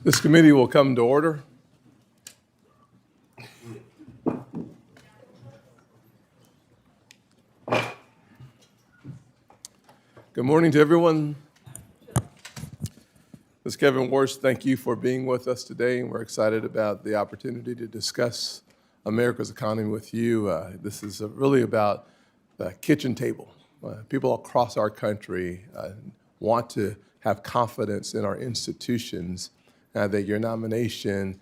This committee will come to order. Good morning to everyone. Ms. Kevin Warsh, thank you for being with us today, and we're excited about the opportunity to discuss America's economy with you. This is really about the kitchen table. People across our country want to have confidence in our institutions, that your nomination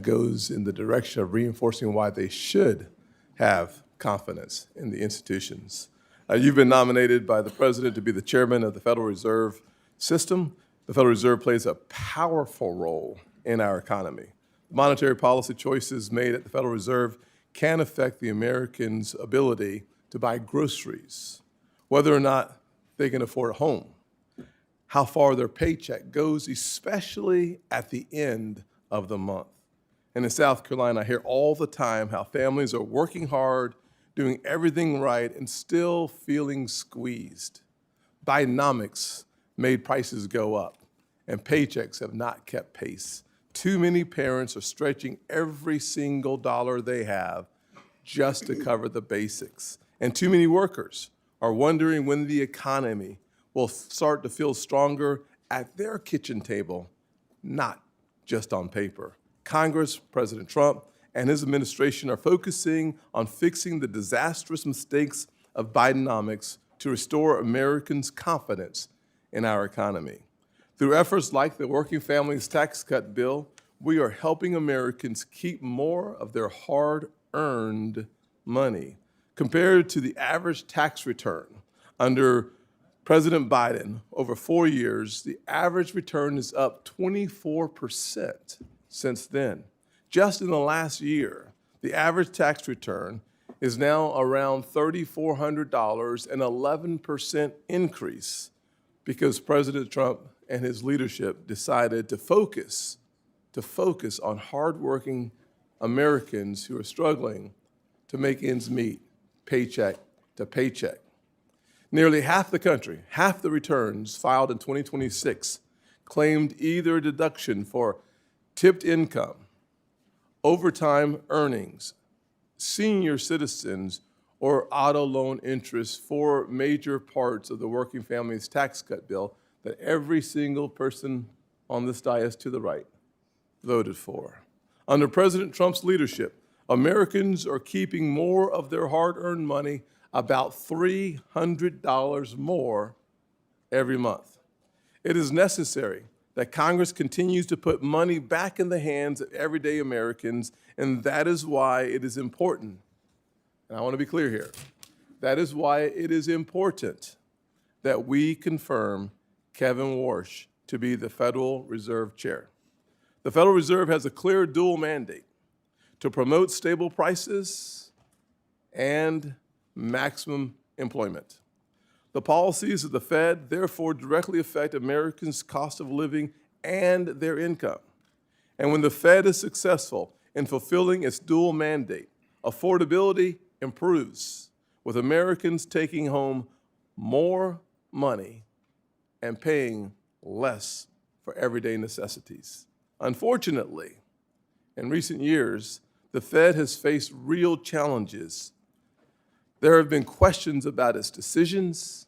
goes in the direction of reinforcing why they should have confidence in the institutions. You've been nominated by the President to be the chairman of the Federal Reserve System. The Federal Reserve plays a powerful role in our economy. Monetary policy choices made at the Federal Reserve can affect the Americans' ability to buy groceries, whether or not they can afford a home, how far their paycheck goes, especially at the end of the month. And in South Carolina, I hear all the time how families are working hard, doing everything right, and still feeling squeezed. Bidenomics made prices go up, and paychecks have not kept pace. Too many parents are stretching every single dollar they have just to cover the basics. And too many workers are wondering when the economy will start to feel stronger at their kitchen table, not just on paper. Congress, President Trump, and his administration are focusing on fixing the disastrous mistakes of Bidenomics to restore Americans' confidence in our economy. Through efforts like the Working Families Tax Cut bill, we are helping Americans keep more of their hard-earned money. Compared to the average tax return under President Biden over 4 years, the average return is up 24% since then. Just in the last year, the average tax return is now around $3,400, an 11% increase because President Trump and his leadership decided to focus on hardworking Americans who are struggling to make ends meet, paycheck to paycheck. Nearly half the country, half the returns filed in 2026 claimed either a deduction for tipped income, overtime earnings, senior citizens, or auto loan interest for major parts of the Working Families Tax Cut bill that every single person on this dais to the right voted for. Under President Trump's leadership, Americans are keeping more of their hard-earned money, about $300 more every month. It is necessary that Congress continues to put money back in the hands of everyday Americans, and that is why it is important, and I want to be clear here, that is why it is important that we confirm Kevin Warsh to be the Federal Reserve Chair. The Federal Reserve has a clear dual mandate to promote stable prices and maximum employment. The policies of the Fed therefore directly affect Americans' cost of living and their income. And when the Fed is successful in fulfilling its dual mandate, affordability improves, with Americans taking home more money and paying less for everyday necessities. Unfortunately, in recent years, the Fed has faced real challenges. There have been questions about its decisions,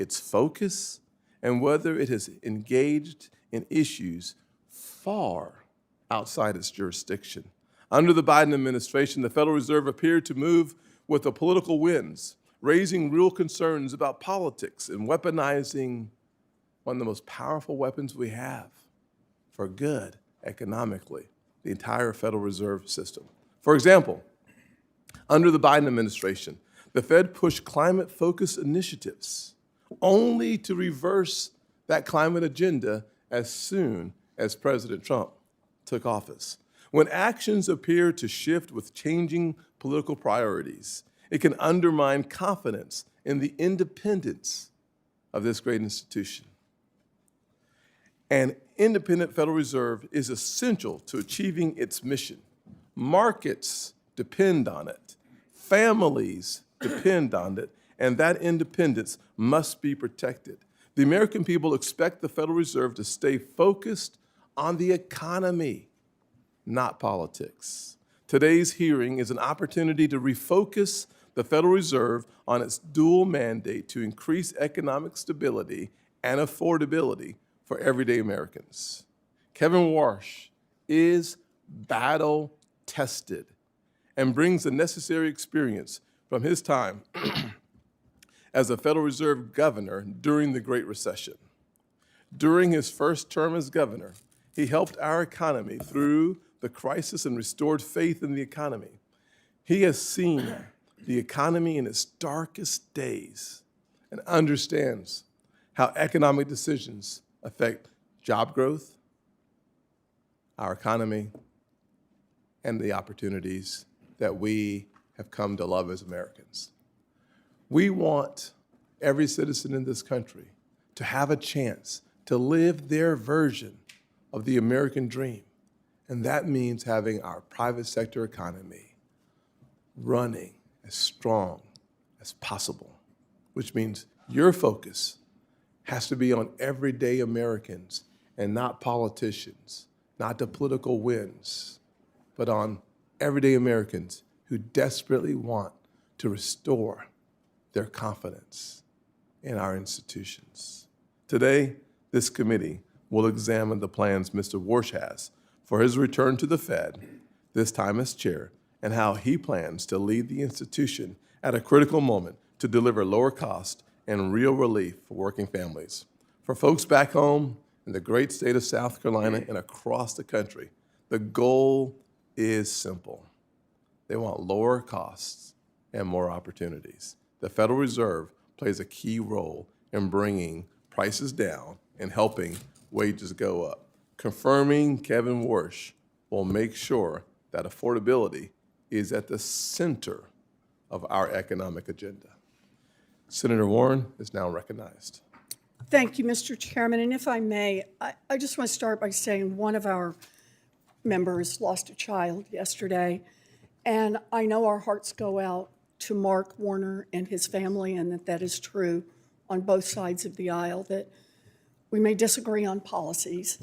its focus, and whether it has engaged in issues far outside its jurisdiction. Under the Biden administration, the Federal Reserve appeared to move with the political winds, raising real concerns about politics and weaponizing one of the most powerful weapons we have for good economically, the entire Federal Reserve System. For example, under the Biden administration, the Fed pushed climate-focused initiatives only to reverse that climate agenda as soon as President Trump took office. When actions appear to shift with changing political priorities, it can undermine confidence in the independence of this great institution. An independent Federal Reserve is essential to achieving its mission. Markets depend on it. Families depend on it, and that independence must be protected. The American people expect the Federal Reserve to stay focused on the economy, not politics. Today's hearing is an opportunity to refocus the Federal Reserve on its dual mandate to increase economic stability and affordability for everyday Americans. Kevin Warsh is battle-tested and brings the necessary experience from his time as a Federal Reserve governor during the Great Recession. During his first term as governor, he helped our economy through the crisis and restored faith in the economy. He has seen the economy in its darkest days and understands how economic decisions affect job growth, our economy, and the opportunities that we have come to love as Americans. We want every citizen in this country to have a chance to live their version of the American dream. And that means having our private sector economy running as strong as possible, which means your focus has to be on everyday Americans and not politicians, not the political wins, but on everyday Americans who desperately want to restore their confidence in our institutions. Today, this committee will examine the plans Mr. Warsh has for his return to the Fed, this time as chair, and how he plans to lead the institution at a critical moment to deliver lower cost and real relief for working families. For folks back home in the great state of South Carolina and across the country, the goal is simple. They want lower costs and more opportunities. The Federal Reserve plays a key role in bringing prices down and helping wages go up. Confirming Kevin Warsh will make sure that affordability is at the center of our economic agenda. Senator Warren is now recognized. Thank you, Mr. Chairman. And if I may, I just want to start by saying one of our members lost a child yesterday. And I know our hearts go out to Mark Warner and his family, and that is true on both sides of the aisle, that we may disagree on policies,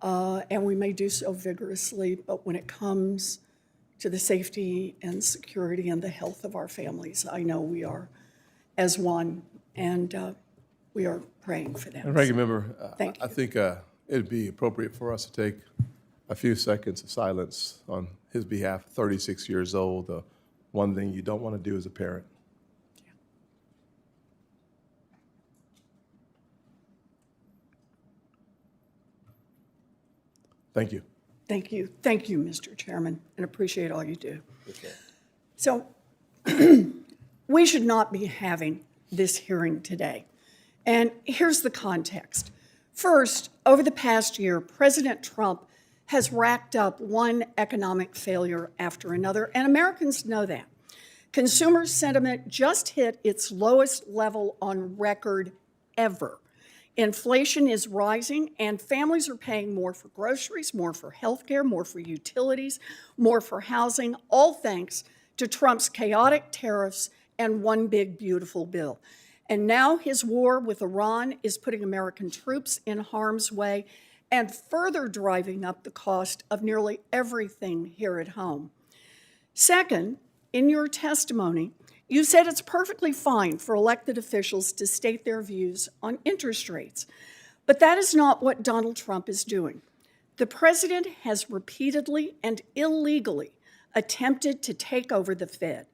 and we may do so vigorously, but when it comes to the safety and security and the health of our families, I know we are as one, and we are praying for them. Ranking Member, Thank you. I think it'd be appropriate for us to take a few seconds of silence on his behalf. 36 years old, the one thing you don't want to do as a parent. Thank you. Thank you. Thank you, Mr. Chairman, and appreciate all you do. Okay. So we should not be having this hearing today. And here's the context. First, over the past year, President Trump has racked up one economic failure after another, and Americans know that. Consumer sentiment just hit its lowest level on record ever. Inflation is rising, and families are paying more for groceries, more for healthcare, more for utilities, more for housing, all thanks to Trump's chaotic tariffs and one big beautiful bill. And now his war with Iran is putting American troops in harm's way and further driving up the cost of nearly everything here at home. Second, in your testimony, you said it's perfectly fine for elected officials to state their views on interest rates. But that is not what Donald Trump is doing. The president has repeatedly and illegally attempted to take over the Fed.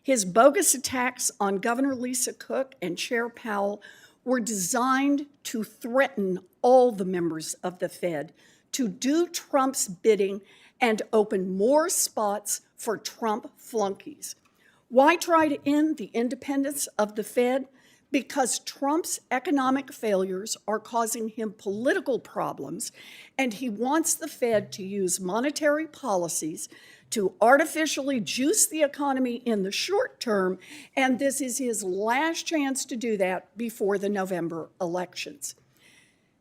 His bogus attacks on Governor Lisa Cook and Chair Powell were designed to threaten all the members of the Fed to do Trump's bidding and open more spots for Trump flunkies. Why try to end the independence of the Fed? Because Trump's economic failures are causing him political problems, and he wants the Fed to use monetary policies to artificially juice the economy in the short term, and this is his last chance to do that before the November elections.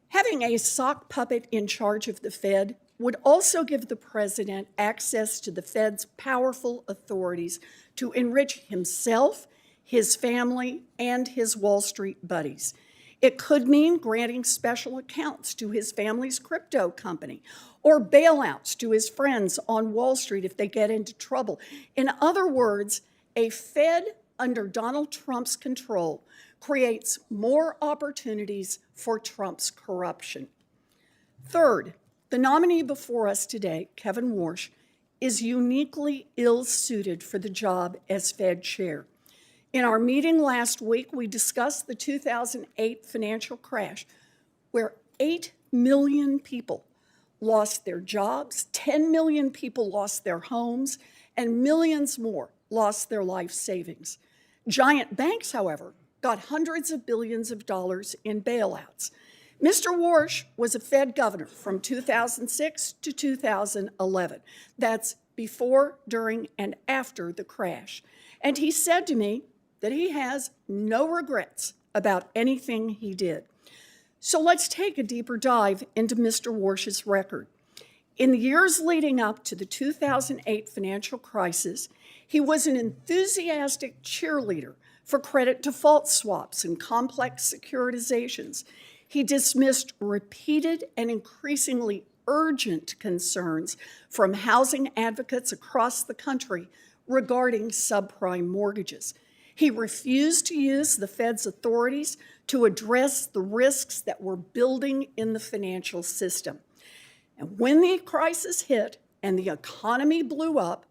Having a sock puppet in charge of the Fed would also give the president access to the Fed's powerful authorities to enrich himself, his family, and his Wall Street buddies. It could mean granting special accounts to his family's crypto company or bailouts to his friends on Wall Street if they get into trouble. In other words, a Fed under Donald Trump's control creates more opportunities for Trump's corruption. Third, the nominee before us today, Kevin Warsh, is uniquely ill-suited for the job as Fed chair. In our meeting last week, we discussed the 2008 financial crash, where 8 million people lost their jobs, 10 million people lost their homes, and millions more lost their life savings. Giant banks, however, got hundreds of billions of dollars in bailouts. Mr. Warsh was a Fed governor from 2006 to 2011. That's before, during, and after the crash. And he said to me that he has no regrets about anything he did. So let's take a deeper dive into Mr. Warsh's record. In the years leading up to the 2008 financial crisis, he was an enthusiastic cheerleader for credit default swaps and complex securitizations. He dismissed repeated and increasingly urgent concerns from housing advocates across the country regarding subprime mortgages. He refused to use the Fed's authorities to address the risks that were building in the financial system. And when the crisis hit and the economy blew up,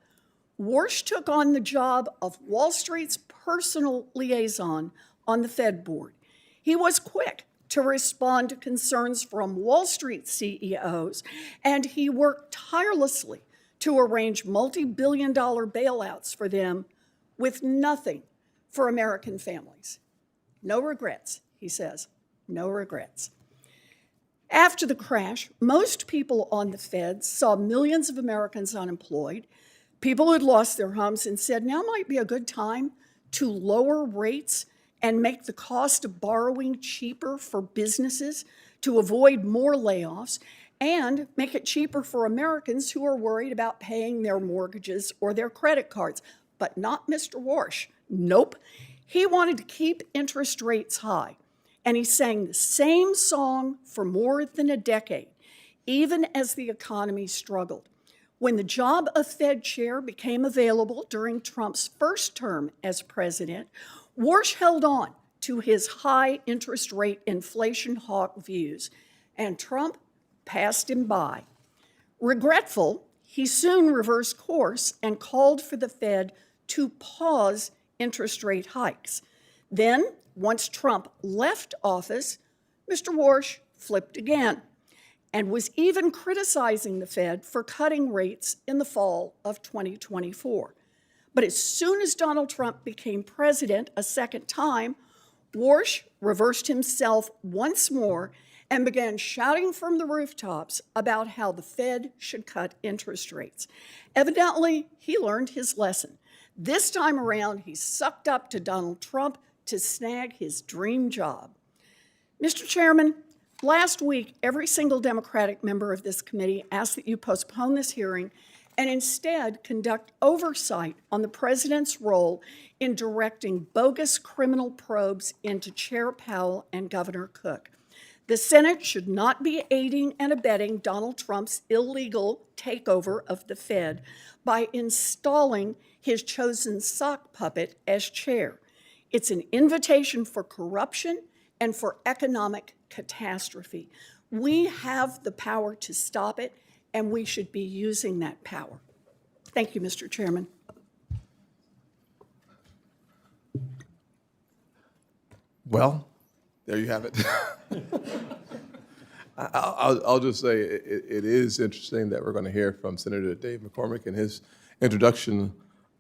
Warsh took on the job of Wall Street's personal liaison on the Fed board. He was quick to respond to concerns from Wall Street CEOs, and he worked tirelessly to arrange multi-billion-dollar bailouts for them with nothing for American families. No regrets, he says, no regrets. After the crash, most people on the Fed saw millions of Americans unemployed, people who had lost their homes, and said now might be a good time to lower rates and make the cost of borrowing cheaper for businesses to avoid more layoffs, and make it cheaper for Americans who are worried about paying their mortgages or their credit cards. But not Mr. Warsh. Nope. He wanted to keep interest rates high, and he sang the same song for more than a decade, even as the economy struggled. When the job of Fed chair became available during Trump's first term as president, Warsh held on to his high interest rate inflation hawk views, and Trump passed him by. Regretful, he soon reversed course and called for the Fed to pause interest rate hikes. Then, once Trump left office, Mr. Warsh flipped again and was even criticizing the Fed for cutting rates in the fall of 2024. But as soon as Donald Trump became president a second time, Warsh reversed himself once more and began shouting from the rooftops about how the Fed should cut interest rates. Evidently, he learned his lesson. This time around, he sucked up to Donald Trump to snag his dream job. Mr. Chairman, last week, every single Democratic member of this committee asked that you postpone this hearing and instead conduct oversight on the president's role in directing bogus criminal probes into Chair Powell and Governor Cook. The Senate should not be aiding and abetting Donald Trump's illegal takeover of the Fed by installing his chosen sock puppet as chair. It's an invitation for corruption and for economic catastrophe. We have the power to stop it, and we should be using that power. Thank you, Mr. Chairman. Well, there you have it. I'll just say it is interesting that we're going to hear from Senator Dave McCormick in his introduction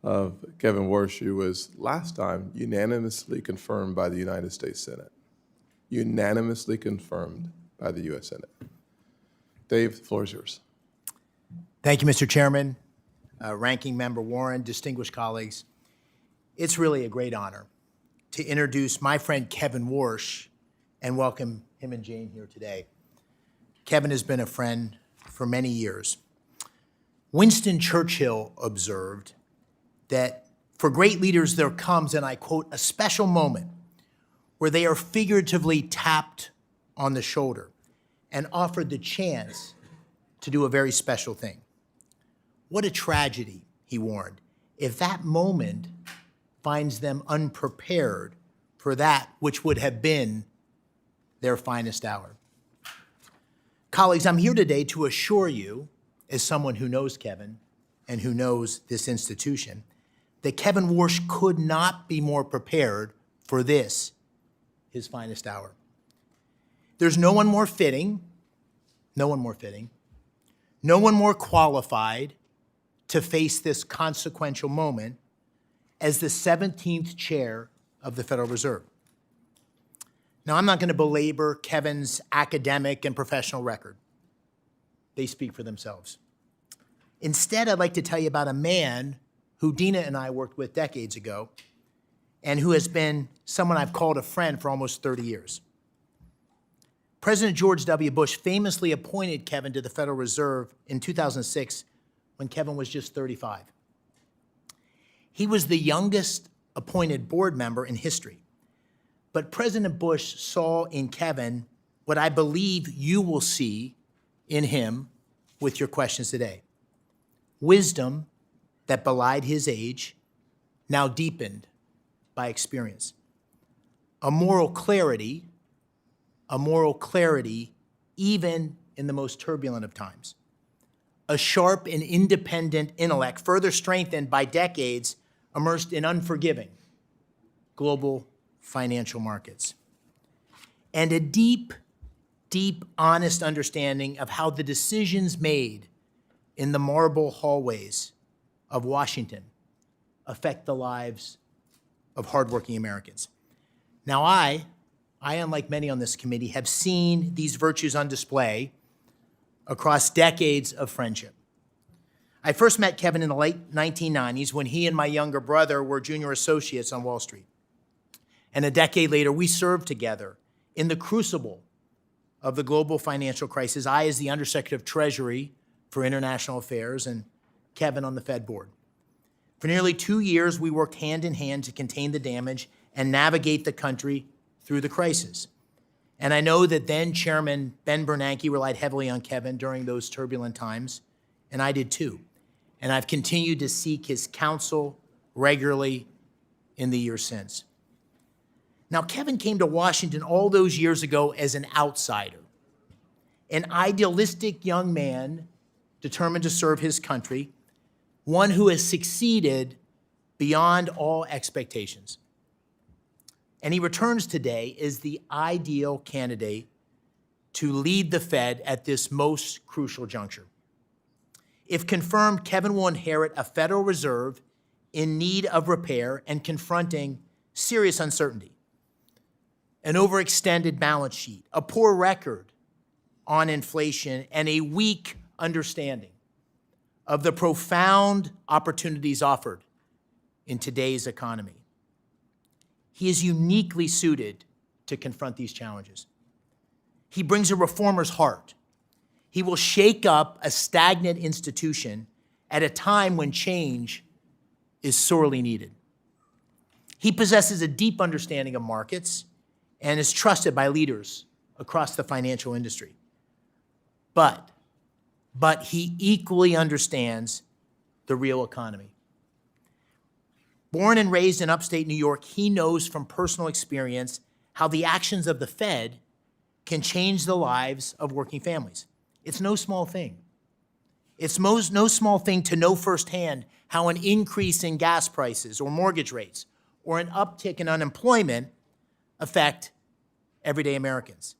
of Kevin Warsh, who was last time unanimously confirmed by the United States Senate. Unanimously confirmed by the U.S. Senate. Dave, the floor is yours. Thank you, Mr. Chairman, Ranking Member Warren, distinguished colleagues. It's really a great honor to introduce my friend Kevin Warsh and welcome him and Jane here today. Kevin has been a friend for many years. Winston Churchill observed that for great leaders there comes, and I quote, a special moment where they are figuratively tapped on the shoulder and offered the chance to do a very special thing. What a tragedy, he warned, if that moment finds them unprepared for that which would have been their finest hour. Colleagues, I'm here today to assure you, as someone who knows Kevin and who knows this institution, that Kevin Warsh could not be more prepared for this, his finest hour. There's no one more fitting, no one more qualified to face this consequential moment as the 17th chair of the Federal Reserve. Now, I'm not going to belabor Kevin's academic and professional record. They speak for themselves. Instead, I'd like to tell you about a man who Dina and I worked with decades ago and who has been someone I've called a friend for almost 30 years. President George W. Bush famously appointed Kevin to the Federal Reserve in 2006 when Kevin was just 35. He was the youngest appointed board member in history. But President Bush saw in Kevin what I believe you will see in him with your questions today. Wisdom that belied his age, now deepened by experience. A moral clarity even in the most turbulent of times. A sharp and independent intellect, further strengthened by decades immersed in unforgiving global financial markets. And a deep, honest understanding of how the decisions made in the marble hallways of Washington affect the lives of hardworking Americans. Now, I, unlike many on this committee, have seen these virtues on display across decades of friendship. I first met Kevin in the late 1990s when he and my younger brother were junior associates on Wall Street. And a decade later, we served together in the crucible of the global financial crisis, I as the Undersecretary of Treasury for International Affairs and Kevin on the Fed board. For nearly 2 years, we worked hand in hand to contain the damage and navigate the country through the crisis. And I know that then Chairman Ben Bernanke relied heavily on Kevin during those turbulent times, and I did too. And I've continued to seek his counsel regularly in the years since. Now, Kevin came to Washington all those years ago as an outsider, an idealistic young man determined to serve his country, one who has succeeded beyond all expectations. And he returns today as the ideal candidate to lead the Fed at this most crucial juncture. If confirmed, Kevin will inherit a Federal Reserve in need of repair and confronting serious uncertainty. An overextended balance sheet, a poor record on inflation, and a weak understanding of the profound opportunities offered in today's economy. He is uniquely suited to confront these challenges. He brings a reformer's heart. He will shake up a stagnant institution at a time when change is sorely needed. He possesses a deep understanding of markets and is trusted by leaders across the financial industry. But he equally understands the real economy. Born and raised in upstate New York, he knows from personal experience how the actions of the Fed can change the lives of working families. It's no small thing. It's no small thing to know firsthand how an increase in gas prices or mortgage rates or an uptick in unemployment affect everyday Americans.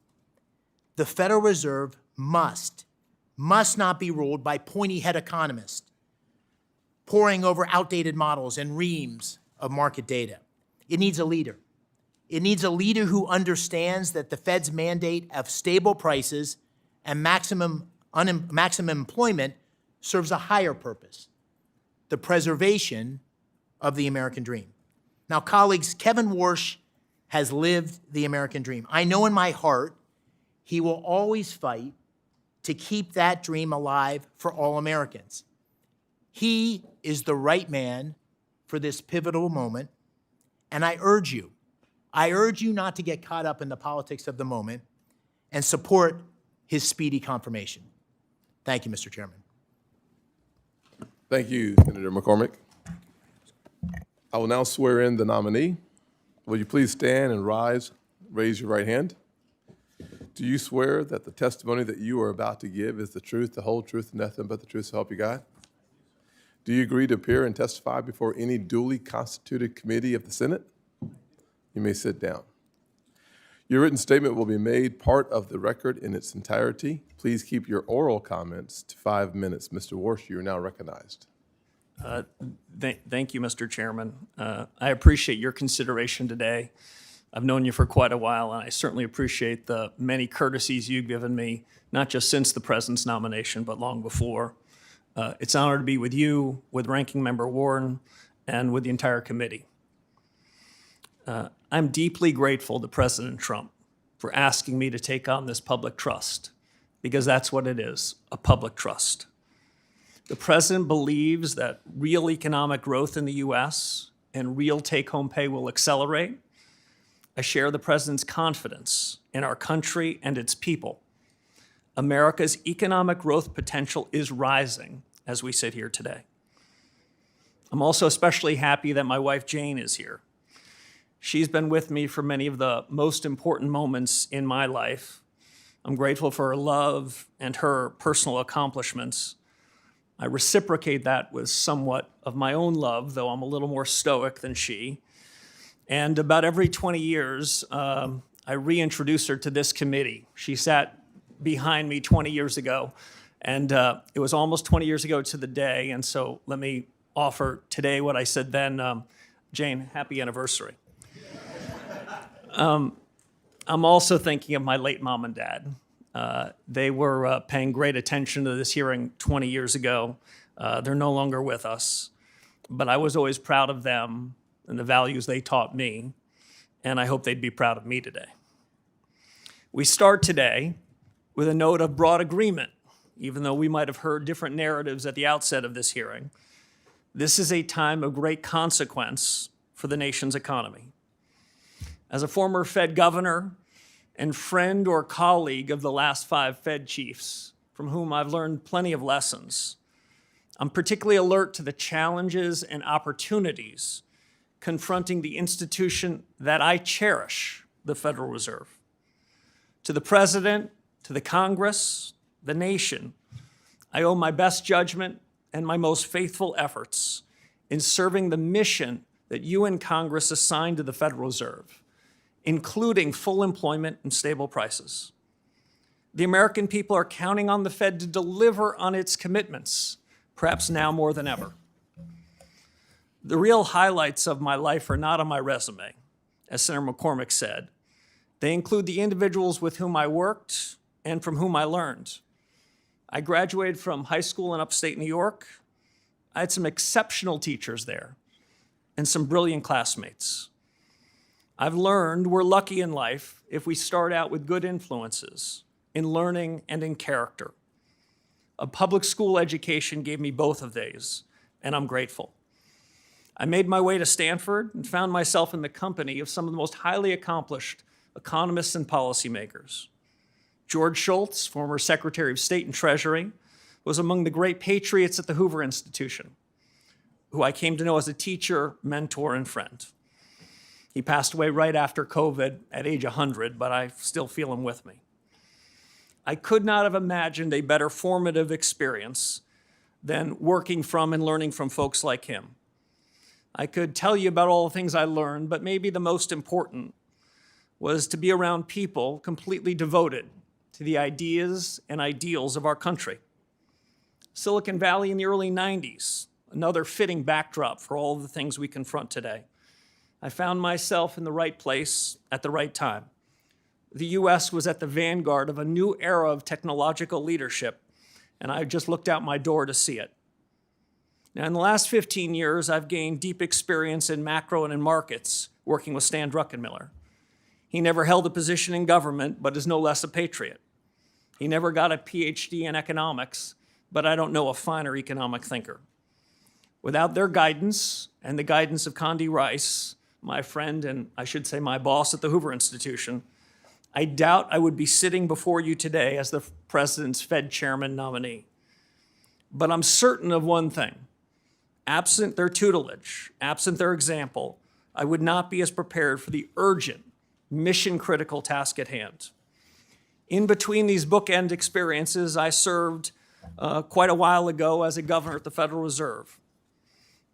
The Federal Reserve must not be ruled by pointy-head economists poring over outdated models and reams of market data. It needs a leader. It needs a leader who understands that the Fed's mandate of stable prices and maximum employment serves a higher purpose, the preservation of the American dream. Now, colleagues, Kevin Warsh has lived the American dream. I know in my heart he will always fight to keep that dream alive for all Americans. He is the right man for this pivotal moment, and I urge you I urge you not to get caught up in the politics of the moment and support his speedy confirmation. Thank you, Mr. Chairman. Thank you, Senator McCormick. I will now swear in the nominee. Will you please stand and raise your right hand? Do you swear that the testimony that you are about to give is the truth, the whole truth, and nothing but the truth, so help you God? Do you agree to appear and testify before any duly constituted committee of the Senate? You may sit down. Your written statement will be made part of the record in its entirety. Please keep your oral comments to 5 minutes. Mr. Warsh, you are now recognized. Thank you, Mr. Chairman. I appreciate your consideration today. I've known you for quite a while, and I certainly appreciate the many courtesies you've given me, not just since the President's nomination, but long before. It's an honor to be with you, with Ranking Member Warren, and with the entire committee. I'm deeply grateful to President Trump for asking me to take on this public trust, because that's what it is, a public trust. The President believes that real economic growth in the U.S. and real take-home pay will accelerate. I share the President's confidence in our country and its people. America's economic growth potential is rising as we sit here today. I'm also especially happy that my wife Jane is here. She's been with me for many of the most important moments in my life. I'm grateful for her love and her personal accomplishments. I reciprocate that with somewhat of my own love, though I'm a little more stoic than she. And about every 20 years, I reintroduce her to this committee. She sat behind me 20 years ago, and it was almost 20 years ago to the day. And so let me offer today what I said then. Jane, happy anniversary. I'm also thinking of my late mom and dad. They were paying great attention to this hearing 20 years ago. They're no longer with us, but I was always proud of them and the values they taught me, and I hope they'd be proud of me today. We start today with a note of broad agreement, even though we might have heard different narratives at the outset of this hearing. This is a time of great consequence for the nation's economy. As a former Fed governor and friend or colleague of the last 5 Fed chiefs, from whom I've learned plenty of lessons, I'm particularly alert to the challenges and opportunities confronting the institution that I cherish, the Federal Reserve. To the President, to the Congress, the nation, I owe my best judgment and my most faithful efforts in serving the mission that you and Congress assigned to the Federal Reserve, including full employment and stable prices. The American people are counting on the Fed to deliver on its commitments, perhaps now more than ever. The real highlights of my life are not on my resume, as Senator McCormick said. They include the individuals with whom I worked and from whom I learned. I graduated from high school in upstate New York. I had some exceptional teachers there and some brilliant classmates. I've learned we're lucky in life if we start out with good influences in learning and in character. A public school education gave me both of these, and I'm grateful. I made my way to Stanford and found myself in the company of some of the most highly accomplished economists and policymakers. George Shultz, former Secretary of State and Treasury, was among the great patriots at the Hoover Institution, who I came to know as a teacher, mentor, and friend. He passed away right after COVID at age 100, but I still feel him with me. I could not have imagined a better formative experience than working from and learning from folks like him. I could tell you about all the things I learned, but maybe the most important was to be around people completely devoted to the ideas and ideals of our country. Silicon Valley in the early 90s, another fitting backdrop for all of the things we confront today. I found myself in the right place at the right time. The U.S. was at the vanguard of a new era of technological leadership, and I just looked out my door to see it. Now, in the last 15 years, I've gained deep experience in macro and in markets, working with Stan Druckenmiller. He never held a position in government, but is no less a patriot. He never got a PhD in economics, but I don't know a finer economic thinker. Without their guidance and the guidance of Condi Rice, my friend, and I should say my boss at the Hoover Institution, I doubt I would be sitting before you today as the president's Fed chairman nominee. But I'm certain of one thing. Absent their tutelage, absent their example, I would not be as prepared for the urgent, mission-critical task at hand. In between these bookend experiences, I served quite a while ago as a governor at the Federal Reserve.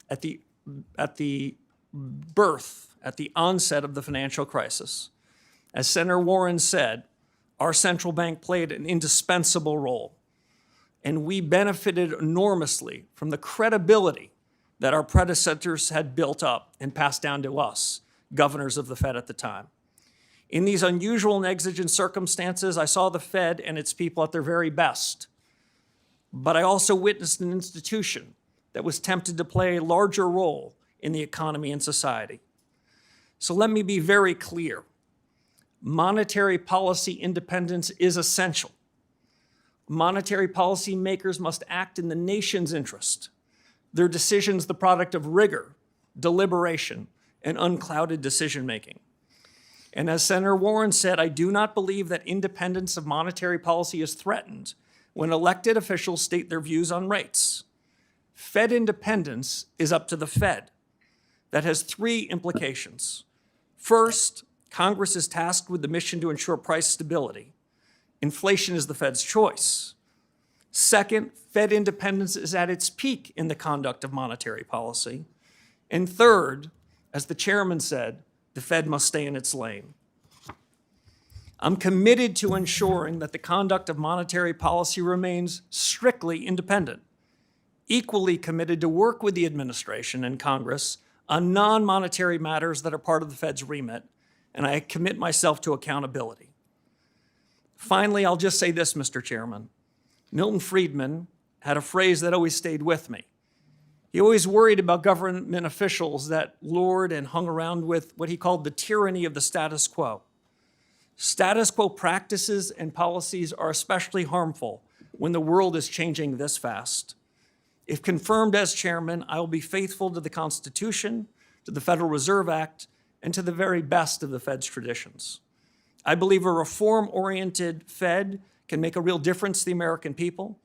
At the onset of the financial crisis, as Senator Warren said, our central bank played an indispensable role, and we benefited enormously from the credibility that our predecessors had built up and passed down to us, governors of the Fed at the time. In these unusual and exigent circumstances, I saw the Fed and its people at their very best. But I also witnessed an institution that was tempted to play a larger role in the economy and society. So let me be very clear. Monetary policy independence is essential. Monetary policy makers must act in the nation's interest. Their decisions the product of rigor, deliberation, and unclouded decision-making. And as Senator Warren said, I do not believe that independence of monetary policy is threatened when elected officials state their views on rates. Fed independence is up to the Fed. That has three implications. First, Congress is tasked with the mission to ensure price stability. Inflation is the Fed's choice. Second, Fed independence is at its peak in the conduct of monetary policy. And third, as the chairman said, the Fed must stay in its lane. I'm committed to ensuring that the conduct of monetary policy remains strictly independent, equally committed to work with the administration and Congress on non-monetary matters that are part of the Fed's remit, and I commit myself to accountability. Finally, I'll just say this, Mr. Chairman. Milton Friedman had a phrase that always stayed with me. He always worried about government officials that lured and hung around with what he called the tyranny of the status quo. Status quo practices and policies are especially harmful when the world is changing this fast. If confirmed as chairman, I will be faithful to the Constitution, to the Federal Reserve Act, and to the very best of the Fed's traditions. I believe a reform-oriented Fed can make a real difference to the American people.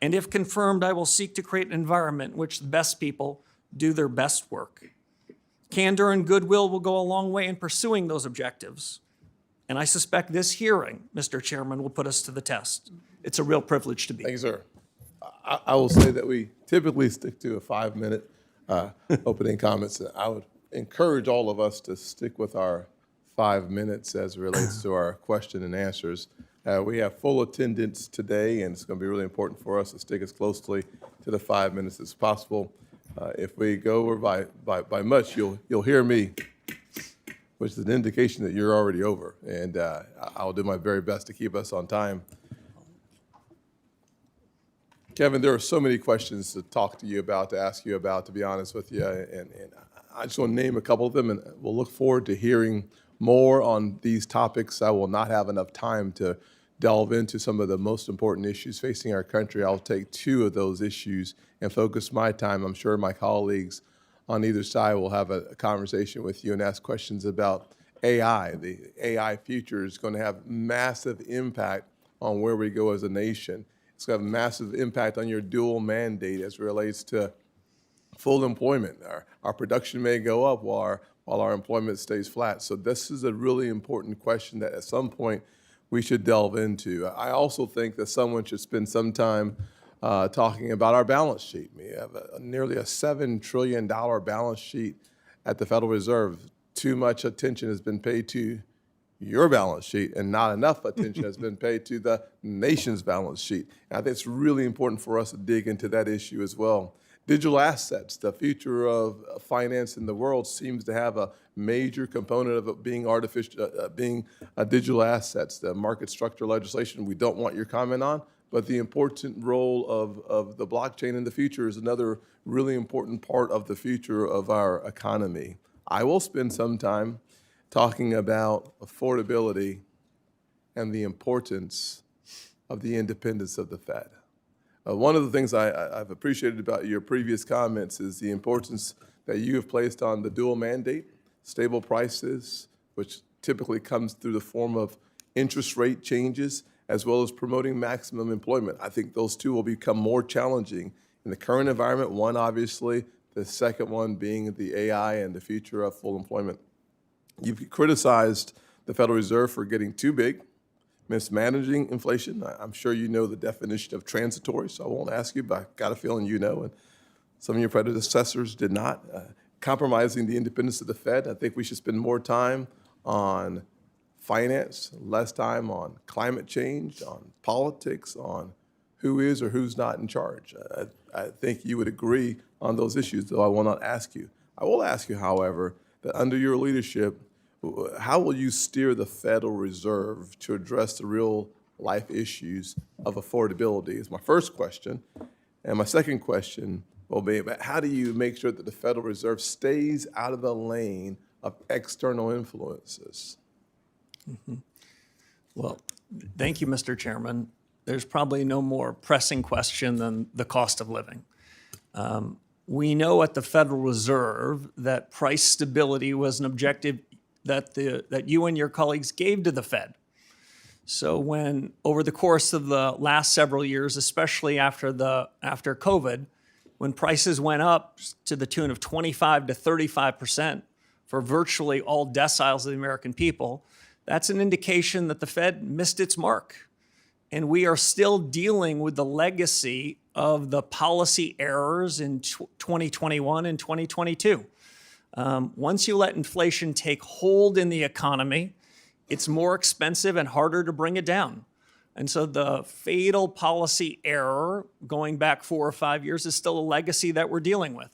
And if confirmed, I will seek to create an environment in which the best people do their best work. Candor and goodwill will go a long way in pursuing those objectives. And I suspect this hearing, Mr. Chairman, will put us to the test. It's a real privilege to be Thank here. you, sir. I will say that we typically stick to a 5-minute opening comments. I would encourage all of us to stick with our 5 minutes as it relates to our question and answers. We have full attendance today, and it's going to be really important for us to stick as closely to the 5 minutes as possible. If we go over by much, you'll hear me, which is an indication that you're already over, and I'll do my very best to keep us on time. Kevin, there are so many questions to talk to you about, to ask you about, to be honest with you, and I just want to name a couple of them, and we'll look forward to hearing more on these topics. I will not have enough time to delve into some of the most important issues facing our country. I'll take two of those issues and focus my time. I'm sure my colleagues on either side will have a conversation with you and ask questions about AI. The AI future is going to have massive impact on where we go as a nation. It's going to have a massive impact on your dual mandate as it relates to full employment. Our production may go up while our employment stays flat. So this is a really important question that at some point we should delve into. I also think that someone should spend some time talking about our balance sheet. We have nearly a $7 trillion balance sheet at the Federal Reserve. Too much attention has been paid to your balance sheet and not enough attention has been paid to the nation's balance sheet. And I think it's really important for us to dig into that issue as well. Digital assets, the future of finance in the world seems to have a major component of it being digital assets. The market structure legislation, we don't want your comment on, but the important role of the blockchain in the future is another really important part of the future of our economy. I will spend some time talking about affordability and the importance of the independence of the Fed. One of the things I've appreciated about your previous comments is the importance that you have placed on the dual mandate. stable prices, which typically comes through the form of interest rate changes, as well as promoting maximum employment. I think those two will become more challenging in the current environment. One, obviously, the second one being the AI and the future of full employment. You've criticized the Federal Reserve for getting too big, mismanaging inflation. I'm sure you know the definition of transitory, so I won't ask you, but I got a feeling you know, and some of your predecessors did not. Compromising the independence of the Fed. I think we should spend more time on finance, less time on climate change, on politics, on who is or who's not in charge. I think you would agree on those issues, though I will not ask you. I will ask you, however, that under your leadership, how will you steer the Federal Reserve to address the real life issues of affordability is my first question. And my second question will be, how do you make sure that the Federal Reserve stays out of the lane of external influences? Well, thank you, Mr. Chairman. There's probably no more pressing question than the cost of living. We know at the Federal Reserve that price stability was an objective that you and your colleagues gave to the Fed. So when, over the course of the last several years, especially after COVID, when prices went up to the tune of 25 to 35% for virtually all deciles of the American people, that's an indication that the Fed missed its mark. And we are still dealing with the legacy of the policy errors in 2021 and 2022. Once you let inflation take hold in the economy, it's more expensive and harder to bring it down. And so the fatal policy error going back 4 or 5 years is still a legacy that we're dealing with.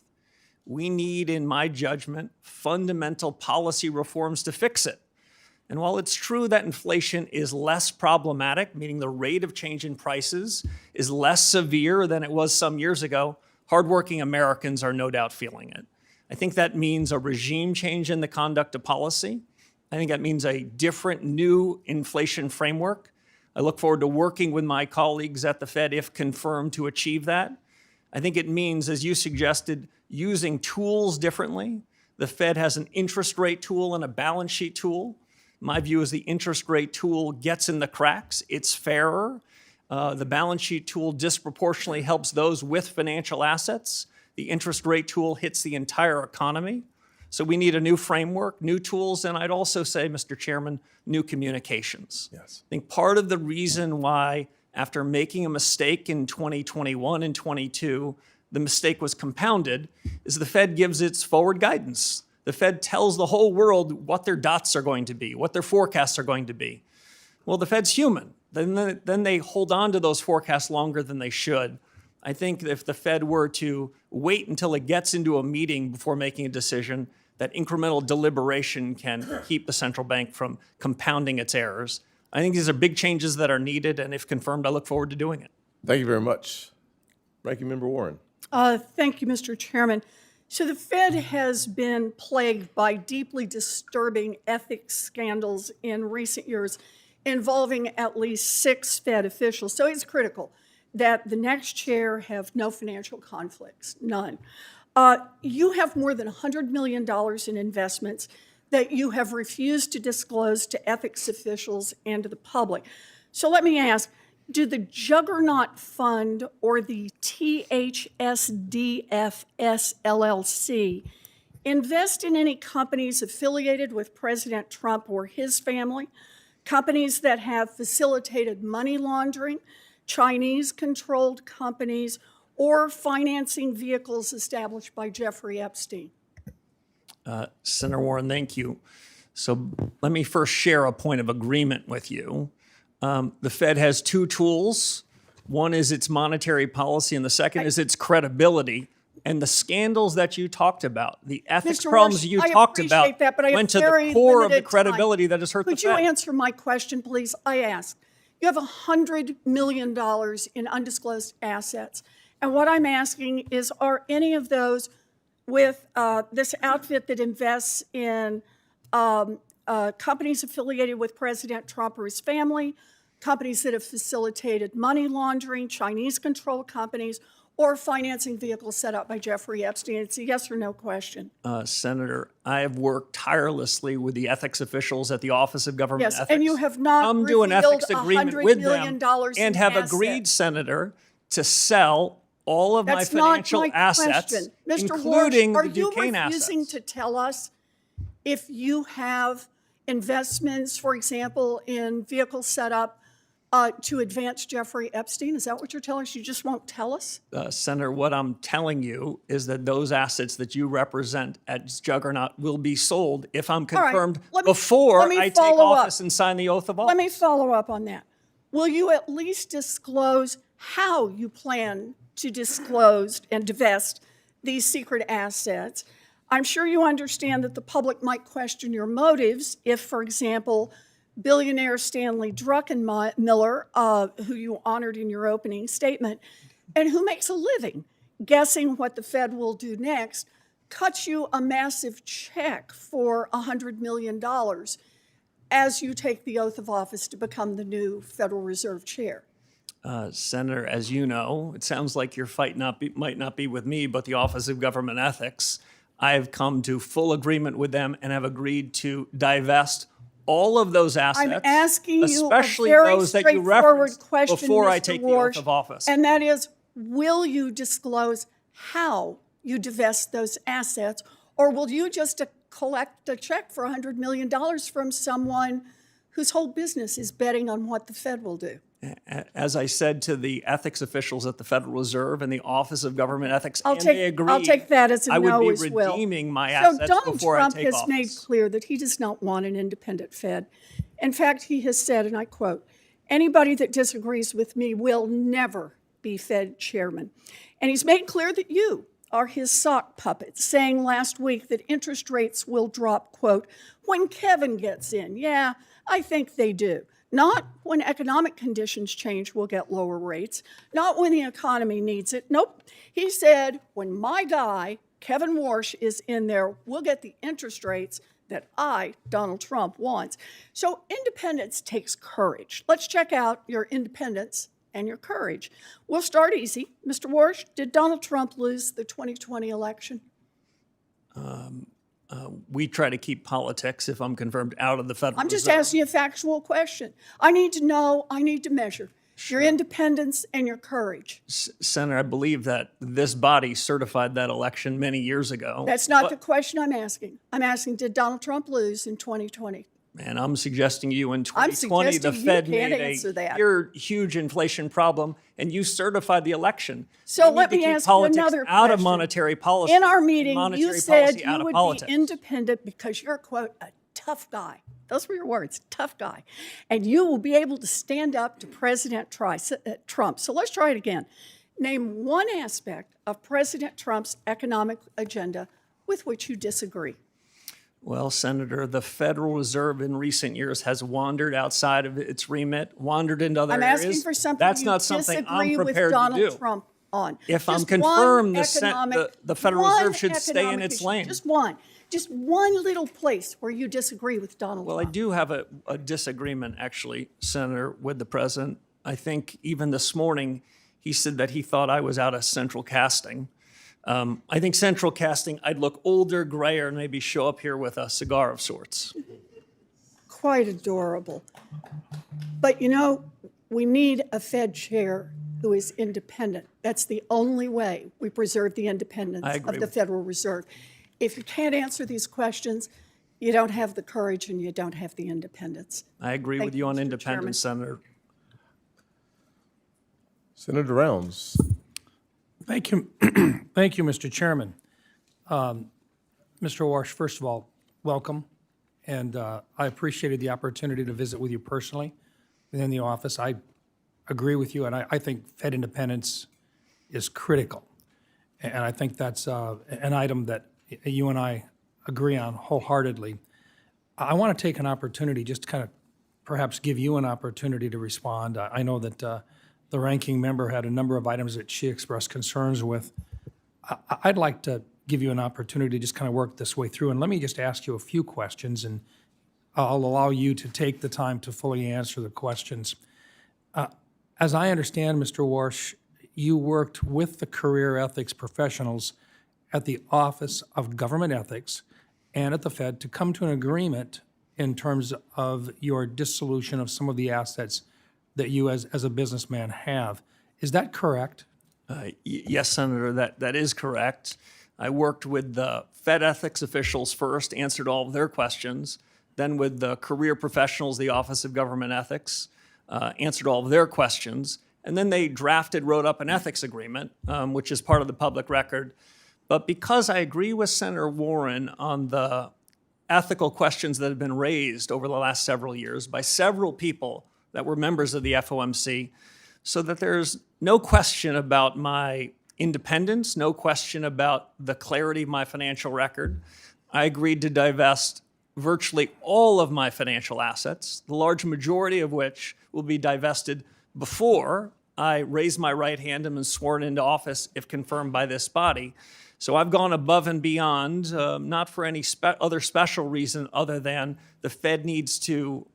We need, in my judgment, fundamental policy reforms to fix it. And while it's true that inflation is less problematic, meaning the rate of change in prices is less severe than it was some years ago, hardworking Americans are no doubt feeling it. I think that means a regime change in the conduct of policy. I think that means a different new inflation framework. I look forward to working with my colleagues at the Fed, if confirmed, to achieve that. I think it means, as you suggested, using tools differently. The Fed has an interest rate tool and a balance sheet tool. My view is the interest rate tool gets in the cracks. It's fairer. The balance sheet tool disproportionately helps those with financial assets. The interest rate tool hits the entire economy. So we need a new framework, new tools, and I'd also say, Mr. Chairman, new communications. Yes. I think part of the reason why, after making a mistake in 2021 and 22, the mistake was compounded is the Fed gives its forward guidance. The Fed tells the whole world what their dots are going to be, what their forecasts are going to be. Well, the Fed's human. Then they hold on to those forecasts longer than they should. I think if the Fed were to wait until it gets into a meeting before making a decision, that incremental deliberation can keep the central bank from compounding its errors. I think these are big changes that are needed, and if confirmed, I look forward to doing it. Thank you very much. Ranking Member Warren. Thank you, Mr. Chairman. So the Fed has been plagued by deeply disturbing ethics scandals in recent years involving at least 6 Fed officials. So it's critical that the next chair have no financial conflicts, none. You have more than $100 million in investments that you have refused to disclose to ethics officials and to the public. So let me ask, do the Juggernaut Fund or the THSDFS LLC invest in any companies affiliated with President Trump or his family, companies that have facilitated money laundering, Chinese-controlled companies, or financing vehicles established by Jeffrey Epstein? Senator Warren, thank you. So let me first share a point of agreement with you. The Fed has 2 tools. One is its monetary policy, and the second is its credibility. And the scandals that you talked about, the ethics Mr. problems Warsh, you I talked appreciate about, that, but I have went to very the core of the limited credibility time. that has hurt the Could you Fed. answer my question, please? I asked. You have $100 million in undisclosed assets. And what I'm asking is, are any of those with this outfit that invests in companies affiliated with President Trump or his family, companies that have facilitated money laundering, Chinese-controlled companies, or financing vehicles set up by Jeffrey Epstein? It's a yes or no question. Senator, I have worked tirelessly with the ethics officials at the Office of Government Yes, Ethics. and you have not come to an revealed ethics agreement $100 with million them in and have assets. agreed, Senator, to sell all of That's my not financial my assets, question. Mr. including Warsh, are the you Duquesne refusing assets. to tell us if you have investments, for example, in vehicles set up to advance Jeffrey Epstein? Is that what you're telling us? You just won't tell us? Senator, what I'm telling you is that those assets that you represent at Juggernaut will be sold if I'm right, confirmed let me before I take follow up. office and sign the oath of office. Let me follow up on that. Will you at least disclose how you plan to disclose and divest these secret assets? I'm sure you understand that the public might question your motives if, for example, billionaire Stanley Druckenmiller, who you honored in your opening statement, and who makes a living guessing what the Fed will do next, cuts you a massive check for $100 million as you take the oath of office to become the new Federal Reserve Chair. Senator, as you know, it sounds like your fight might not be with me, but the Office of Government Ethics. I have come to full agreement with them and have agreed to divest all of those assets, I'm asking you especially a very those that you straightforward referenced question, before I Mr. take the Warsh, oath of office. and that is, will you disclose how you divest those assets, or will you just collect a check for $100 million from someone whose whole business is betting on what the Fed will do? As I said to the ethics officials at the Federal Reserve and the Office of Government Ethics, I'll take that as a I would no be as well. redeeming my So assets Donald before Trump I take has office. made clear that he does not want an independent Fed. In fact, he has said, and I quote, "Anybody that disagrees with me will never be Fed chairman." And he's made clear that you are his sock puppet, saying last week that interest rates will drop, quote, "when Kevin gets in." Yeah, I think they do. Not when economic conditions change, we'll get lower rates. Not when the economy needs it. Nope. He said, when my guy, Kevin Warsh, is in there, we'll get the interest rates that I, Donald Trump, wants. So independence takes courage. Let's check out your independence and your courage. We'll start easy. Mr. Warsh, did Donald Trump lose the 2020 election? We try to keep politics, if I'm confirmed, out of the Federal I'm just Reserve. asking you a factual question. I need to know, I need to measure your independence and your courage. Senator, I believe that this body certified that election many years ago. That's not the question I'm asking. I'm asking, did Donald Trump lose in 2020? And I'm suggesting you in 2020, the suggesting you Fed can't made answer that. huge inflation problem, and you certified the election. So We let need to me keep ask you politics another out of question. monetary policy. In our and meeting, you monetary said policy out you of would politics. be independent because you're, quote, a tough guy. Those were your words, tough guy. And you will be able to stand up to President Trump. So let's try it again. Name one aspect of President Trump's economic agenda with which you disagree. Well, Senator, the Federal Reserve in recent years has wandered outside of its remit, wandered into other I'm areas. asking for something That's you not something disagree I'm with prepared Donald to do. Trump on. If I'm Just confirmed, one the Federal one Reserve should stay in economic its issue. lane. Just one little place where you disagree with Donald Well, I Trump. do have a disagreement, actually, Senator, with the president. I think even this morning, he said that he thought I was out of central casting. I think central casting, I'd look older, grayer, and maybe show up here with a cigar of sorts. Quite adorable. But you know, we need a Fed chair who is independent. That's the only way we preserve the independence I agree of the with Federal Reserve. If you can't answer these questions, you don't have the courage and you don't have the independence. I agree Thank with you, you on Mr. independence, Senator. Senator Rounds. Thank you. Thank you, Mr. Chairman. Mr. Warsh, first of all, welcome. And I appreciated the opportunity to visit with you personally within the office. I agree with you, and I think Fed independence is critical. And I think that's an item that you and I agree on wholeheartedly. I want to take an opportunity just to kind of perhaps give you an opportunity to respond. I know that the ranking member had a number of items that she expressed concerns with. I'd like to give you an opportunity to just kind of work this way through. And let me just ask you a few questions, and I'll allow you to take the time to fully answer the questions. As I understand, Mr. Warsh, you worked with the career ethics professionals at the Office of Government Ethics and at the Fed to come to an agreement in terms of your dissolution of some of the assets that you as a businessman have. Is that correct? Yes, Senator, that is correct. I worked with the Fed ethics officials first, answered all of their questions, then with the career professionals, the Office of Government Ethics, answered all of their questions, and then they wrote up an ethics agreement, which is part of the public record. But because I agree with Senator Warren on the ethical questions that have been raised over the last several years by several people that were members of the FOMC, so that there's no question about my independence, no question about the clarity of my financial record, I agreed to divest virtually all of my financial assets, the large majority of which will be divested before I raise my right hand and am sworn into office if confirmed by this body. So I've gone above and beyond, not for any other special reason other than the Fed needs to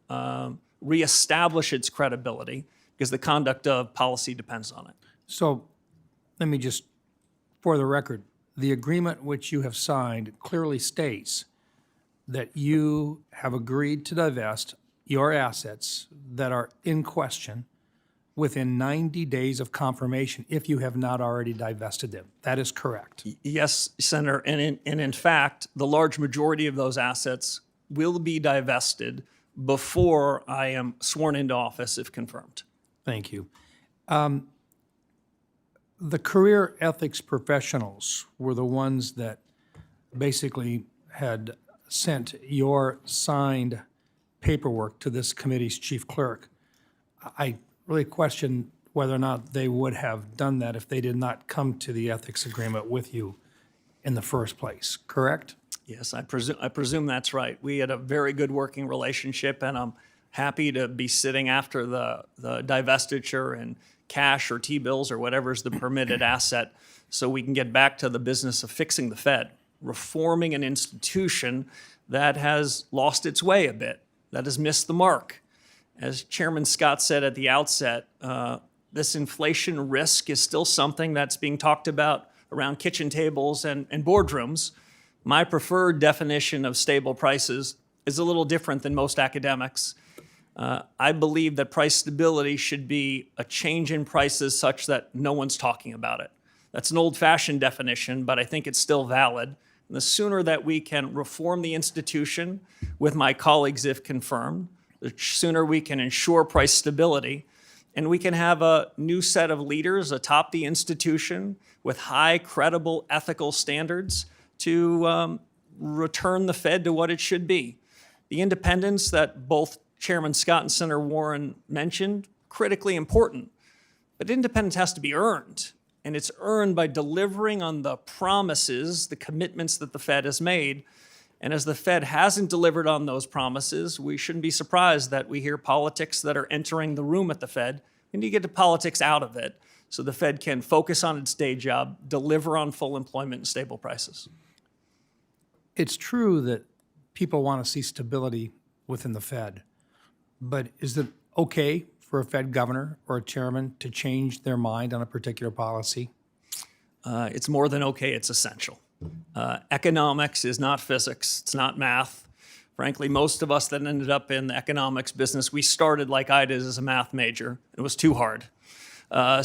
reestablish its credibility because the conduct of policy depends on it. So let me just, for the record, the agreement which you have signed clearly states that you have agreed to divest your assets that are in question within 90 days of confirmation if you have not already divested them. That is correct. Yes, Senator, and in fact, the large majority of those assets will be divested before I am sworn into office if confirmed. Thank you. The career ethics professionals were the ones that basically had sent your signed paperwork to this committee's chief clerk. I really question whether or not they would have done that if they did not come to the ethics agreement with you in the first place, correct? Yes, I presume that's right. We had a very good working relationship, and I'm happy to be sitting after the divestiture and cash or T-bills or whatever is the permitted asset so we can get back to the business of fixing the Fed, reforming an institution that has lost its way a bit, that has missed the mark. As Chairman Scott said at the outset, this inflation risk is still something that's being talked about around kitchen tables and boardrooms. My preferred definition of stable prices is a little different than most academics. I believe that price stability should be a change in prices such that no one's talking about it. That's an old-fashioned definition, but I think it's still valid. And the sooner that we can reform the institution with my colleagues, if confirmed, the sooner we can ensure price stability, and we can have a new set of leaders atop the institution with high, credible, ethical standards to return the Fed to what it should be. The independence that both Chairman Scott and Senator Warren mentioned, critically important. But independence has to be earned, and it's earned by delivering on the promises, the commitments that the Fed has made. And as the Fed hasn't delivered on those promises, we shouldn't be surprised that we hear politics that are entering the room at the Fed. We need to get the politics out of it so the Fed can focus on its day job, deliver on full employment and stable prices. It's true that people want to see stability within the Fed, but is it okay for a Fed governor or a chairman to change their mind on a particular policy? It's more than okay, it's essential. Economics is not physics, it's not math. Frankly, most of us that ended up in the economics business, we started like I did as a math major. It was too hard.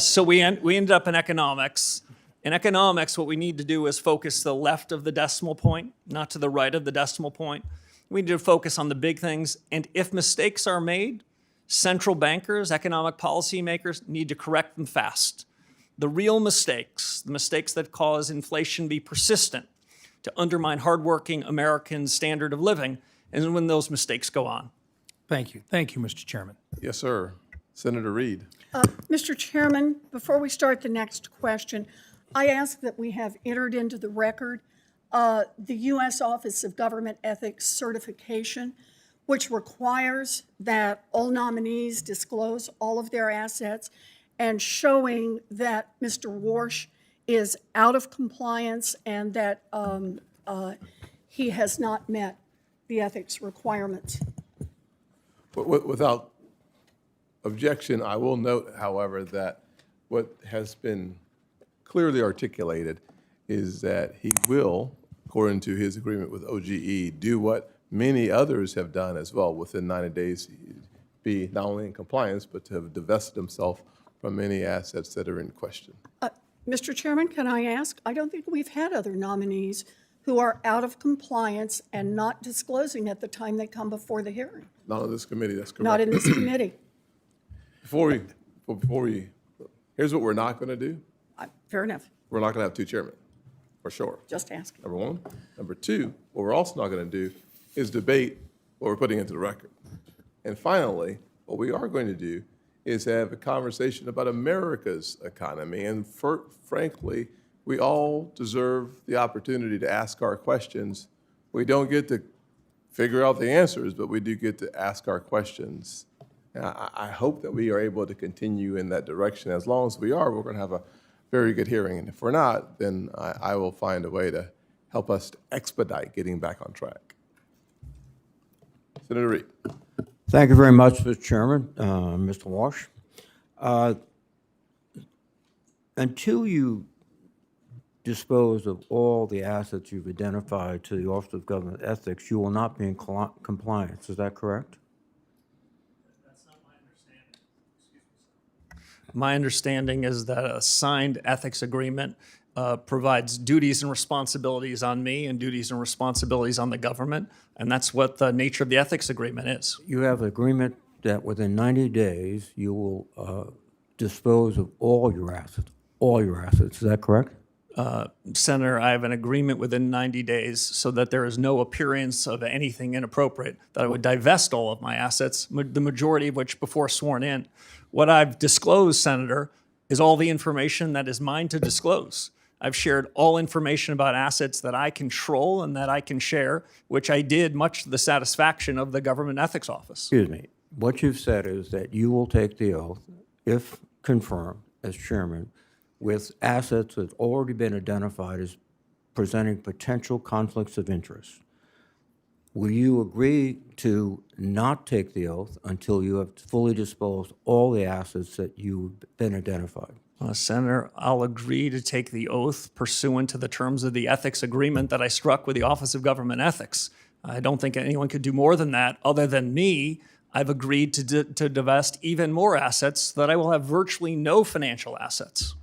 So we ended up in economics. In economics, what we need to do is focus to the left of the decimal point, not to the right of the decimal point. We need to focus on the big things. And if mistakes are made, central bankers, economic policymakers need to correct them fast. The real mistakes, the mistakes that cause inflation to be persistent, to undermine hardworking American standard of living, and when those mistakes go on. Thank you. Thank you, Mr. Chairman. Yes, sir. Senator Reed. Mr. Chairman, before we start the next question, I ask that we have entered into the record the U.S. Office of Government Ethics certification, which requires that all nominees disclose all of their assets and showing that Mr. Warsh is out of compliance and that he has not met the ethics requirements. Without objection, I will note, however, that what has been clearly articulated is that he will, according to his agreement with OGE, do what many others have done as well within 90 days, be not only in compliance, but to have divested himself from any assets that are in question. Mr. Chairman, can I ask? I don't think we've had other nominees who are out of compliance and not disclosing at the time they come before the hearing. Not on this committee, that's correct. Not in this committee. Before we, here's what we're not going to do. Fair enough. We're not going to have two chairmen, for sure. Just asking. Number one. Number two, what we're also not going to do is debate what we're putting into the record. And finally, what we are going to do is have a conversation about America's economy. And frankly, we all deserve the opportunity to ask our questions. We don't get to figure out the answers, but we do get to ask our questions. And I hope that we are able to continue in that direction. As long as we are, we're going to have a very good hearing. And if we're not, then I will find a way to help us to expedite getting back on track. Senator Reid. Thank you very much, Mr. Chairman, Mr. Warsh. Until you dispose of all the assets you've identified to the Office of Government Ethics, you will not be in compliance. Is that correct? That's not my understanding. My understanding is that a signed ethics agreement provides duties and responsibilities on me and duties and responsibilities on the government, and that's what the nature of the ethics agreement is. You have an agreement that within 90 days, you will dispose of all your assets. All your assets. Is that correct? Senator, I have an agreement within 90 days so that there is no appearance of anything inappropriate, that I would divest all of my assets, the majority of which before sworn in. What I've disclosed, Senator, is all the information that is mine to disclose. I've shared all information about assets that I control and that I can share, which I did much to the satisfaction of the Government Ethics Office. Excuse me. What you've said is that you will take the oath, if confirmed as chairman, with assets that have already been identified as presenting potential conflicts of interest. Will you agree to not take the oath until you have fully disposed all the assets that you've been identified? Senator, I'll agree to take the oath pursuant to the terms of the ethics agreement that I struck with the Office of Government Ethics. I don't think anyone could do more than that other than me. I've agreed to divest even more assets so that I will have virtually no financial assets.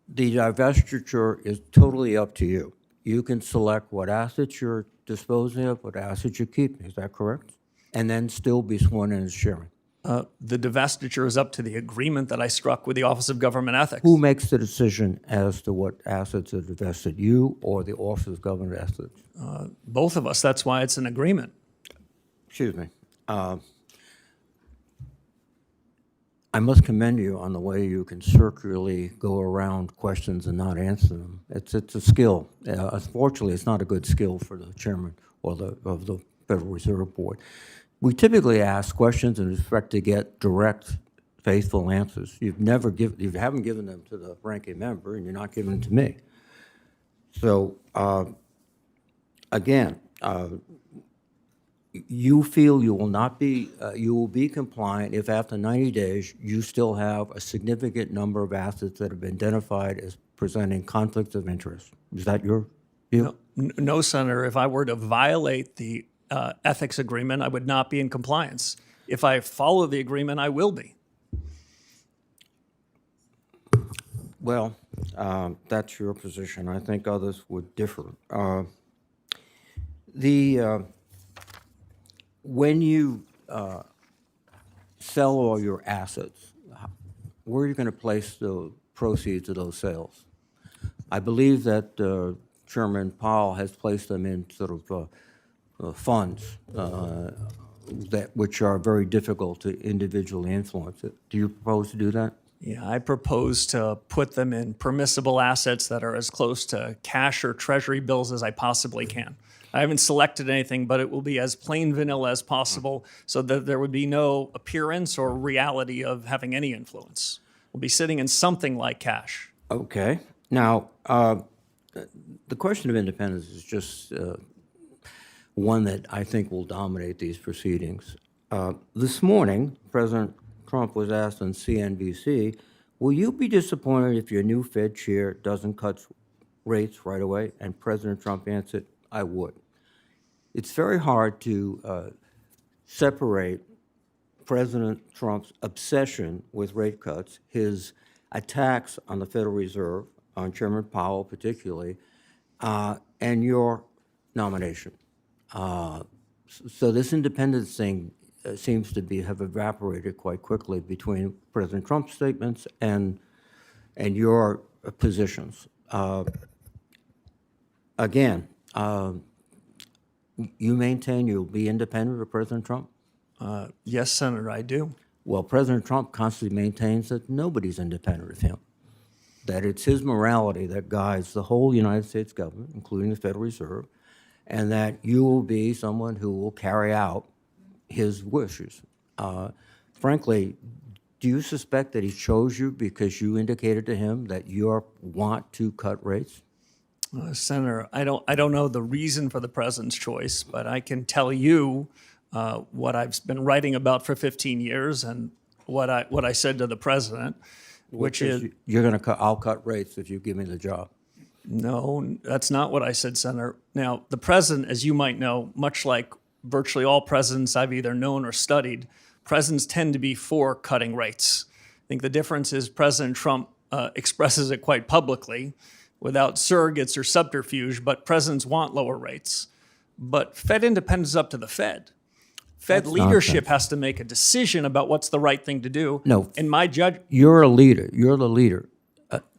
The divestiture is totally up to you. You can select what assets you're disposing of, what assets you keep. Is that correct? And then still be sworn in as chairman. The divestiture is up to the agreement that I struck with the Office of Government Ethics. Who makes the decision as to what assets are divested, you or the Office of Government Ethics? Both of us. That's why it's an agreement. Excuse me. I must commend you on the way you can circularly go around questions and not answer them. It's a skill. Unfortunately, it's not a good skill for the chairman or of the Federal Reserve Board. We typically ask questions and expect to get direct, faithful answers. You haven't given them to the ranking member, and you're not giving them to me. So again, you feel you will not be, you will be compliant if after 90 days you still have a significant number of assets that have been identified as presenting conflicts of interest. Is that your view? No, Senator. If I were to violate the ethics agreement, I would not be in compliance. If I follow the agreement, I will be. Well, that's your position. I think others would differ. When you sell all your assets, where are you going to place the proceeds of those sales? I believe that Chairman Powell has placed them in sort of funds which are very difficult to individually influence. Do you propose to do that? Yeah, I propose to put them in permissible assets that are as close to cash or treasury bills as I possibly can. I haven't selected anything, but it will be as plain vanilla as possible so that there would be no appearance or reality of having any influence. We'll be sitting in something like cash. Okay. Now, the question of independence is just one that I think will dominate these proceedings. This morning, President Trump was asked on CNBC will you be disappointed if your new Fed chair doesn't cut rates right away? And President Trump answered, I would. It's very hard to separate President Trump's obsession with rate cuts, his attacks on the Federal Reserve, on Chairman Powell particularly, and your nomination. So this independence thing seems to have evaporated quite quickly between President Trump's statements and your positions. Again, you maintain you'll be independent of President Trump? Yes, Senator, I do. Well, President Trump constantly maintains that nobody's independent of him, that it's his morality that guides the whole United States government, including the Federal Reserve, and that you will be someone who will carry out his wishes. Frankly, do you suspect that he chose you because you indicated to him that you want to cut rates? Senator, I don't know the reason for the president's choice, but I can tell you what I've been writing about for 15 years and what I said to the president, which is you're going to cut. I'll cut rates if you give me the job. no, that's not what I said, Senator. Now, the president, as you might know, much like virtually all presidents I've either known or studied, presidents tend to be for cutting rates. I think the difference is President Trump expresses it quite publicly without surrogates or subterfuge, but presidents want lower rates. But Fed independence is up to the Fed. Fed leadership has to make a decision about what's the right thing to do. No. In my judgment, You're a leader. You're the leader.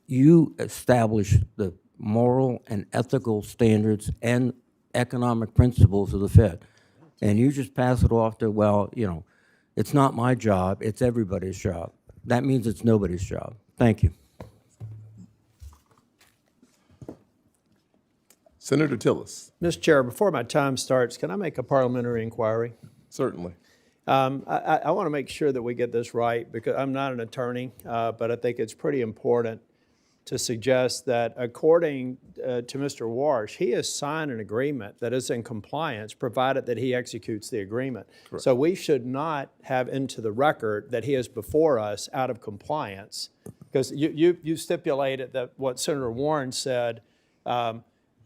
You establish the moral and ethical standards and economic principles of the Fed. And you just pass it off to, well, you know, it's not my job, it's everybody's job. That means it's nobody's job. Thank you. Senator Tillis, Mr. Chair, before my time starts, can I make a parliamentary inquiry? certainly. I want to make sure that we get this right because I'm not an attorney, but I think it's pretty important to suggest that according to Mr. Warsh, he has signed an agreement that is in compliance provided that he executes the agreement. Correct. So we should not have into the record that he is before us out of compliance because you stipulated that what Senator Warren said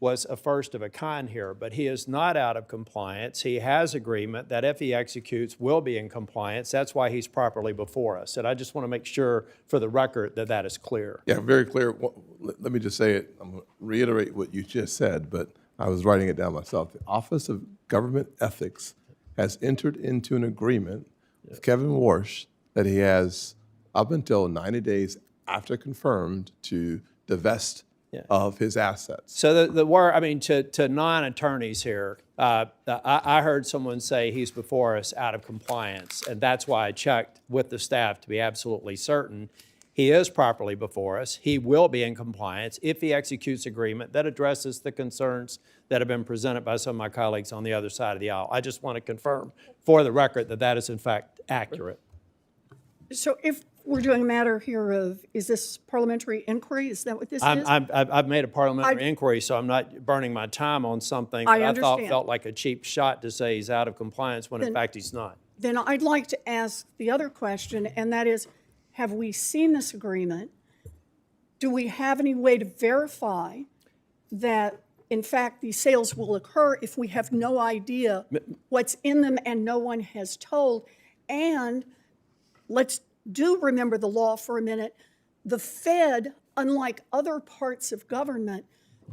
was a first of a kind here, but he is not out of compliance. He has agreement that if he executes, will be in compliance. That's why he's properly before us. And I just want to make sure for the record that that is clear. Yeah, very clear. Let me just say it. I'm going to reiterate what you just said, but I was writing it down myself. The Office of Government Ethics has entered into an agreement with Kevin Warsh that he has up until 90 days after confirmed to divest of his assets. So the word, I mean, to non-attorneys here, I heard someone say he's before us out of compliance, and that's why I checked with the staff to be absolutely certain. He is properly before us. He will be in compliance if he executes agreement that addresses the concerns that have been presented by some of my colleagues on the other side of the aisle. I just want to confirm for the record that that is in fact accurate. So if we're doing a matter here of, is this parliamentary inquiry? Is that what this is? I've made a parliamentary inquiry, so I'm not burning my time on something I that I thought understand. felt like a cheap shot to say he's out of compliance when in fact he's not. Then I'd like to ask the other question, and that is, have we seen this agreement? Do we have any way to verify that, in fact, these sales will occur if we have no idea what's in them and no one has told? And let's do remember the law for a minute. The Fed, unlike other parts of government,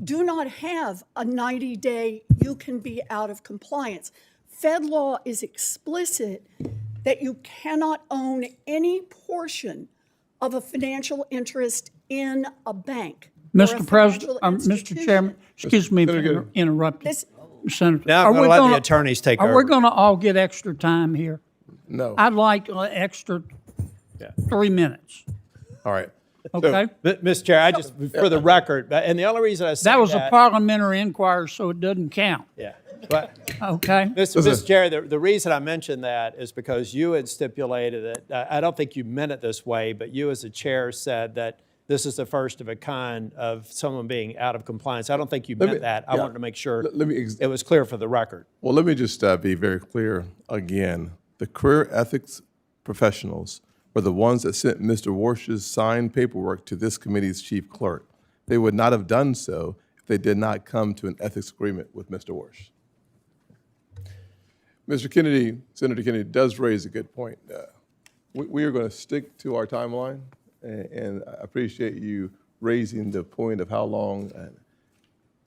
do not have a 90-day you can be out of compliance. Fed law is explicit that you cannot own any portion of a financial interest in a bank. or a Mr. President, financial Mr. institution. Chairman, excuse me for interrupting. This- Senator. Now I'm are going we to let gonna- the attorneys take Are over. we going to all get extra time here? No. I'd like extra 3 minutes, All right. okay? Mr. Chair, I just, for the record, and the only reason I say That was a parliamentary inquiry, so it doesn't count, Yeah. But, okay? Mr. Chair, the reason I mentioned that is because you had stipulated it. I don't think you meant it this way, but you as a chair said that this is the first of a kind of someone being out of compliance. I don't think you meant that. I wanted to make sure Let me it was clear for the record. Well, let me just be very clear again. The career ethics professionals were the ones that sent Mr. Warsh's signed paperwork to this committee's chief clerk. They would not have done so if they did not come to an ethics agreement with Mr. Warsh. Mr. Kennedy, Senator Kennedy does raise a good point. We are going to stick to our timeline, and I appreciate you raising the point of how long an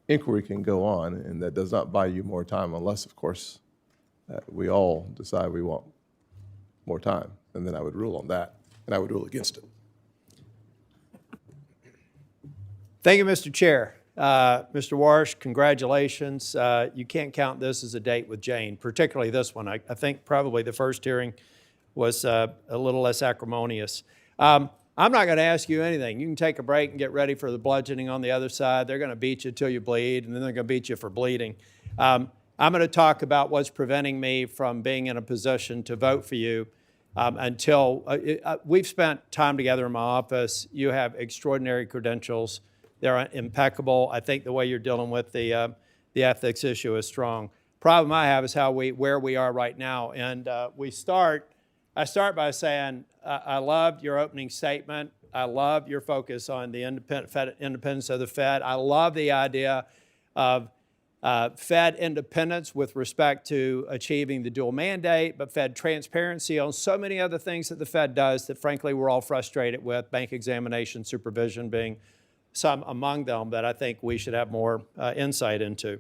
inquiry can go on, and that does not buy you more time unless, of course, we all decide we want more time, and then I would rule on that, and I would rule against it. Thank you, Mr. Chair. Mr. Warsh, congratulations. You can't count this as a date with Jane, particularly this one. I think probably the first hearing was a little less acrimonious. I'm not going to ask you anything. You can take a break and get ready for the bludgeoning on the other side. They're going to beat you till you bleed, and then they're going to beat you for bleeding. I'm going to talk about what's preventing me from being in a position to vote for you until we've spent time together in my office. You have extraordinary credentials. They're impeccable. I think the way you're dealing with the ethics issue is strong. Problem I have is where we are right now. And I start by saying I loved your opening statement. I love your focus on the independence of the Fed. I love the idea of Fed independence with respect to achieving the dual mandate, but Fed transparency on so many other things that the Fed does that, frankly, we're all frustrated with, bank examination, supervision being some among them that I think we should have more insight into.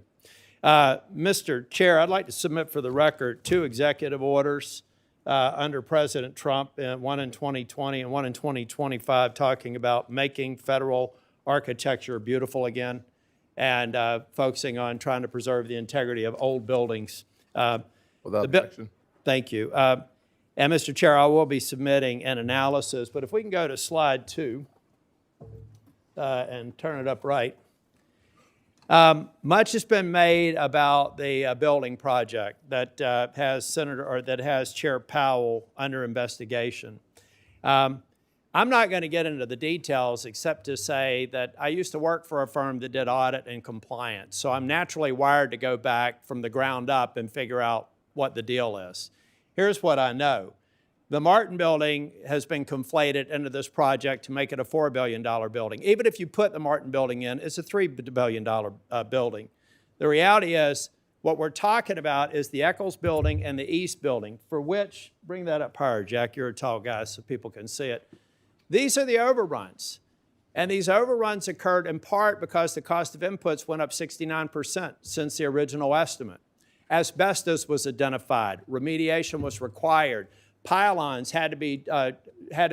Mr. Chair, I'd like to submit for the record 2 executive orders under President Trump, one in 2020 and one in 2025, talking about making federal architecture beautiful again and focusing on trying to preserve the integrity of old buildings. Without objection. Thank you. And Mr. Chair, I will be submitting an analysis, but if we can go to slide 2. And turn it up right. Much has been made about the building project that has Chair Powell under investigation. I'm not going to get into the details except to say that I used to work for a firm that did audit and compliance, so I'm naturally wired to go back from the ground up and figure out what the deal is. Here's what I know. The Martin building has been conflated into this project to make it a $4 billion building. Even if you put the Martin building in, it's a $3 billion building. The reality is, what we're talking about is the Eccles building and the East building, for which, bring that up higher, Jack, you're a tall guy so people can see it. These are the overruns. And these overruns occurred in part because the cost of inputs went up 69% since the original estimate. Asbestos was identified, remediation was required. Pylons had to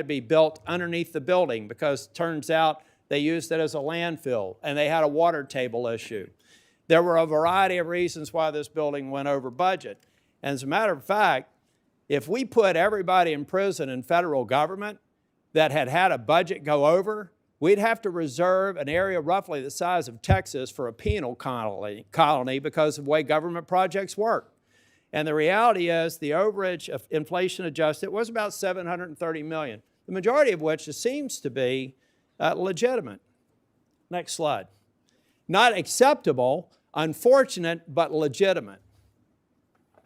be built underneath the building because it turns out they used it as a landfill and they had a water table issue. There were a variety of reasons why this building went over budget. And as a matter of fact, if we put everybody in prison in federal government that had a budget go over, we'd have to reserve an area roughly the size of Texas for a penal colony because of the way government projects work. And the reality is the overage of inflation adjusted was about $730 million, the majority of which seems to be legitimate. Next slide. Not acceptable, unfortunate, but legitimate.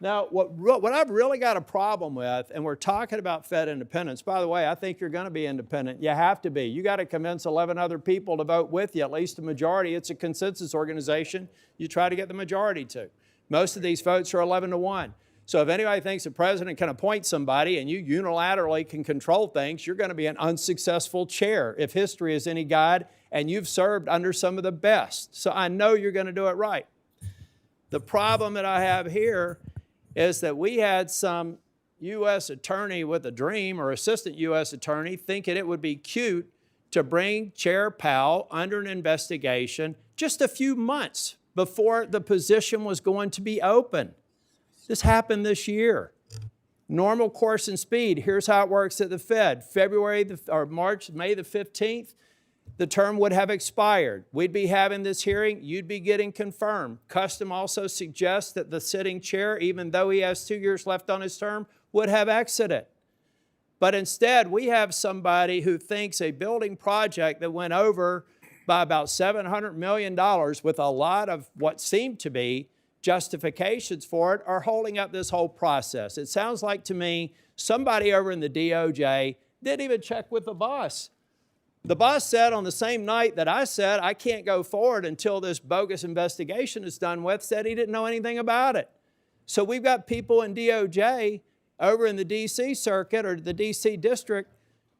Now, what I've really got a problem with, and we're talking about Fed independence. By the way, I think you're going to be independent. You have to be. You got to convince 11 other people to vote with you, at least a majority. It's a consensus organization. You try to get the majority to. Most of these votes are 11-1. So if anybody thinks the president can appoint somebody and you unilaterally can control things, you're going to be an unsuccessful chair if history is any guide, and you've served under some of the best. So I know you're going to do it right. The problem that I have here is that we had some U.S. attorney with a dream or assistant U.S. attorney thinking it would be cute to bring Chair Powell under an investigation just a few months before the position was going to be open. This happened this year. Normal course and speed. Here's how it works at the Fed. May the 15th, the term would have expired. We'd be having this hearing. You'd be getting confirmed. Custom also suggests that the sitting chair, even though he has 2 years left on his term, would have exited. But instead, we have somebody who thinks a building project that went over by about $700 million with a lot of what seemed to be justifications for it are holding up this whole process. It sounds like to me somebody over in the DOJ didn't even check with the boss. The boss said on the same night that I said I can't go forward until this bogus investigation is done with, said he didn't know anything about it. So we've got people in DOJ over in the DC circuit or the DC district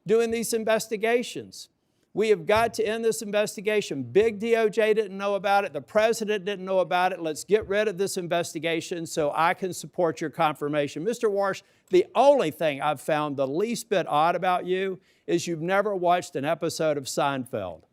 doing these investigations. We have got to end this investigation. Big DOJ didn't know about it. The president didn't know about it. Let's get rid of this investigation so I can support your confirmation. Mr. Warsh, the only thing I've found the least bit odd about you is you've never watched an episode of Seinfeld.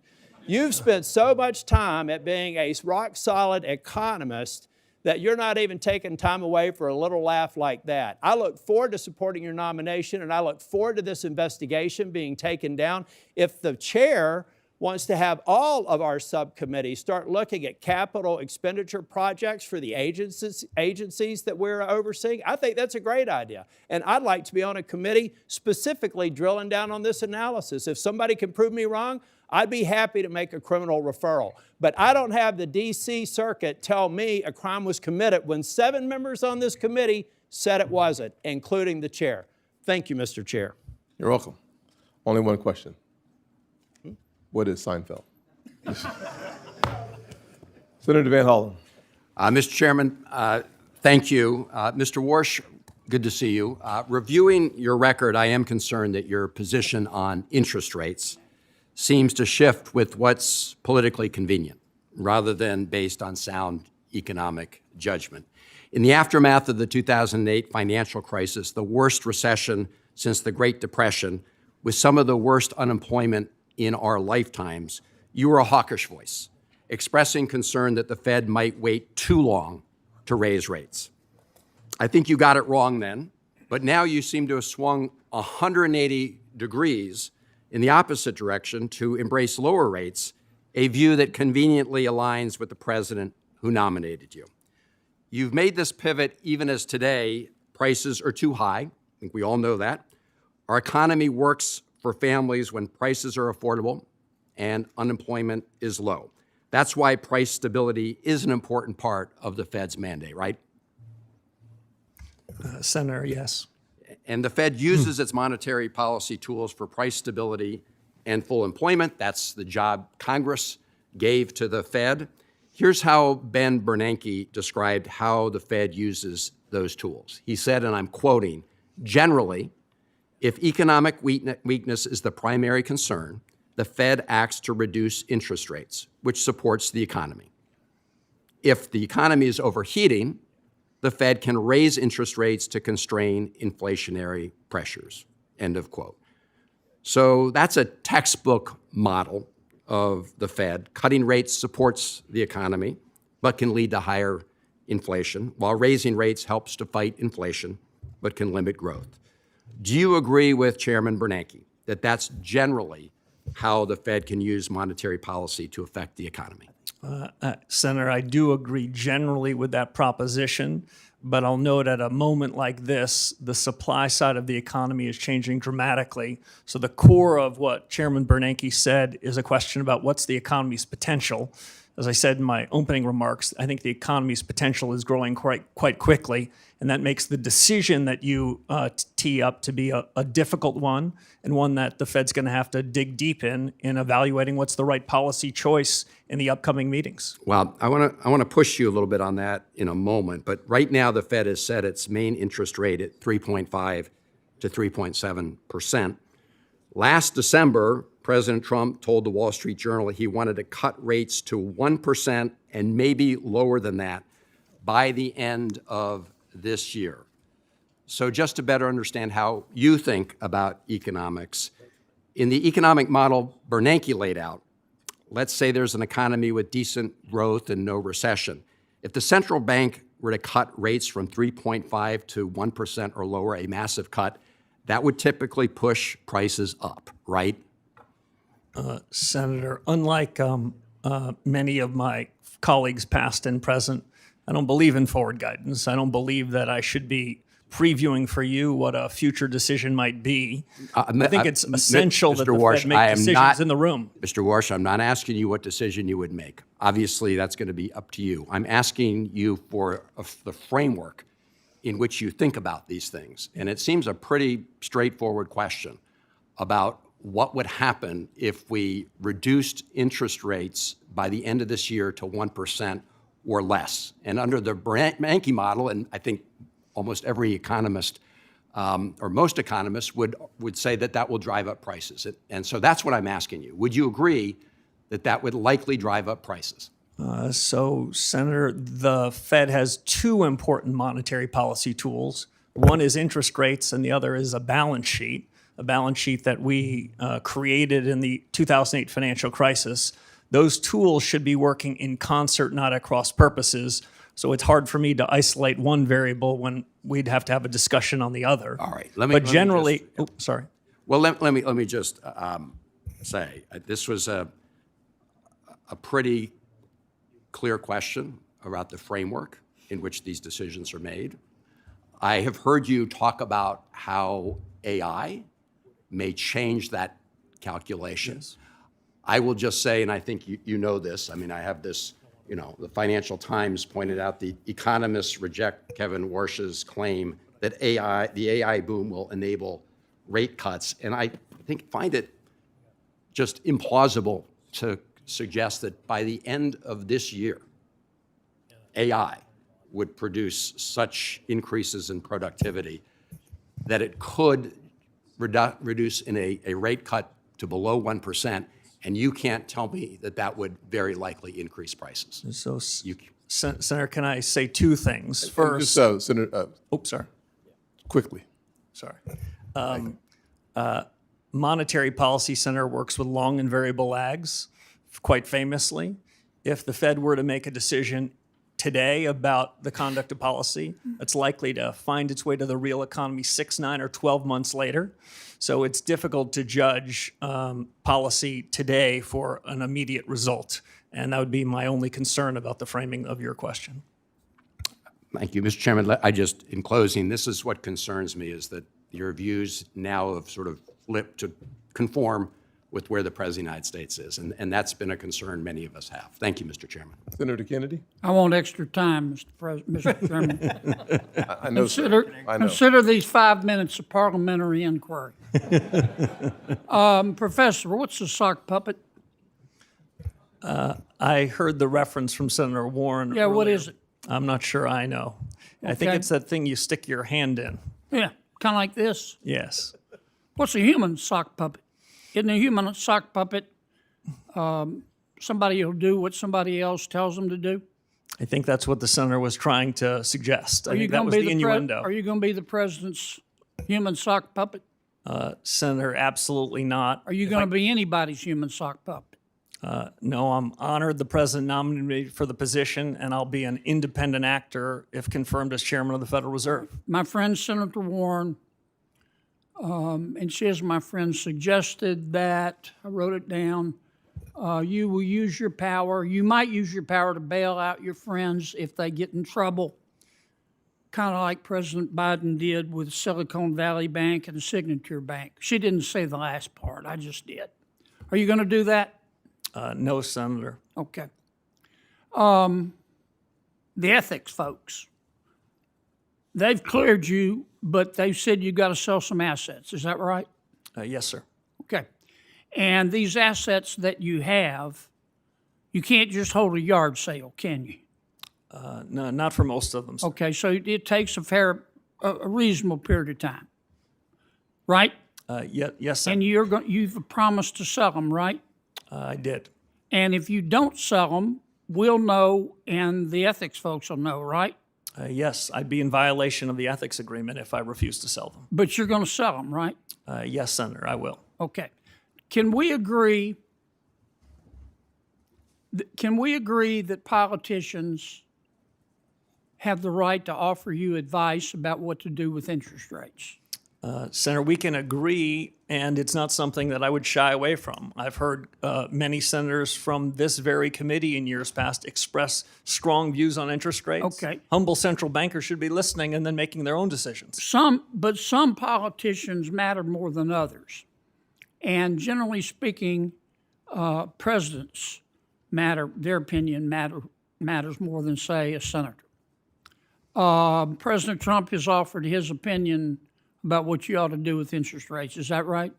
You've spent so much time at being a rock-solid economist that you're not even taking time away for a little laugh like that. I look forward to supporting your nomination, and I look forward to this investigation being taken down. If the chair wants to have all of our subcommittees start looking at capital expenditure projects for the agencies that we're overseeing, I think that's a great idea. And I'd like to be on a committee specifically drilling down on this analysis. If somebody can prove me wrong, I'd be happy to make a criminal referral. But I don't have the DC circuit tell me a crime was committed when 7 members on this committee said it wasn't, including the chair. Thank you, Mr. Chair. You're welcome. Only one question. What is Seinfeld? Senator Van Hollen. Mr. Chairman, thank you. Mr. Warsh, good to see you. Reviewing your record, I am concerned that your position on interest rates seems to shift with what's politically convenient rather than based on sound economic judgment. In the aftermath of the 2008 financial crisis, the worst recession since the Great Depression, with some of the worst unemployment in our lifetimes, you were a hawkish voice, expressing concern that the Fed might wait too long to raise rates. I think you got it wrong then, but now you seem to have swung 180 degrees in the opposite direction to embrace lower rates, a view that conveniently aligns with the president who nominated you. You've made this pivot even as today prices are too high. I think we all know that. Our economy works for families when prices are affordable and unemployment is low. That's why price stability is an important part of the Fed's mandate, right? Senator, yes. And the Fed uses its monetary policy tools for price stability and full employment. That's the job Congress gave to the Fed. Here's how Ben Bernanke described how the Fed uses those tools. He said, and I'm quoting, "Generally, if economic weakness is the primary concern, the Fed acts to reduce interest rates, which supports the economy. If the economy is overheating, the Fed can raise interest rates to constrain inflationary pressures," end of quote. So that's a textbook model of the Fed. Cutting rates supports the economy, but can lead to higher inflation, while raising rates helps to fight inflation, but can limit growth. Do you agree with Chairman Bernanke that that's generally how the Fed can use monetary policy to affect the economy? Senator, I do agree generally with that proposition, but I'll note at a moment like this, the supply side of the economy is changing dramatically. So the core of what Chairman Bernanke said is a question about what's the economy's potential. As I said in my opening remarks, I think the economy's potential is growing quite quickly, and that makes the decision that you tee up to be a difficult one, and one that the Fed's going to have to dig deep in evaluating what's the right policy choice in the upcoming meetings. Well, I want to push you a little bit on that in a moment, but right now the Fed has set its main interest rate at 3.5 to 3.7%. Last December, President Trump told the Wall Street Journal he wanted to cut rates to 1% and maybe lower than that by the end of this year. So just to better understand how you think about economics, in the economic model Bernanke laid out, let's say there's an economy with decent growth and no recession. If the central bank were to cut rates from 3.5 to 1% or lower, a massive cut, that would typically push prices up, right? Senator, unlike many of my colleagues, past and present, I don't believe in forward guidance. I don't believe that I should be previewing for you what a future decision might be. I think it's essential that the Fed make decisions in the room. Mr. Warsh, I'm not asking you what decision you would make. Obviously, that's going to be up to you. I'm asking you for the framework in which you think about these things. And it seems a pretty straightforward question. about what would happen if we reduced interest rates by the end of this year to 1% or less. And under the Bernanke model, and I think almost every economist or most economists would say that that will drive up prices. And so that's what I'm asking you. Would you agree that that would likely drive up prices? So, Senator, the Fed has two important monetary policy tools. One is interest rates, and the other is a balance sheet that we created in the 2008 financial crisis. Those tools should be working in concert, not at cross purposes. So it's hard for me to isolate one variable when we'd have to have a discussion on the other. All right. But generally, sorry. Well, let me just say this was a pretty clear question about the framework in which these decisions are made. I have heard you talk about how AI may change that calculation. Yes. I will just say, and I think you know this, I mean, I have this, the Financial Times pointed out the economists reject Kevin Warsh's claim that the AI boom will enable rate cuts. And I find it just implausible to suggest that by the end of this year, AI would produce such increases in productivity that it could reduce in a rate cut to below 1%, and you can't tell me that that would very likely increase prices. So, Senator, can I say two things? First, Senator, sorry. quickly. Sorry. Monetary Policy Center works with long and variable lags, quite famously. If the Fed were to make a decision today about the conduct of policy, it's likely to find its way to the real economy 6, 9, or 12 months later. So it's difficult to judge policy today for an immediate result. And that would be my only concern about the framing of your question. Thank you, Mr. Chairman. In closing, this is what concerns me, is that your views now have sort of flipped to conform with where the President of the United States is. And that's been a concern many of us have. Thank you, Mr. Chairman. Senator Kennedy? I want extra time, Mr. Chairman. I know, sir. I know. Consider these 5 minutes of parliamentary inquiry. Professor, what's a sock puppet? I heard the reference from Senator Warren. Yeah, what earlier. is it? I'm not sure I know. I think Okay. it's that thing you stick your hand in. Yeah, kind of like this. Yes. What's a human sock puppet? Isn't a human sock puppet somebody who'll do what somebody else tells them to do? I think that's what the senator was trying to suggest. I think that was the innuendo. Are you going to be the president's human sock puppet? Senator, absolutely not. Are you going to be anybody's human sock puppet? No, I'm honored the president nominated me for the position, and I'll be an independent actor if confirmed as chairman of the Federal Reserve. My friend Senator Warren, and she, as my friend, suggested that, I wrote it down, you will use your power, you might use your power to bail out your friends if they get in trouble, kind of like President Biden did with Silicon Valley Bank and Signature Bank. She didn't say the last part, I just did. Are you going to do that? No, Senator. Okay. The ethics folks, they've cleared you, but they've said you've got to sell some assets. Is that right? Yes, sir. Okay. And these assets that you have, you can't just hold a yard sale, can you? No, not for most of them. Sir. Okay, so it takes a reasonable period of time, right? Yes, sir. And you've promised to sell them, right? I did. And if you don't sell them, we'll know, and the ethics folks will know, right? Yes, I'd be in violation of the ethics agreement if I refused to sell them. But you're going to sell them, right? Yes, Senator, I will. Okay. Can we agree that politicians have the right to offer you advice about what to do with interest rates? Senator, we can agree, and it's not something that I would shy away from. I've heard many senators from this very committee in years past express strong views on interest rates. Okay. Humble central bankers should be listening and then making their own decisions. Some politicians matter more than others. And generally speaking, presidents matter, their opinion matters more than, say, a senator. President Trump has offered his opinion about what you ought to do with interest rates. Is that right?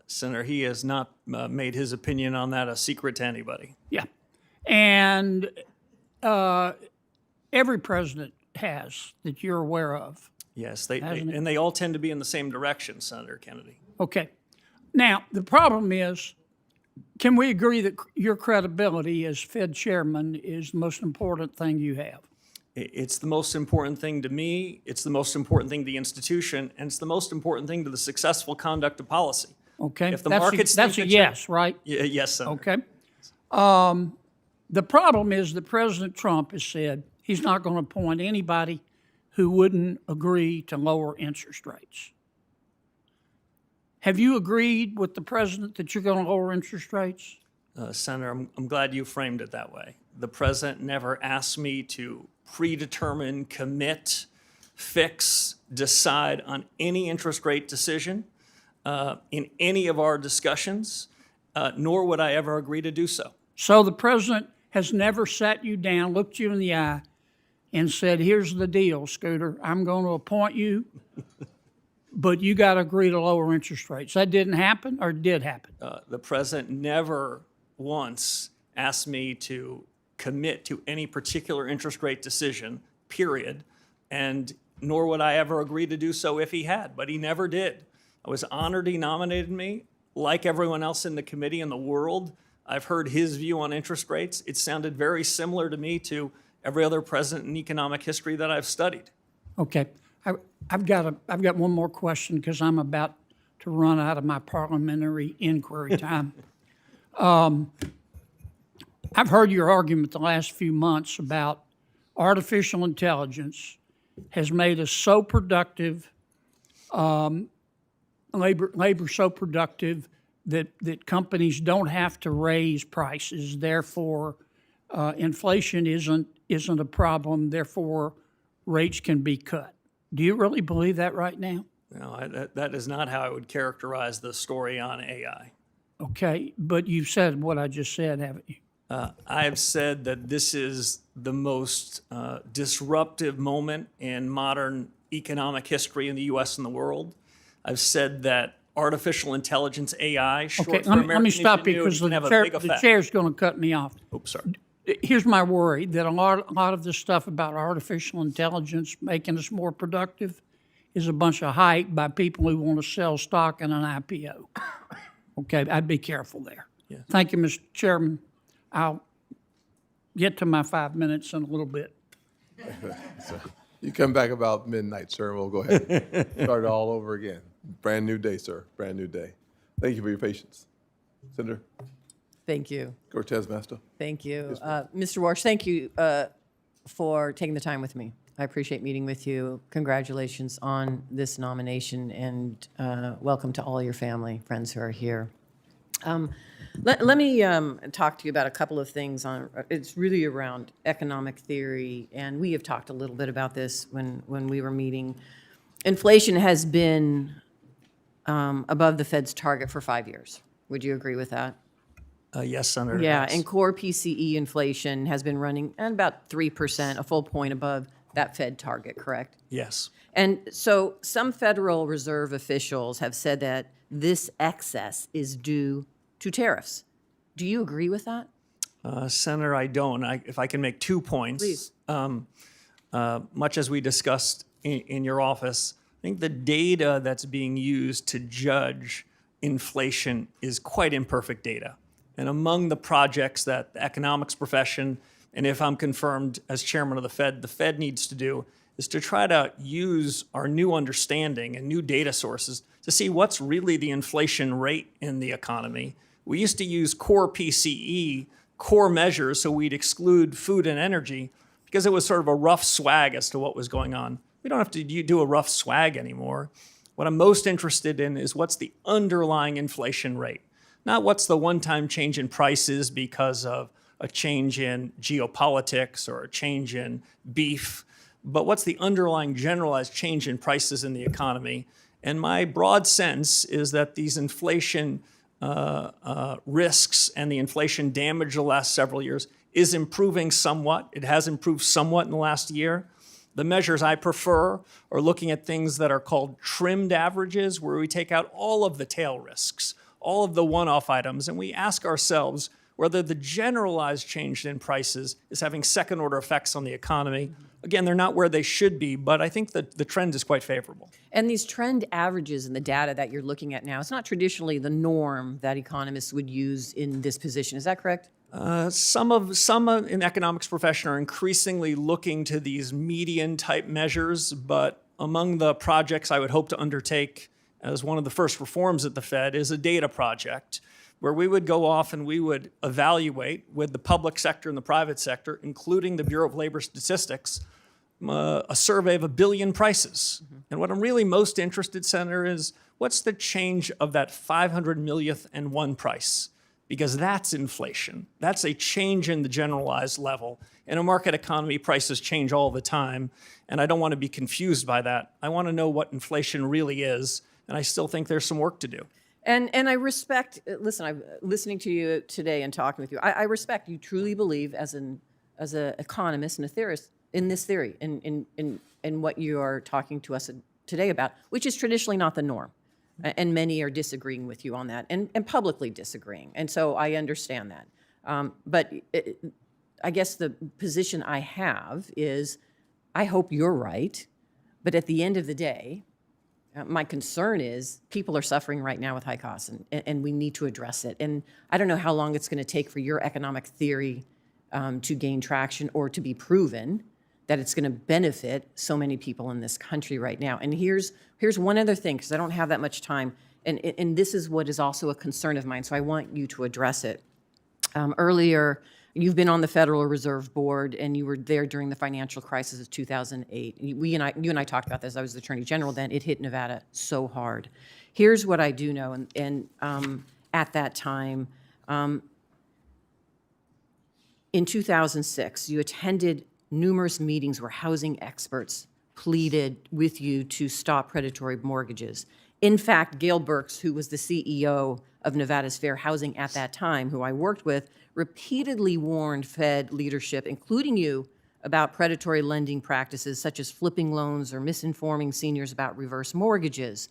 Senator, he has not made his opinion on that a secret to anybody. Yeah. And every president has that you're aware of. Yes, and they all tend to be in the same direction, Senator Kennedy. Okay. Now, the problem is, can we agree that your credibility as Fed chairman is the most important thing you have? It's the most important thing to me, it's the most important thing to the institution, and it's the most important thing to the successful conduct of policy. Okay. If the that's markets that's a think yes, right? Yes, Senator. Okay. The problem is that President Trump has said he's not going to appoint anybody who wouldn't agree to lower interest rates. Have you agreed with the president that you're going to lower interest rates? Senator, I'm glad you framed it that way. The president never asked me to predetermine, commit, fix, decide on any interest rate decision in any of our discussions, nor would I ever agree to do so. So the president has never sat you down, looked you in the eye, and said, here's the deal, Scooter. I'm going to appoint you, but you got to agree to lower interest rates. That didn't happen, or it did happen? The president never once asked me to commit to any particular interest rate decision, period, and nor would I ever agree to do so if he had, but he never did. I was honored he nominated me. Like everyone else in the committee in the world, I've heard his view on interest rates. It sounded very similar to me to every other president in economic history that I've studied. Okay. I've got one more question because I'm about to run out of my parliamentary inquiry time. I've heard your argument the last few months about artificial intelligence has made us so productive, labor so productive that companies don't have to raise prices. Therefore, inflation isn't a problem. Therefore, rates can be cut. Do you really believe that right now? No, that is not how I would characterize the story on AI. Okay, but you've said what I just said, haven't you? I have said that this is the most disruptive moment in modern economic history in the U.S. and the world. I've said that artificial intelligence, AI, short Okay, for let me American stop you ingenuity, because can have a big the effect. chair's going to cut me off. Oops, sorry. Here's my worry, that a lot of this stuff about artificial intelligence making us more productive is a bunch of hype by people who want to sell stock in an IPO. Okay, I'd be careful there. Yeah. Thank you, Mr. Chairman. I'll get to my 5 minutes in a little bit. You come back about midnight, sir, and we'll go ahead and start all over again. Brand new day, sir, brand new day. Thank you for your patience. Senator Thank you. Cortez Masto. Thank you. Mr. Warsh, thank you for taking the time with me. I appreciate meeting with you. Congratulations on this nomination, and welcome to all your family, friends who are here. Let me talk to you about a couple of things. It's really around economic theory, and we have talked a little bit about this when we were meeting. Inflation has been above the Fed's target for 5 years. Would you agree with that? Yes, Senator. Yeah, yes. and core PCE inflation has been running at about 3%, a full point above that Fed target, correct? Yes. And so some Federal Reserve officials have said that this excess is due to tariffs. Do you agree with that? Senator, I don't. If I can make 2 points. Please. Much as we discussed in your office, I think the data that's being used to judge inflation is quite imperfect data. And among the projects that the economics profession, and if I'm confirmed as chairman of the Fed needs to do, is to try to use our new understanding and new data sources to see what's really the inflation rate in the economy. We used to use core PCE, core measures, so we'd exclude food and energy because it was sort of a rough swag as to what was going on. We don't have to do a rough swag anymore. What I'm most interested in is what's the underlying inflation rate, not what's the one-time change in prices because of a change in geopolitics or a change in beef, but what's the underlying generalized change in prices in the economy. And my broad sense is that these inflation risks and the inflation damage the last several years is improving somewhat. It has improved somewhat in the last year. The measures I prefer are looking at things that are called trimmed averages, where we take out all of the tail risks, all of the one-off items, and we ask ourselves whether the generalized change in prices is having second-order effects on the economy. Again, they're not where they should be, but I think that the trend is quite favorable. And these trend averages and the data that you're looking at now, it's not traditionally the norm that economists would use in this position. Is that correct? Some in the economics profession are increasingly looking to these median type measures, but among the projects I would hope to undertake as one of the first reforms at the Fed is a data project where we would go off and we would evaluate with the public sector and the private sector, including the Bureau of Labor Statistics, a survey of 1 billion prices. And what I'm really most interested, Senator, is what's the change of that 500 millionth and one price? Because that's inflation. That's a change in the generalized level. In a market economy, prices change all the time, and I don't want to be confused by that. I want to know what inflation really is, and I still think there's some work to do. And I respect, listen, I'm listening to you today and talking with you. I respect you truly believe as an economist and a theorist in this theory, in what you are talking to us today about, which is traditionally not the norm. And many are disagreeing with you on that, and publicly disagreeing. And so I understand that. But I guess the position I have is I hope you're right, but at the end of the day, my concern is people are suffering right now with high costs, and we need to address it. And I don't know how long it's going to take for your economic theory to gain traction or to be proven that it's going to benefit so many people in this country right now. And here's one other thing, because I don't have that much time, and this is what is also a concern of mine, so I want you to address it. Earlier, you've been on the Federal Reserve Board, and you were there during the financial crisis of 2008. You and I talked about this. I was the Attorney General then. It hit Nevada so hard. Here's what I do know, and at that time, in 2006, you attended numerous meetings where housing experts pleaded with you to stop predatory mortgages. In fact, Gail Burks, who was the CEO of Nevada's Fair Housing at that time, who I worked with, repeatedly warned Fed leadership, including you, about predatory lending practices such as flipping loans or misinforming seniors about reverse mortgages.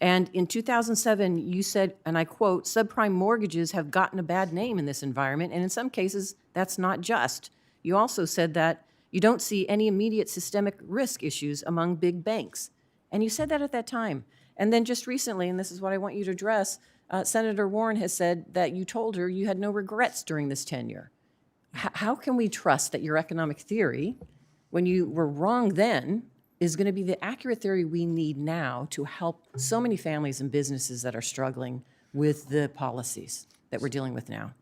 And in 2007, you said, and I quote, "Subprime mortgages have gotten a bad name in this environment, and in some cases, that's not just." You also said that you don't see any immediate systemic risk issues among big banks. And you said that at that time. And then just recently, and this is what I want you to address, Senator Warren has said that you told her you had no regrets during this tenure. How can we trust that your economic theory, when you were wrong then, is going to be the accurate theory we need now to help so many families and businesses that are struggling with the policies that we're dealing with now?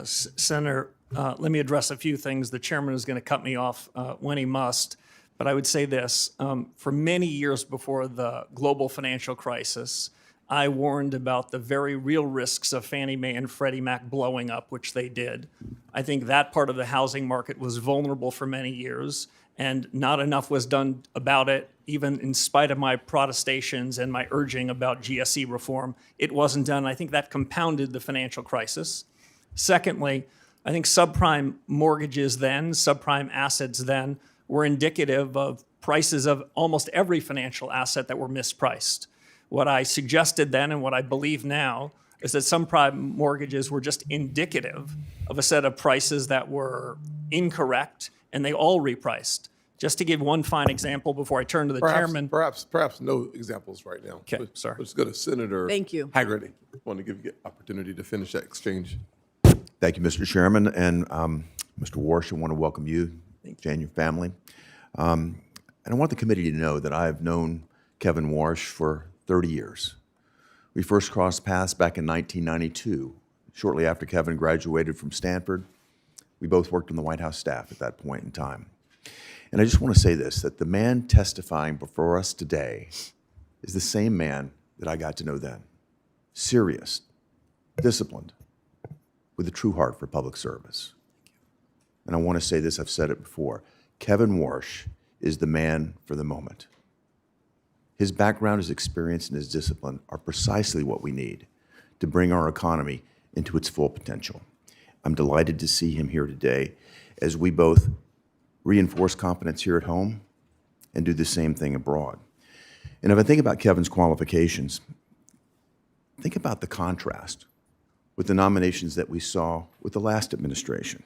Senator, let me address a few things. The chairman is going to cut me off when he must, but I would say this. For many years before the global financial crisis, I warned about the very real risks of Fannie Mae and Freddie Mac blowing up, which they did. I think that part of the housing market was vulnerable for many years, and not enough was done about it, even in spite of my protestations and my urging about GSE reform. It wasn't done. I think that compounded the financial crisis. Secondly, I think subprime mortgages then, subprime assets then, were indicative of prices of almost every financial asset that were mispriced. What I suggested then and what I believe now is that subprime mortgages were just indicative of a set of prices that were incorrect, and they all repriced. Just to give one fine example before I turn to the chairman. Perhaps no examples right now. Okay, sorry. Let's go to Senator Thank you. Haggerty. I want to give you the opportunity to finish that exchange. Thank you, Mr. Chairman, and Mr. Warsh, I want to welcome you, and your family. And I want the committee to know that I've known Kevin Warsh for 30 years. We first crossed paths back in 1992, shortly after Kevin graduated from Stanford. We both worked on the White House staff at that point in time. And I just want to say this, that the man testifying before us today is the same man that I got to know then. Serious, disciplined, with a true heart for public service. And I want to say this, I've said it before, Kevin Warsh is the man for the moment. His background, his experience, and his discipline are precisely what we need to bring our economy into its full potential. I'm delighted to see him here today as we both reinforce confidence here at home and do the same thing abroad. And if I think about Kevin's qualifications, think about the contrast with the nominations that we saw with the last administration.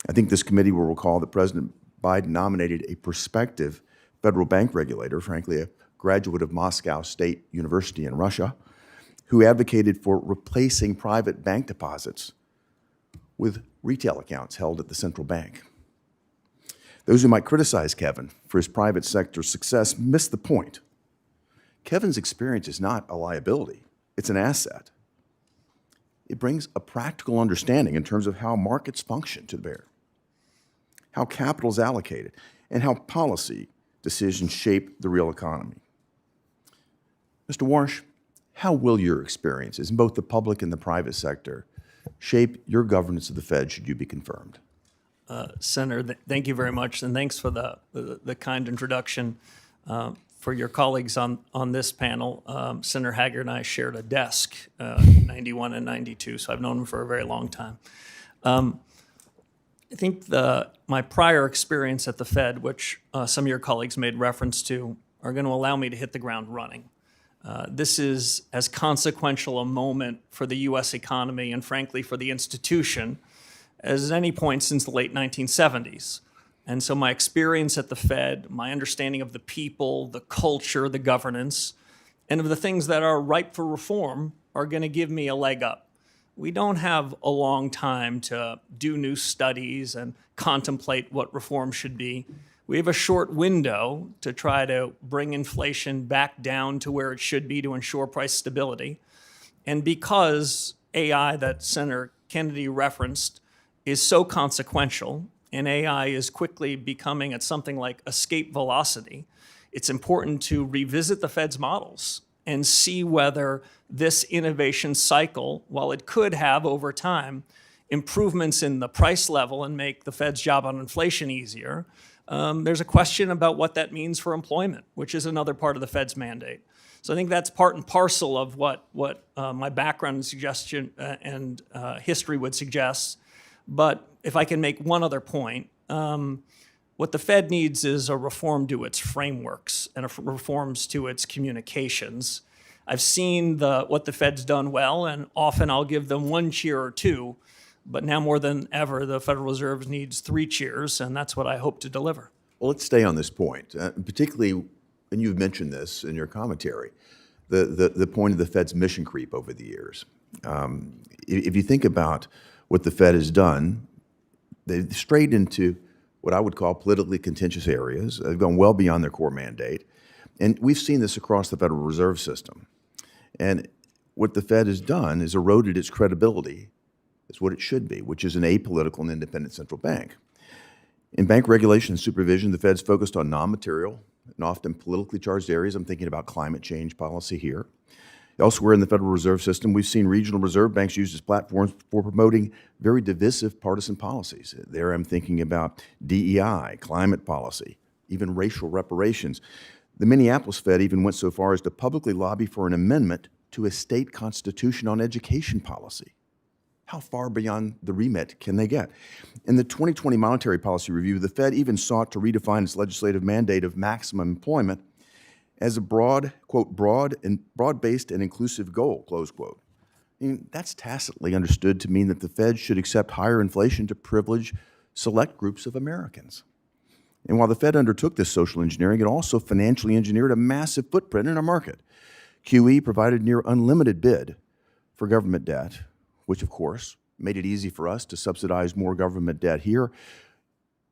I think this committee will recall that President Biden nominated a prospective federal bank regulator, frankly, a graduate of Moscow State University in Russia, who advocated for replacing private bank deposits with retail accounts held at the central bank. Those who might criticize Kevin for his private sector success miss the point. Kevin's experience is not a liability, it's an asset. It brings a practical understanding in terms of how markets function to bear, how capital is allocated, and how policy decisions shape the real economy. Mr. Warsh, how will your experiences in both the public and the private sector shape your governance of the Fed should you be confirmed? Senator, thank you very much, and thanks for the kind introduction. For your colleagues on this panel, Senator Haggard and I shared a desk in 91 and 92, so I've known him for a very long time. I think my prior experience at the Fed, which some of your colleagues made reference to, are going to allow me to hit the ground running. This is as consequential a moment for the U.S. economy and, frankly, for the institution as any point since the late 1970s. And so my experience at the Fed, my understanding of the people, the culture, the governance, and of the things that are ripe for reform are going to give me a leg up. We don't have a long time to do new studies and contemplate what reform should be. We have a short window to try to bring inflation back down to where it should be to ensure price stability. And because AI that Senator Kennedy referenced is so consequential, and AI is quickly becoming at something like escape velocity, it's important to revisit the Fed's models and see whether this innovation cycle, while it could have over time improvements in the price level and make the Fed's job on inflation easier, there's a question about what that means for employment, which is another part of the Fed's mandate. So I think that's part and parcel of what my background and suggestion and history would suggest. But if I can make one other point, what the Fed needs is a reform to its frameworks and reforms to its communications. I've seen what the Fed's done well, and often I'll give them one cheer or two, but now more than ever, the Federal Reserve needs 3 cheers, and that's what I hope to deliver. Well, let's stay on this point, particularly, and you've mentioned this in your commentary, the point of the Fed's mission creep over the years. If you think about what the Fed has done, they've strayed into what I would call politically contentious areas. They've gone well beyond their core mandate. And we've seen this across the Federal Reserve System. And what the Fed has done is eroded its credibility as what it should be, which is an apolitical and independent central bank. In bank regulation and supervision, the Fed's focused on non-material and often politically charged areas. I'm thinking about climate change policy here. Elsewhere in the Federal Reserve System, we've seen regional reserve banks used as platforms for promoting very divisive partisan policies. There I'm thinking about DEI, climate policy, even racial reparations. The Minneapolis Fed even went so far as to publicly lobby for an amendment to a state constitution on education policy. How far beyond the remit can they get? In the 2020 Monetary Policy Review, the Fed even sought to redefine its legislative mandate of maximum employment as a broad-based and inclusive goal, close quote. I mean, that's tacitly understood to mean that the Fed should accept higher inflation to privilege select groups of Americans. And while the Fed undertook this social engineering, it also financially engineered a massive footprint in our market. QE provided near unlimited bid for government debt, which of course made it easy for us to subsidize more government debt here.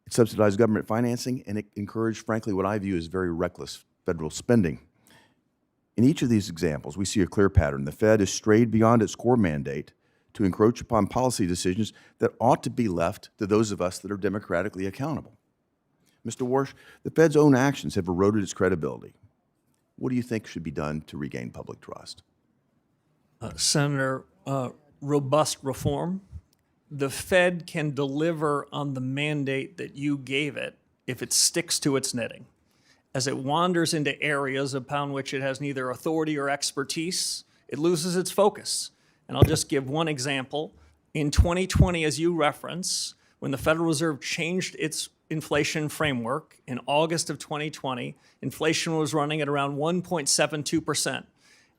It subsidized government financing, and it encouraged, frankly, what I view as very reckless federal spending. In each of these examples, we see a clear pattern. The Fed has strayed beyond its core mandate to encroach upon policy decisions that ought to be left to those of us that are democratically accountable. Mr. Warsh, the Fed's own actions have eroded its credibility. What do you think should be done to regain public trust? Senator, robust reform. The Fed can deliver on the mandate that you gave it if it sticks to its knitting. As it wanders into areas upon which it has neither authority or expertise, it loses its focus. And I'll just give one example. In 2020, as you reference, when the Federal Reserve changed its inflation framework in August of 2020, inflation was running at around 1.72%.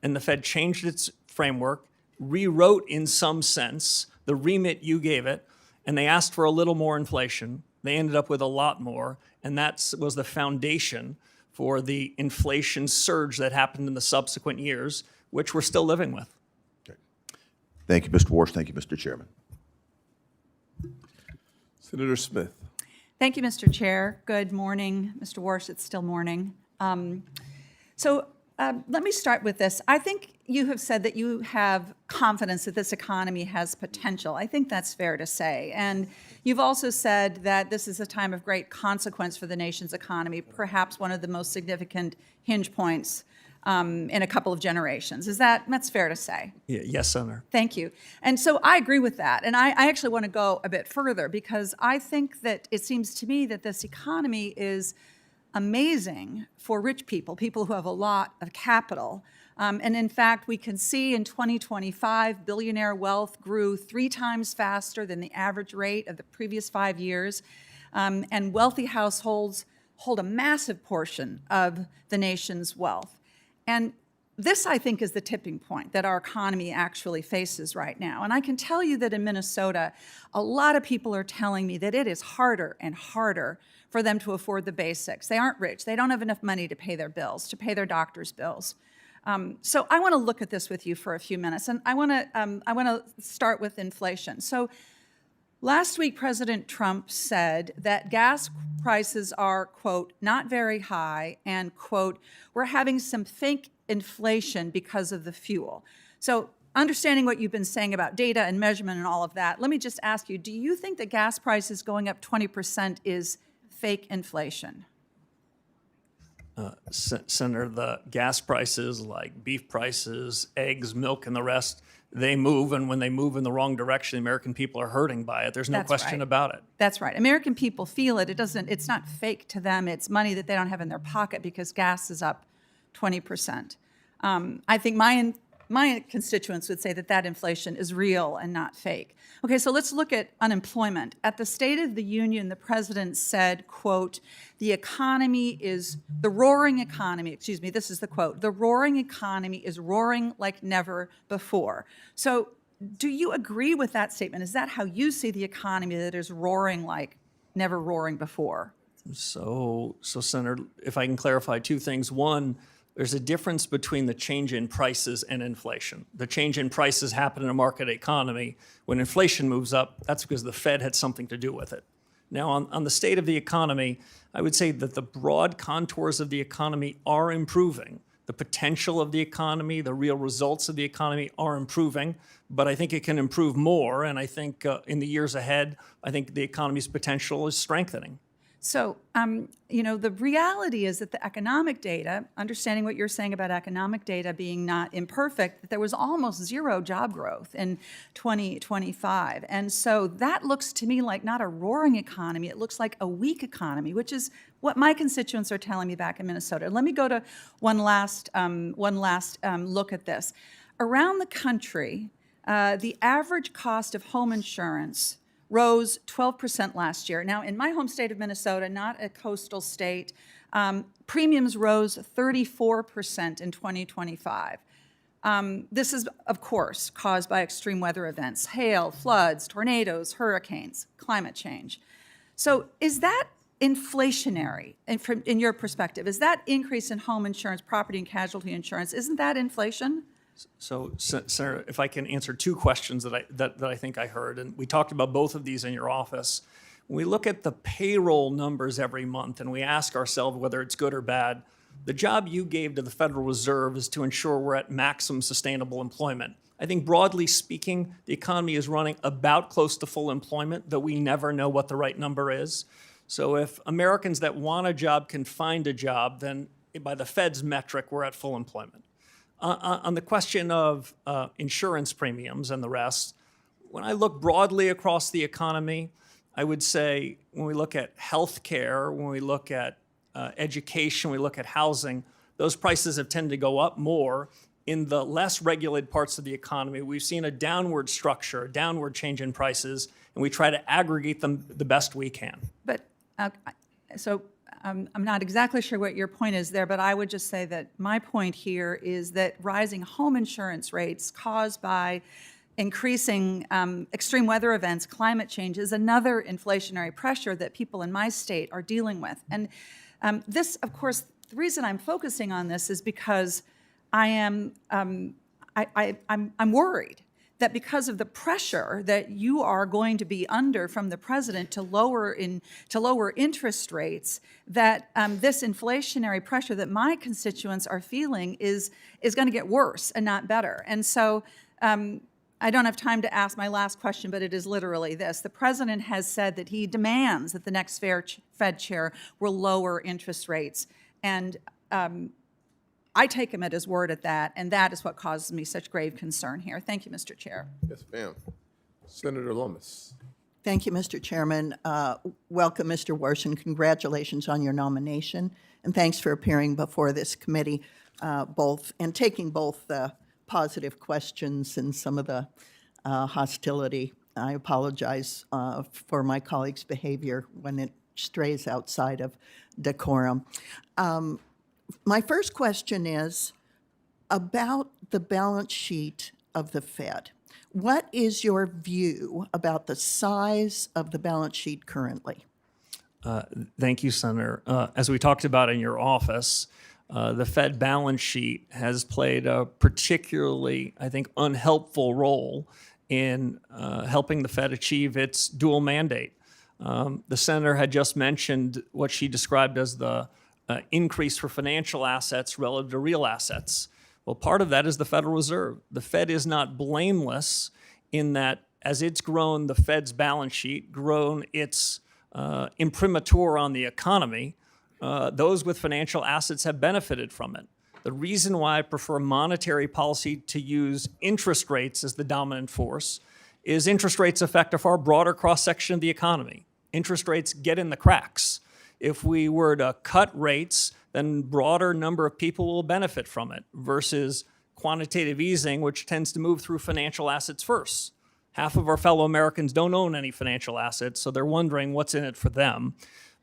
And the Fed changed its framework, rewrote in some sense the remit you gave it, and they asked for a little more inflation. They ended up with a lot more, and that was the foundation for the inflation surge that happened in the subsequent years, which we're still living with. Thank you, Mr. Warsh. Thank you, Mr. Chairman. Senator Smith. Thank you, Mr. Chair. Good morning, Mr. Warsh. It's still morning. Let me start with this. I think you have said that you have confidence that this economy has potential. I think that's fair to say. And you've also said that this is a time of great consequence for the nation's economy, perhaps one of the most significant hinge points in a couple of generations. That's fair to say? Yes, Senator. Thank you. And so I agree with that. And I actually want to go a bit further because I think that it seems to me that this economy is amazing for rich people, people who have a lot of capital. And in fact, we can see in 2025, billionaire wealth grew 3 times faster than the average rate of the previous 5 years. And wealthy households hold a massive portion of the nation's wealth. And this, I think, is the tipping point that our economy actually faces right now. And I can tell you that in Minnesota, a lot of people are telling me that it is harder and harder for them to afford the basics. They aren't rich. They don't have enough money to pay their bills, to pay their doctor's bills. So I want to look at this with you for a few minutes, and I want to start with inflation. So last week, President Trump said that gas prices are, quote, not very high, and, quote, we're having some fake inflation because of the fuel. So understanding what you've been saying about data and measurement and all of that, let me just ask you, do you think that gas prices going up 20% is fake inflation? Senator, the gas prices like beef prices, eggs, milk, and the rest, they move, and when they move in the wrong direction, the American people are hurting by it. There's no question about it. That's right. American people feel it. It's not fake to them. It's money that they don't have in their pocket because gas is up 20%. I think my constituents would say that that inflation is real and not fake. Okay, so let's look at unemployment. At the State of the Union, the president said, quote, the roaring economy, this is the quote, the roaring economy is roaring like never before. So do you agree with that statement? Is that how you see the economy, that is roaring like never roaring before? So Senator, if I can clarify 2 things. One, there's a difference between the change in prices and inflation. The change in prices happen in a market economy. When inflation moves up, that's because the Fed had something to do with it. Now, on the state of the economy, I would say that the broad contours of the economy are improving. The potential of the economy, the real results of the economy are improving, but I think it can improve more. And I think in the years ahead, I think the economy's potential is strengthening. So, the reality is that the economic data, understanding what you're saying about economic data being not imperfect, that there was almost 0 job growth in 2025. And so that looks to me like not a roaring economy, it looks like a weak economy, which is what my constituents are telling me back in Minnesota. Let me go to one last look at this. Around the country, the average cost of home insurance rose 12% last year. Now, in my home state of Minnesota, not a coastal state, premiums rose 34% in 2025. This is, of course, caused by extreme weather events, hail, floods, tornadoes, hurricanes, climate change. So is that inflationary, in your perspective? Is that increase in home insurance, property and casualty insurance, isn't that inflation? So, Senator, if I can answer 2 questions that I think I heard, and we talked about both of these in your office. When we look at the payroll numbers every month and we ask ourselves whether it's good or bad, the job you gave to the Federal Reserve is to ensure we're at maximum sustainable employment. I think broadly speaking, the economy is running about close to full employment, though we never know what the right number is. So if Americans that want a job can find a job, then by the Fed's metric, we're at full employment. On the question of insurance premiums and the rest, when I look broadly across the economy, I would say when we look at health care, when we look at education, we look at housing, those prices have tended to go up more. In the less regulated parts of the economy, we've seen a downward structure, a downward change in prices, and we try to aggregate them the best we can. But So I'm not exactly sure what your point is there, but I would just say that my point here is that rising home insurance rates caused by increasing extreme weather events, climate change, is another inflationary pressure that people in my state are dealing with. And this, of course, the reason I'm focusing on this is because I'm worried that because of the pressure that you are going to be under from the president to lower interest rates, that this inflationary pressure that my constituents are feeling is going to get worse and not better. And so I don't have time to ask my last question, but it is literally this. The president has said that he demands that the next Fed chair will lower interest rates. And I take him at his word at that, and that is what causes me such grave concern here. Thank you, Mr. Chair. Yes, ma'am. Senator Lomas. Thank you, Mr. Chairman. Welcome, Mr. Warsh, and congratulations on your nomination. And thanks for appearing before this committee, and taking both the positive questions and some of the hostility. I apologize for my colleagues' behavior when it strays outside of decorum. My first question is about the balance sheet of the Fed. What is your view about the size of the balance sheet currently? Thank you, Senator. As we talked about in your office, the Fed balance sheet has played a particularly, I think, unhelpful role in helping the Fed achieve its dual mandate. The senator had just mentioned what she described as the increase for financial assets relative to real assets. Well, part of that is the Federal Reserve. The Fed is not blameless in that as it's grown the Fed's balance sheet, grown its imprimatur on the economy, those with financial assets have benefited from it. The reason why I prefer monetary policy to use interest rates as the dominant force is interest rates affect a far broader cross-section of the economy. Interest rates get in the cracks. If we were to cut rates, then broader number of people will benefit from it versus quantitative easing, which tends to move through financial assets first. Half of our fellow Americans don't own any financial assets, so they're wondering what's in it for them.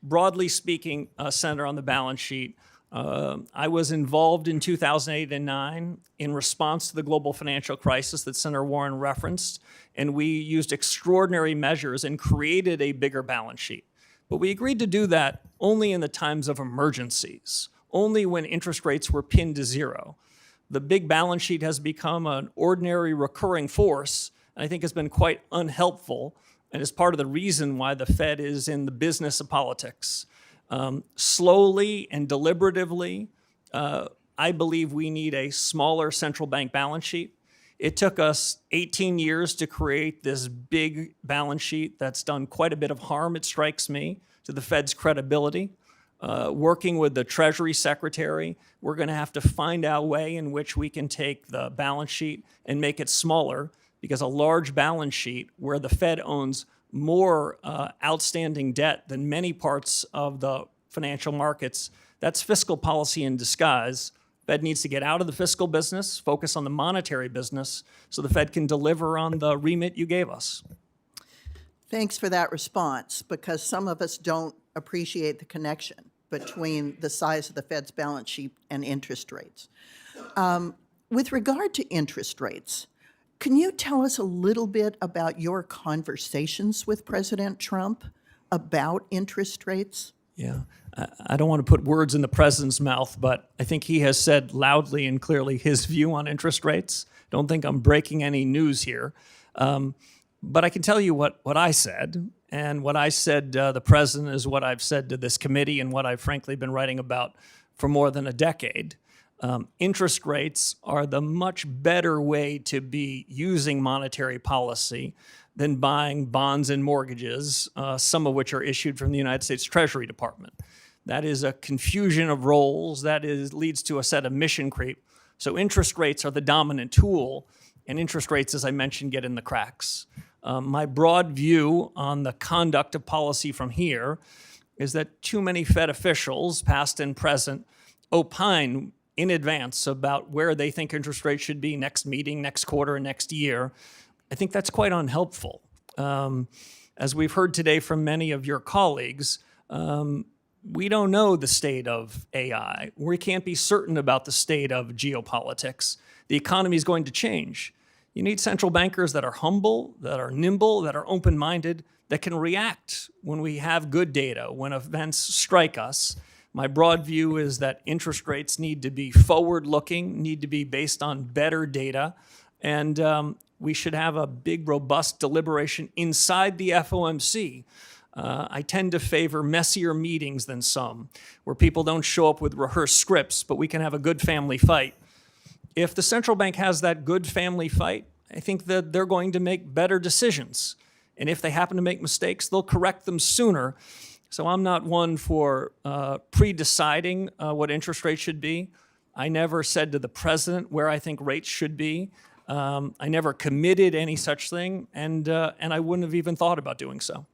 Broadly speaking, Senator, on the balance sheet, I was involved in 2008 and 2009 in response to the global financial crisis that Senator Warren referenced, and we used extraordinary measures and created a bigger balance sheet. But we agreed to do that only in the times of emergencies, only when interest rates were pinned to zero. The big balance sheet has become an ordinary recurring force, and I think has been quite unhelpful, and is part of the reason why the Fed is in the business of politics. Slowly and deliberatively, I believe we need a smaller central bank balance sheet. It took us 18 years to create this big balance sheet that's done quite a bit of harm, it strikes me, to the Fed's credibility. Working with the Treasury Secretary, we're going to have to find out a way in which we can take the balance sheet and make it smaller, because a large balance sheet where the Fed owns more outstanding debt than many parts of the financial markets, that's fiscal policy in disguise. Fed needs to get out of the fiscal business, focus on the monetary business, so the Fed can deliver on the remit you gave us. Thanks for that response, because some of us don't appreciate the connection between the size of the Fed's balance sheet and interest rates. With regard to interest rates, can you tell us a little bit about your conversations with President Trump about interest rates? Yeah, I don't want to put words in the president's mouth, but I think he has said loudly and clearly his view on interest rates. Don't think I'm breaking any news here. But I can tell you what I said, and what I said to the president is what I've said to this committee and what I've frankly been writing about for more than a decade. Interest rates are the much better way to be using monetary policy than buying bonds and mortgages, some of which are issued from the United States Treasury Department. That is a confusion of roles. That leads to a set of mission creep. So interest rates are the dominant tool, and interest rates, as I mentioned, get in the cracks. My broad view on the conduct of policy from here is that too many Fed officials, past and present, opine in advance about where they think interest rates should be next meeting, next quarter, and next year. I think that's quite unhelpful. As we've heard today from many of your colleagues, We don't know the state of AI. We can't be certain about the state of geopolitics. The economy is going to change. You need central bankers that are humble, that are nimble, that are open-minded, that can react when we have good data, when events strike us. My broad view is that interest rates need to be forward-looking, need to be based on better data, and we should have a big, robust deliberation inside the FOMC. I tend to favor messier meetings than some, where people don't show up with rehearsed scripts, but we can have a good family fight. If the central bank has that good family fight, I think that they're going to make better decisions. And if they happen to make mistakes, they'll correct them sooner. So I'm not one for pre-deciding what interest rates should be. I never said to the president where I think rates should be. I never committed any such thing, and I wouldn't have even thought about doing so.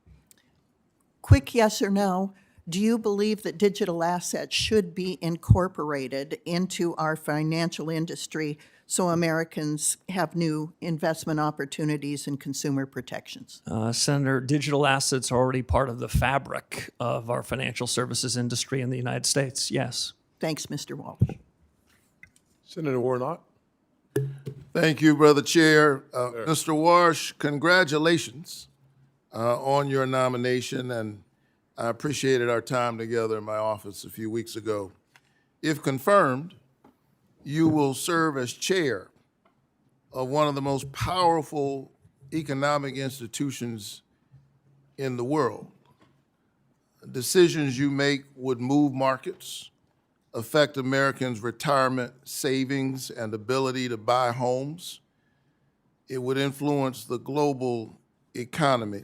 Quick yes or no, do you believe that digital assets should be incorporated into our financial industry so Americans have new investment opportunities and consumer protections? Senator, digital assets are already part of the fabric of our financial services industry in the United States, yes. Thanks, Mr. Walsh. Senator Warnock. Thank you, Brother Chair. Mr. Warsh, congratulations on your nomination, and I appreciated our time together in my office a few weeks ago. If confirmed, you will serve as chair of one of the most powerful economic institutions in the world. Decisions you make would move markets, affect Americans' retirement savings and ability to buy homes. It would influence the global economy.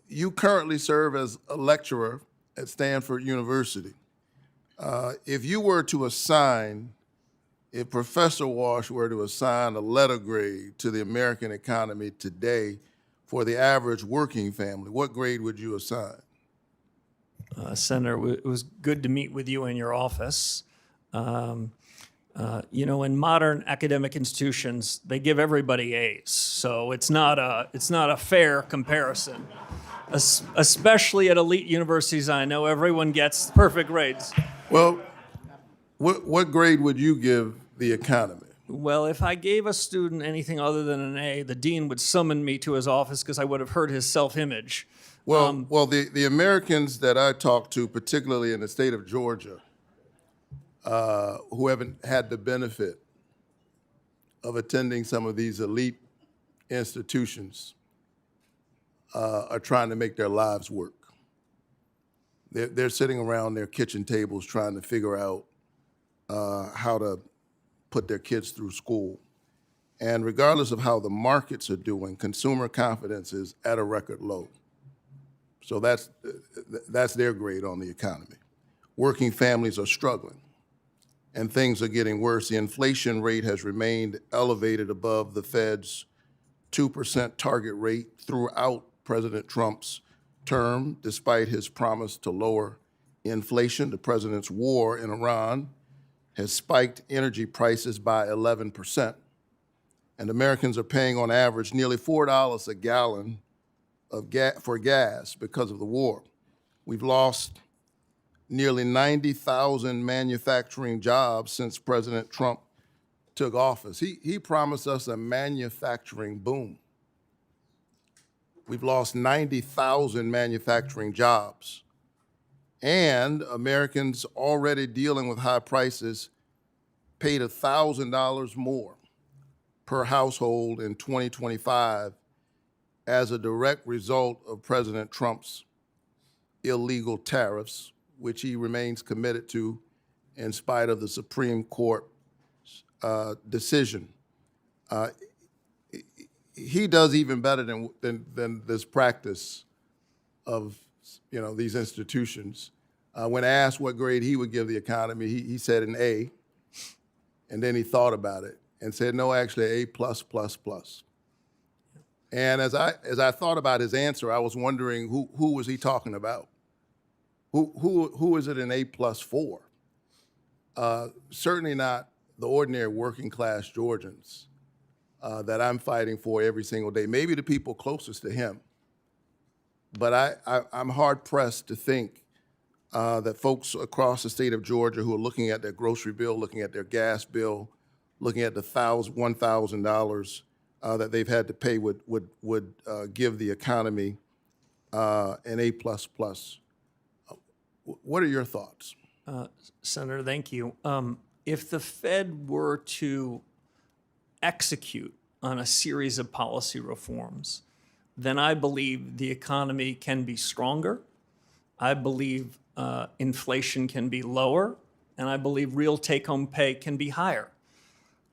You currently serve as a lecturer at Stanford University. If Professor Warsh were to assign a letter grade to the American economy today for the average working family, what grade would you assign? Senator, it was good to meet with you in your office. In modern academic institutions, they give everybody A's, so it's not a fair comparison. Especially at elite universities, I know everyone gets perfect grades. Well, what grade would you give the economy? Well, if I gave a student anything other than an A, the dean would summon me to his office because I would have hurt his self-image. Well, the Americans that I talk to, particularly in the state of Georgia, who haven't had the benefit of attending some of these elite institutions, are trying to make their lives work. They're sitting around their kitchen tables trying to figure out how to put their kids through school. And regardless of how the markets are doing, consumer confidence is at a record low. So that's their grade on the economy. Working families are struggling, and things are getting worse. The inflation rate has remained elevated above the Fed's 2% target rate throughout President Trump's term, despite his promise to lower inflation. The president's war in Iran has spiked energy prices by 11%, and Americans are paying on average nearly $4 a gallon for gas because of the war. We've lost nearly 90,000 manufacturing jobs since President Trump took office. He promised us a manufacturing boom. We've lost 90,000 manufacturing jobs. And Americans already dealing with high prices paid $1,000 more per household in 2025 as a direct result of President Trump's illegal tariffs, which he remains committed to in spite of the Supreme Court decision. He does even better than this practice of these institutions. When asked what grade he would give the economy, he said an A, and then he thought about it and said, no, actually A+++. And as I thought about his answer, I was wondering who was he talking about? Who is it an A+ for? Certainly not the ordinary working class Georgians that I'm fighting for every single day. Maybe the people closest to him, But I'm hard pressed to think that folks across the state of Georgia who are looking at their grocery bill, looking at their gas bill, looking at the $1,000 that they've had to pay would give the economy an A++. What are your thoughts? Senator, thank you. If the Fed were to execute on a series of policy reforms, then I believe the economy can be stronger. I believe inflation can be lower, and I believe real take-home pay can be higher.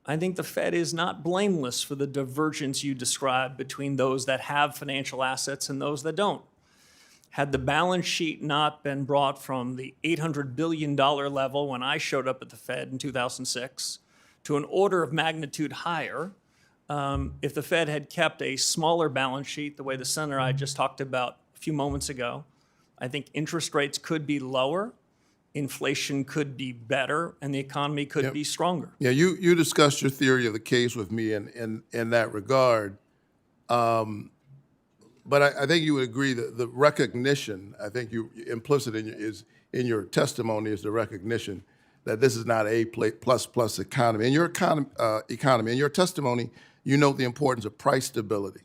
I think the Fed is not blameless for the divergence you described between those that have financial assets and those that don't. Had the balance sheet not been brought from the $800 billion level when I showed up at the Fed in 2006 to an order of magnitude higher, if the Fed had kept a smaller balance sheet, the way the senator I just talked about a few moments ago, I think interest rates could be lower, inflation could be better, and the economy could be stronger. Yeah, you discussed your theory of the case with me in that regard. But I think you would agree that the recognition, I think implicit in your testimony is the recognition that this is not a plus economy. In your economy, in your testimony, you note the importance of price stability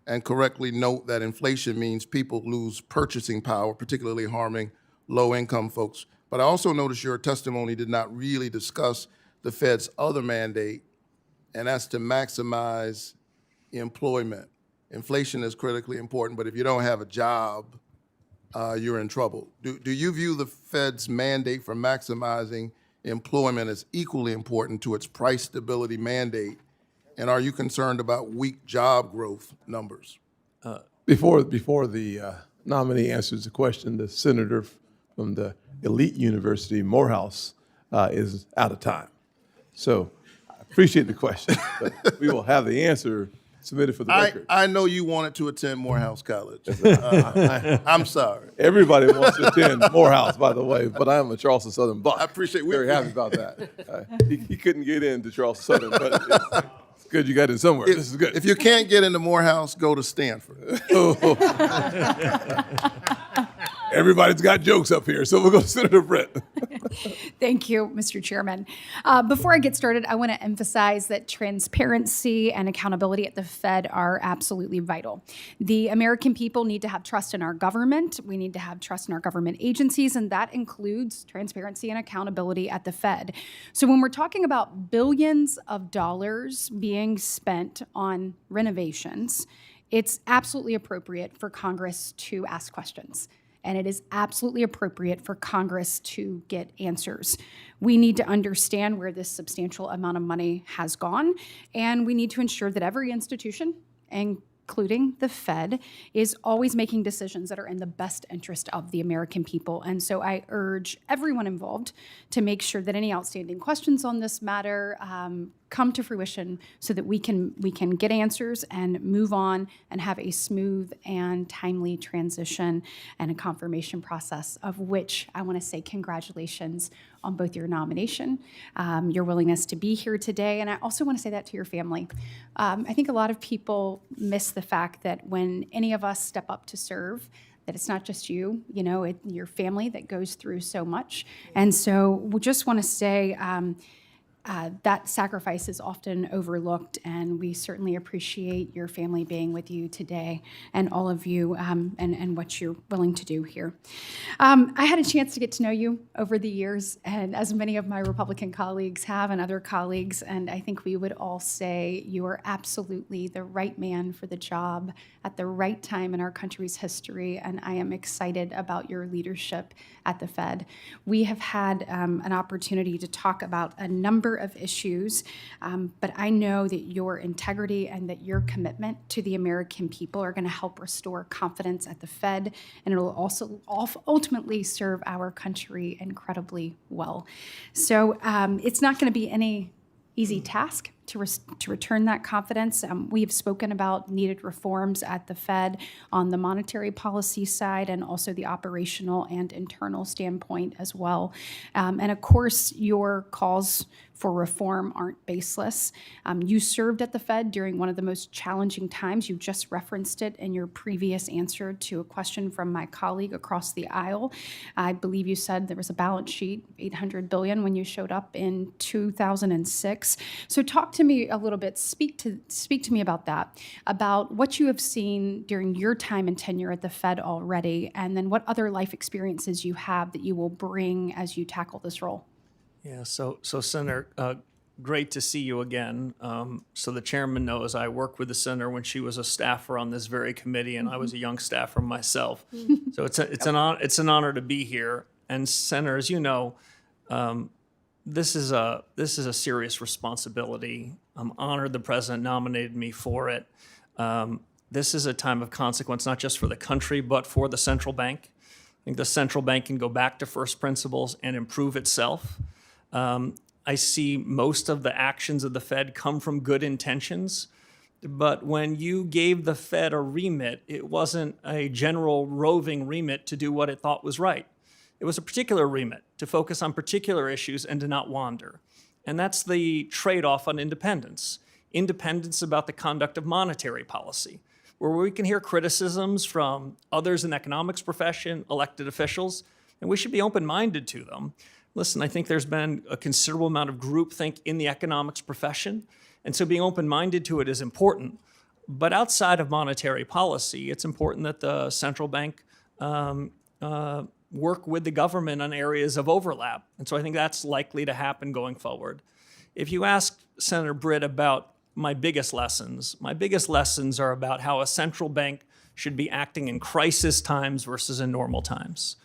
and correctly note that inflation means people lose purchasing power, particularly harming low-income folks. But I also noticed your testimony did not really discuss the Fed's other mandate, and that's to maximize employment. Inflation is critically important, but if you don't have a job, you're in trouble. Do you view the Fed's mandate for maximizing employment as equally important to its price stability mandate? And are you concerned about weak job growth numbers? Before the nominee answers the question, the senator from the elite university, Morehouse, is out of time. So I appreciate the question, but we will have the answer submitted for the record. I know you wanted to attend Morehouse College. I'm sorry. Everybody wants to attend Morehouse, by the way, but I am a Charleston Southern Buck. I appreciate it. Very happy about that. He couldn't get into Charleston Southern, but it's good you got in somewhere. This is good. If you can't get into Morehouse, go to Stanford. Everybody's got jokes up here, so we'll go to Senator Brett. Thank you, Mr. Chairman. Before I get started, I want to emphasize that transparency and accountability at the Fed are absolutely vital. The American people need to have trust in our government. We need to have trust in our government agencies, and that includes transparency and accountability at the Fed. So when we're talking about billions of dollars being spent on renovations, it's absolutely appropriate for Congress to ask questions. And it is absolutely appropriate for Congress to get answers. We need to understand where this substantial amount of money has gone, and we need to ensure that every institution, including the Fed, is always making decisions that are in the best interest of the American people. And so I urge everyone involved to make sure that any outstanding questions on this matter come to fruition so that we can get answers and move on and have a smooth and timely transition and a confirmation process, of which I want to say congratulations on both your nomination, your willingness to be here today, and I also want to say that to your family. I think a lot of people miss the fact that when any of us step up to serve, that it's not just you, your family that goes through so much. And so we just want to say, that sacrifice is often overlooked, and we certainly appreciate your family being with you today and all of you and what you're willing to do here. I had a chance to get to know you over the years, and as many of my Republican colleagues have and other colleagues, and I think we would all say you are absolutely the right man for the job at the right time in our country's history, and I am excited about your leadership at the Fed. We have had an opportunity to talk about a number of issues, but I know that your integrity and that your commitment to the American people are going to help restore confidence at the Fed, and it will also ultimately serve our country incredibly well. So it's not going to be any easy task. to return that confidence. We have spoken about needed reforms at the Fed on the monetary policy side and also the operational and internal standpoint as well. And of course, your calls for reform aren't baseless. You served at the Fed during one of the most challenging times. You just referenced it in your previous answer to a question from my colleague across the aisle. I believe you said there was a balance sheet, $800 billion, when you showed up in 2006. So talk to me a little bit, speak to me about that, about what you have seen during your time and tenure at the Fed already, and then what other life experiences you have that you will bring as you tackle this role. Yeah, so Senator, great to see you again. So the chairman knows I worked with the senator when she was a staffer on this very committee, and I was a young staffer myself. So it's an honor to be here. And Senator, as you know, this is a serious responsibility. I'm honored the president nominated me for it. This is a time of consequence, not just for the country, but for the central bank. I think the central bank can go back to first principles and improve itself. I see most of the actions of the Fed come from good intentions, but when you gave the Fed a remit, it wasn't a general roving remit to do what it thought was right. It was a particular remit to focus on particular issues and to not wander. And that's the trade-off on independence. Independence about the conduct of monetary policy, where we can hear criticisms from others in the economics profession, elected officials, and we should be open-minded to them. Listen, I think there's been a considerable amount of groupthink in the economics profession, and so being open-minded to it is important. But outside of monetary policy, it's important that the central bank work with the government on areas of overlap. And so I think that's likely to happen going forward. If you ask Senator Britt about my biggest lessons are about how a central bank should be acting in crisis times versus in normal times.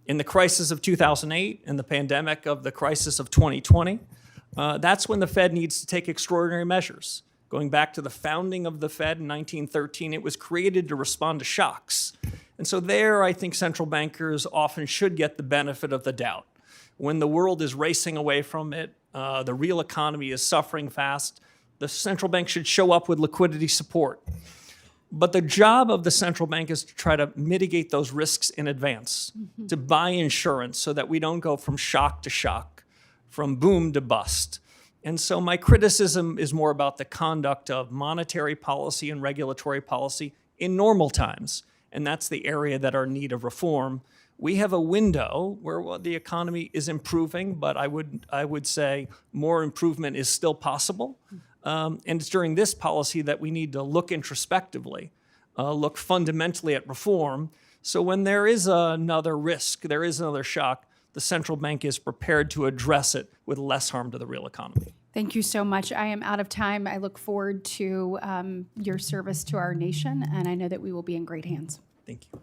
In the crisis of 2008 and the pandemic of the crisis of 2020, that's when the Fed needs to take extraordinary measures. Going back to the founding of the Fed in 1913, it was created to respond to shocks. And so there, I think central bankers often should get the benefit of the doubt. When the world is racing away from it, the real economy is suffering fast, the central bank should show up with liquidity support. But the job of the central bank is to try to mitigate those risks in advance, to buy insurance so that we don't go from shock to shock, from boom to bust. And so my criticism is more about the conduct of monetary policy and regulatory policy in normal times. And that's the area that are in need of reform. We have a window where the economy is improving, but I would say more improvement is still possible. And it's during this policy that we need to look introspectively, look fundamentally at reform. So when there is another risk, there is another shock, the central bank is prepared to address it with less harm to the real economy. Thank you so much. I am out of time. I look forward to your service to our nation, and I know that we will be in great hands. Thank you.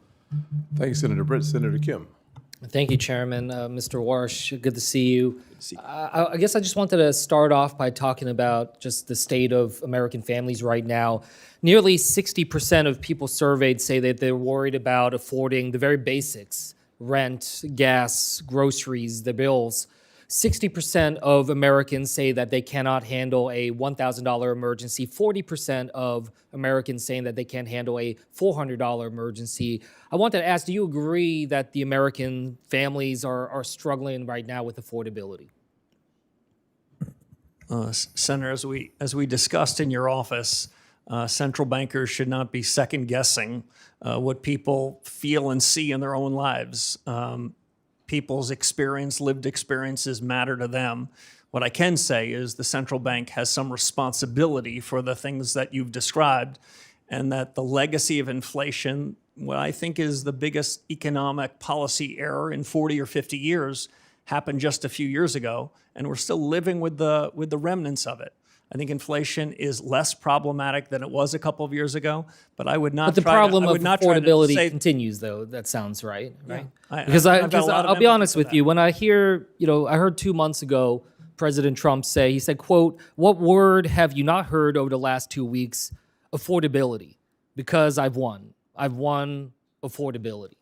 Thank you, Senator Britt. Senator Kim. Thank you, Chairman. Mr. Warsh, good to see you. I guess I just wanted to start off by talking about just the state of American families right now. Nearly 60% of people surveyed say that they're worried about affording the very basics, rent, gas, groceries, the bills. 60% of Americans say that they cannot handle a $1,000 emergency. 40% of Americans saying that they can't handle a $400 emergency. I wanted to ask, do you agree that the American families are struggling right now with affordability? Senator, as we discussed in your office, central bankers should not be second guessing what people feel and see in their own lives. People's lived experiences matter to them. What I can say is the central bank has some responsibility for the things that you've described, and that the legacy of inflation, what I think is the biggest economic policy error in 40 or 50 years, happened just a few years ago, and we're still living with the remnants of it. I think inflation is less problematic than it was a couple of years ago, but I would not. But the problem of affordability continues, though. That sounds right, right? Yeah. Because I'll be honest with you, when I hear, I heard 2 months ago President Trump say, he said, quote, "What word have you not heard over the last 2 weeks? Affordability, because I've won affordability."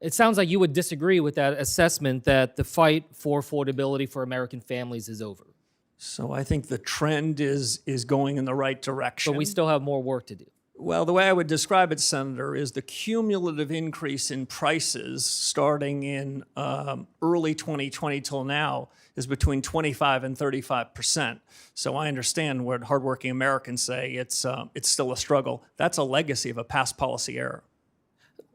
It sounds like you would disagree with that assessment that the fight for affordability for American families is over. So I think the trend is going in the right direction. But we still have more work to do. Well, the way I would describe it, Senator, is the cumulative increase in prices starting in early 2020 till now is between 25 and 35%. So I understand what hardworking Americans say. It's still a struggle. That's a legacy of a past policy error.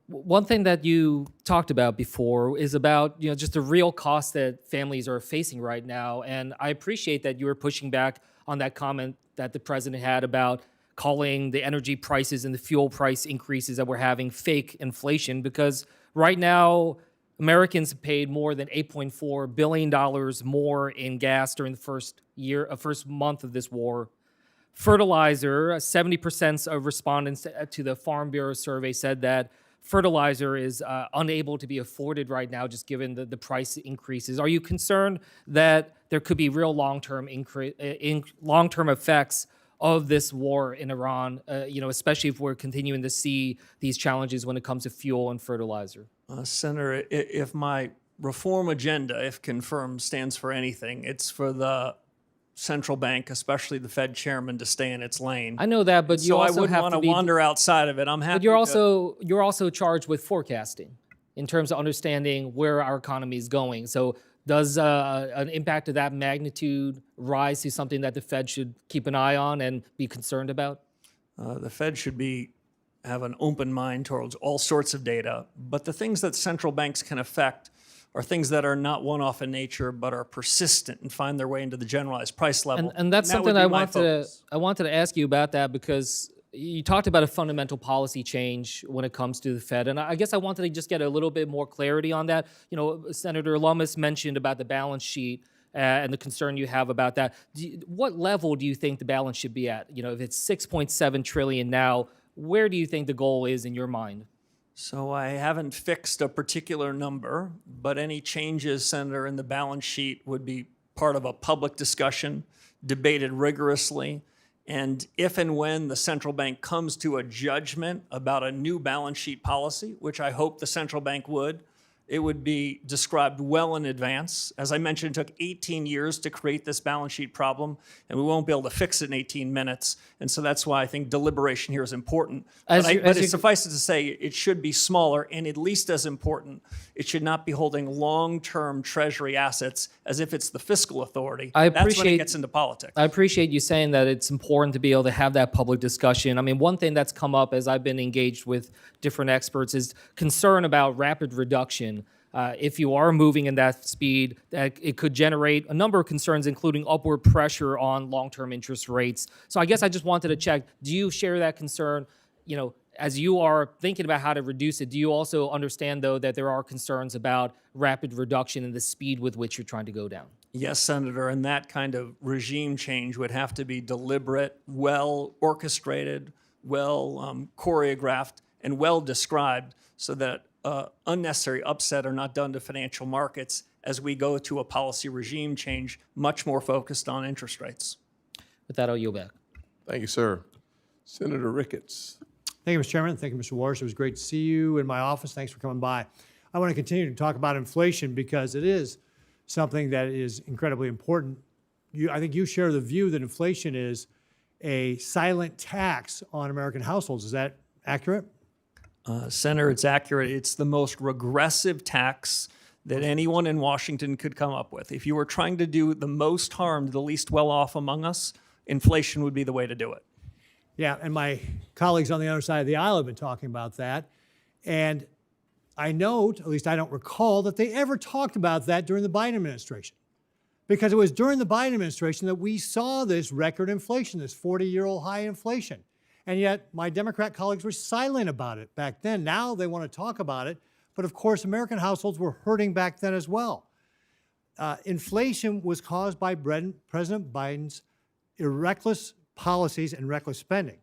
One thing that you talked about before is about just the real cost that families are facing right now, and I appreciate that you were pushing back on that comment that the president had about calling the energy prices and the fuel price increases that we're having fake inflation, because right now Americans have paid more than $8.4 billion more in gas during the first month of this war. Fertilizer, 70% of respondents to the Farm Bureau survey said that fertilizer is unable to be afforded right now, just given the price increases. Are you concerned that there could be real long-term effects of this war in Iran, especially if we're continuing to see these challenges when it comes to fuel and fertilizer? Senator, if my reform agenda, if confirmed, stands for anything, it's for the central bank, especially the Fed chairman, to stay in its lane. I know that, but you so also I wouldn't have want to to wander outside of it. I'm happy. But you're also charged with forecasting in terms of understanding where our economy is going. So does an impact of that magnitude rise to something that the Fed should keep an eye on and be concerned about? The Fed should have an open mind towards all sorts of data, but the things that central banks can affect are things that are not one-off in nature, but are persistent and find their way into the generalized price level. And that's that something would be I my focus. wanted to ask you about that, because you talked about a fundamental policy change when it comes to the Fed, and I guess I wanted to just get a little bit more clarity on that. Senator Lummis mentioned about the balance sheet and the concern you have about that. What level do you think the balance should be at? If it's $6.7 trillion now, where do you think the goal is in your mind? So I haven't fixed a particular number, but any changes, Senator, in the balance sheet would be part of a public discussion, debated rigorously. And if and when the central bank comes to a judgment about a new balance sheet policy, which I hope the central bank would, it would be described well in advance. As I mentioned, it took 18 years to create this balance sheet problem, and we won't be able to fix it in 18 minutes. And so that's why I think deliberation here is important. But it suffices to say it should be smaller, and at least as important, it should not be holding long-term Treasury assets as if it's the fiscal authority. That's when it gets into politics. I appreciate you saying that it's important to be able to have that public discussion. I mean, one thing that's come up as I've been engaged with different experts is concern about rapid reduction. If you are moving in that speed, that it could generate a number of concerns, including upward pressure on long-term interest rates. So I guess I just wanted to check, do you share that concern? As you are thinking about how to reduce it, do you also understand, though, that there are concerns about rapid reduction in the speed with which you're trying to go down? Yes, Senator, and that kind of regime change would have to be deliberate, well orchestrated, well choreographed, and well described so that unnecessary upset are not done to financial markets as we go to a policy regime change much more focused on interest rates. With that, I'll yield back. Thank you, sir. Senator Ricketts. Thank you, Mr. Chairman. Thank you, Mr. Warsh. It was great to see you in my office. Thanks for coming by. I want to continue to talk about inflation because it is something that is incredibly important. I think you share the view that inflation is a silent tax on American households. Is that accurate? Senator, it's accurate. It's the most regressive tax that anyone in Washington could come up with. If you were trying to do the most harm to the least well-off among us, inflation would be the way to do it. Yeah, and my colleagues on the other side of the aisle have been talking about that. And I note, at least I don't recall, that they ever talked about that during the Biden administration. Because it was during the Biden administration that we saw this record inflation, this 40-year-old high inflation. And yet my Democrat colleagues were silent about it back then. Now they want to talk about it. But of course, American households were hurting back then as well. Inflation was caused by President Biden's reckless policies and reckless spending.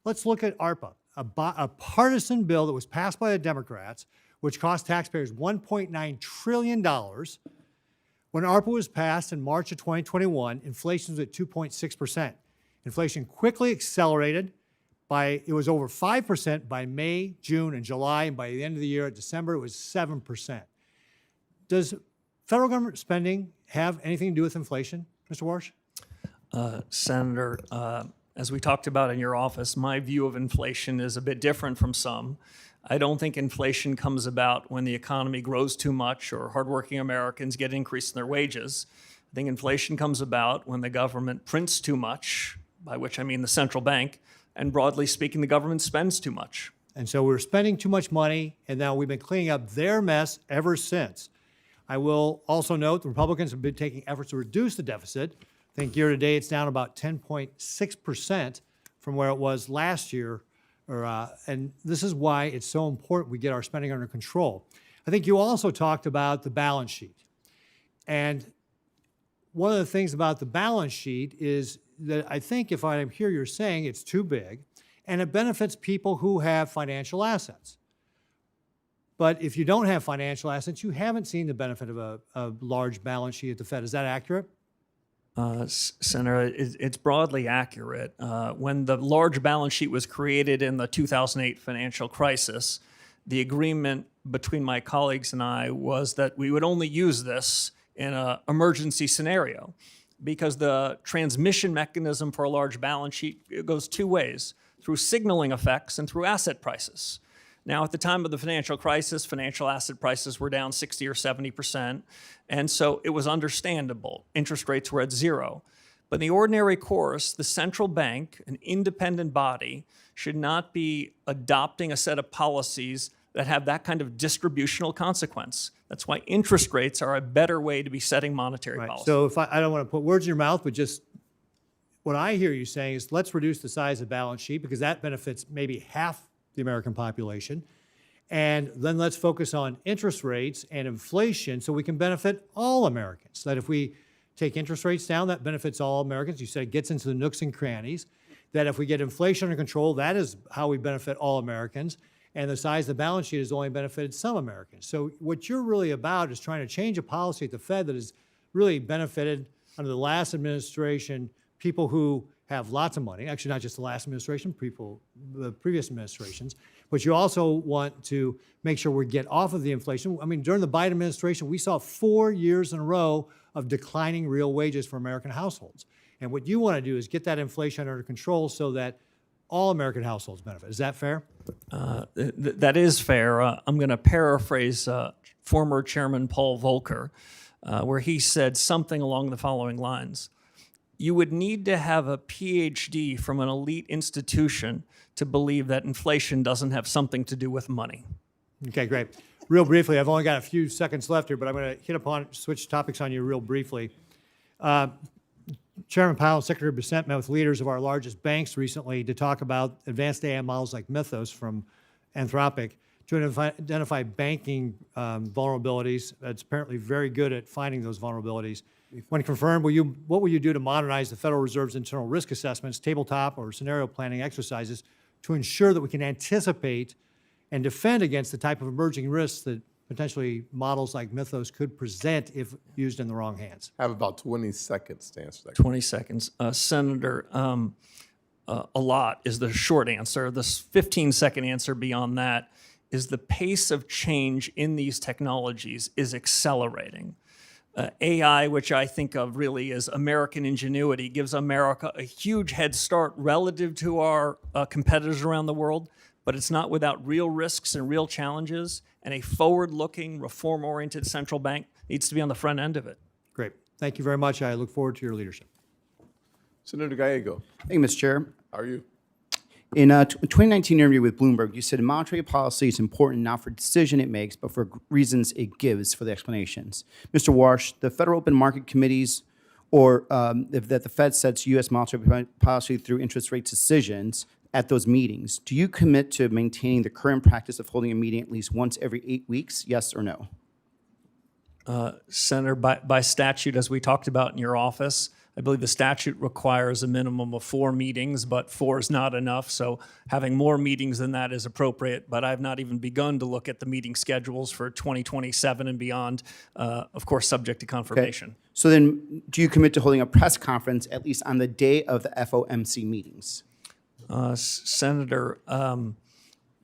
Let's look at ARPA, a partisan bill that was passed by the Democrats, which cost taxpayers $1.9 trillion. When ARPA was passed in March of 2021, inflation was at 2.6%. Inflation quickly accelerated. It was over 5% by May, June, and July, and by the end of the year, December, it was 7%. Does federal government spending have anything to do with inflation, Mr. Warsh? Senator, as we talked about in your office, my view of inflation is a bit different from some. I don't think inflation comes about when the economy grows too much or hardworking Americans get an increase in their wages. I think inflation comes about when the government prints too much, by which I mean the central bank, and broadly speaking, the government spends too much. And so we're spending too much money, and now we've been cleaning up their mess ever since. I will also note the Republicans have been taking efforts to reduce the deficit. I think year to date it's down about 10.6% from where it was last year. And this is why it's so important we get our spending under control. I think you also talked about the balance sheet. And one of the things about the balance sheet is that I think if I hear you're saying it's too big, and it benefits people who have financial assets. But if you don't have financial assets, you haven't seen the benefit of a large balance sheet at the Fed. Is that accurate? Senator, it's broadly accurate. When the large balance sheet was created in the 2008 financial crisis, the agreement between my colleagues and I was that we would only use this in an emergency scenario because the transmission mechanism for a large balance sheet goes two ways, through signaling effects and through asset prices. Now, at the time of the financial crisis, financial asset prices were down 60 or 70%, and so it was understandable. Interest rates were at zero. But in the ordinary course, the central bank, an independent body, should not be adopting a set of policies that have that kind of distributional consequence. That's why interest rates are a better way to be setting monetary policy. So if I don't want to put words in your mouth, but just what I hear you saying is let's reduce the size of the balance sheet because that benefits maybe half the American population. And then let's focus on interest rates and inflation so we can benefit all Americans. That if we take interest rates down, that benefits all Americans. You said it gets into the nooks and crannies. That if we get inflation under control, that is how we benefit all Americans. And the size of the balance sheet has only benefited some Americans. So what you're really about is trying to change a policy at the Fed that has really benefited under the last administration people who have lots of money, actually not just the last administration, the previous administrations, but you also want to make sure we get off of the inflation. I mean, during the Biden administration, we saw 4 years in a row of declining real wages for American households. And what you want to do is get that inflation under control so that all American households benefit. Is that fair? That is fair. I'm going to paraphrase former Chairman Paul Volcker, where he said something along the following lines. You would need to have a PhD from an elite institution to believe that inflation doesn't have something to do with money. Okay, great. Real briefly, I've only got a few seconds left here, but I'm going to switch topics on you real briefly. Chairman Powell and Secretary Bissett met with leaders of our largest banks recently to talk about advanced AI models like Mythos from Anthropic to identify banking vulnerabilities. It's apparently very good at finding those vulnerabilities. When confirmed, what will you do to modernize the Federal Reserve's internal risk assessments, tabletop or scenario planning exercises to ensure that we can anticipate and defend against the type of emerging risks that potentially models like Mythos could present if used in the wrong hands? I have about 20 seconds to answer that. 20 seconds. Senator, a lot is the short answer. The 15-second answer beyond that is the pace of change in these technologies is accelerating. AI, which I think of really as American ingenuity, gives America a huge head start relative to our competitors around the world, but it's not without real risks and real challenges, and a forward-looking, reform-oriented central bank needs to be on the front end of it. Great. Thank you very much. I look forward to your leadership. Senator Gallego. Thank you, Mr. Chair. How are you? In a 2019 interview with Bloomberg, you said monetary policy is important not for the decision it makes, but for reasons it gives for the explanations. Mr. Warsh, the Federal Open Market Committees, or that the Fed sets U.S. monetary policy through interest rate decisions at those meetings, do you commit to maintaining the current practice of holding a meeting at least once every 8 weeks, yes or no? Senator, by statute, as we talked about in your office, I believe the statute requires a minimum of 4 meetings, but 4 is not enough. So having more meetings than that is appropriate, but I've not even begun to look at the meeting schedules for 2027 and beyond, of course, subject to confirmation. Okay. So then do you commit to holding a press conference at least on the day of the FOMC meetings? Senator,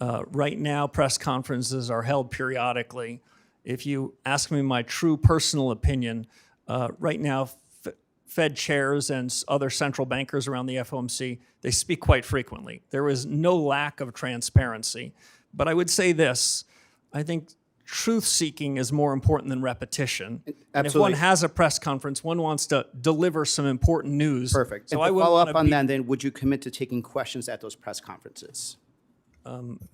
right now press conferences are held periodically. If you ask me my true personal opinion, right now Fed chairs and other central bankers around the FOMC, they speak quite frequently. There is no lack of transparency. But I would say this, I think truth-seeking is more important than repetition. And if one has a press conference, one wants to deliver some important news. Perfect. So And I to would follow up on that, then, would you commit to taking questions at those press conferences?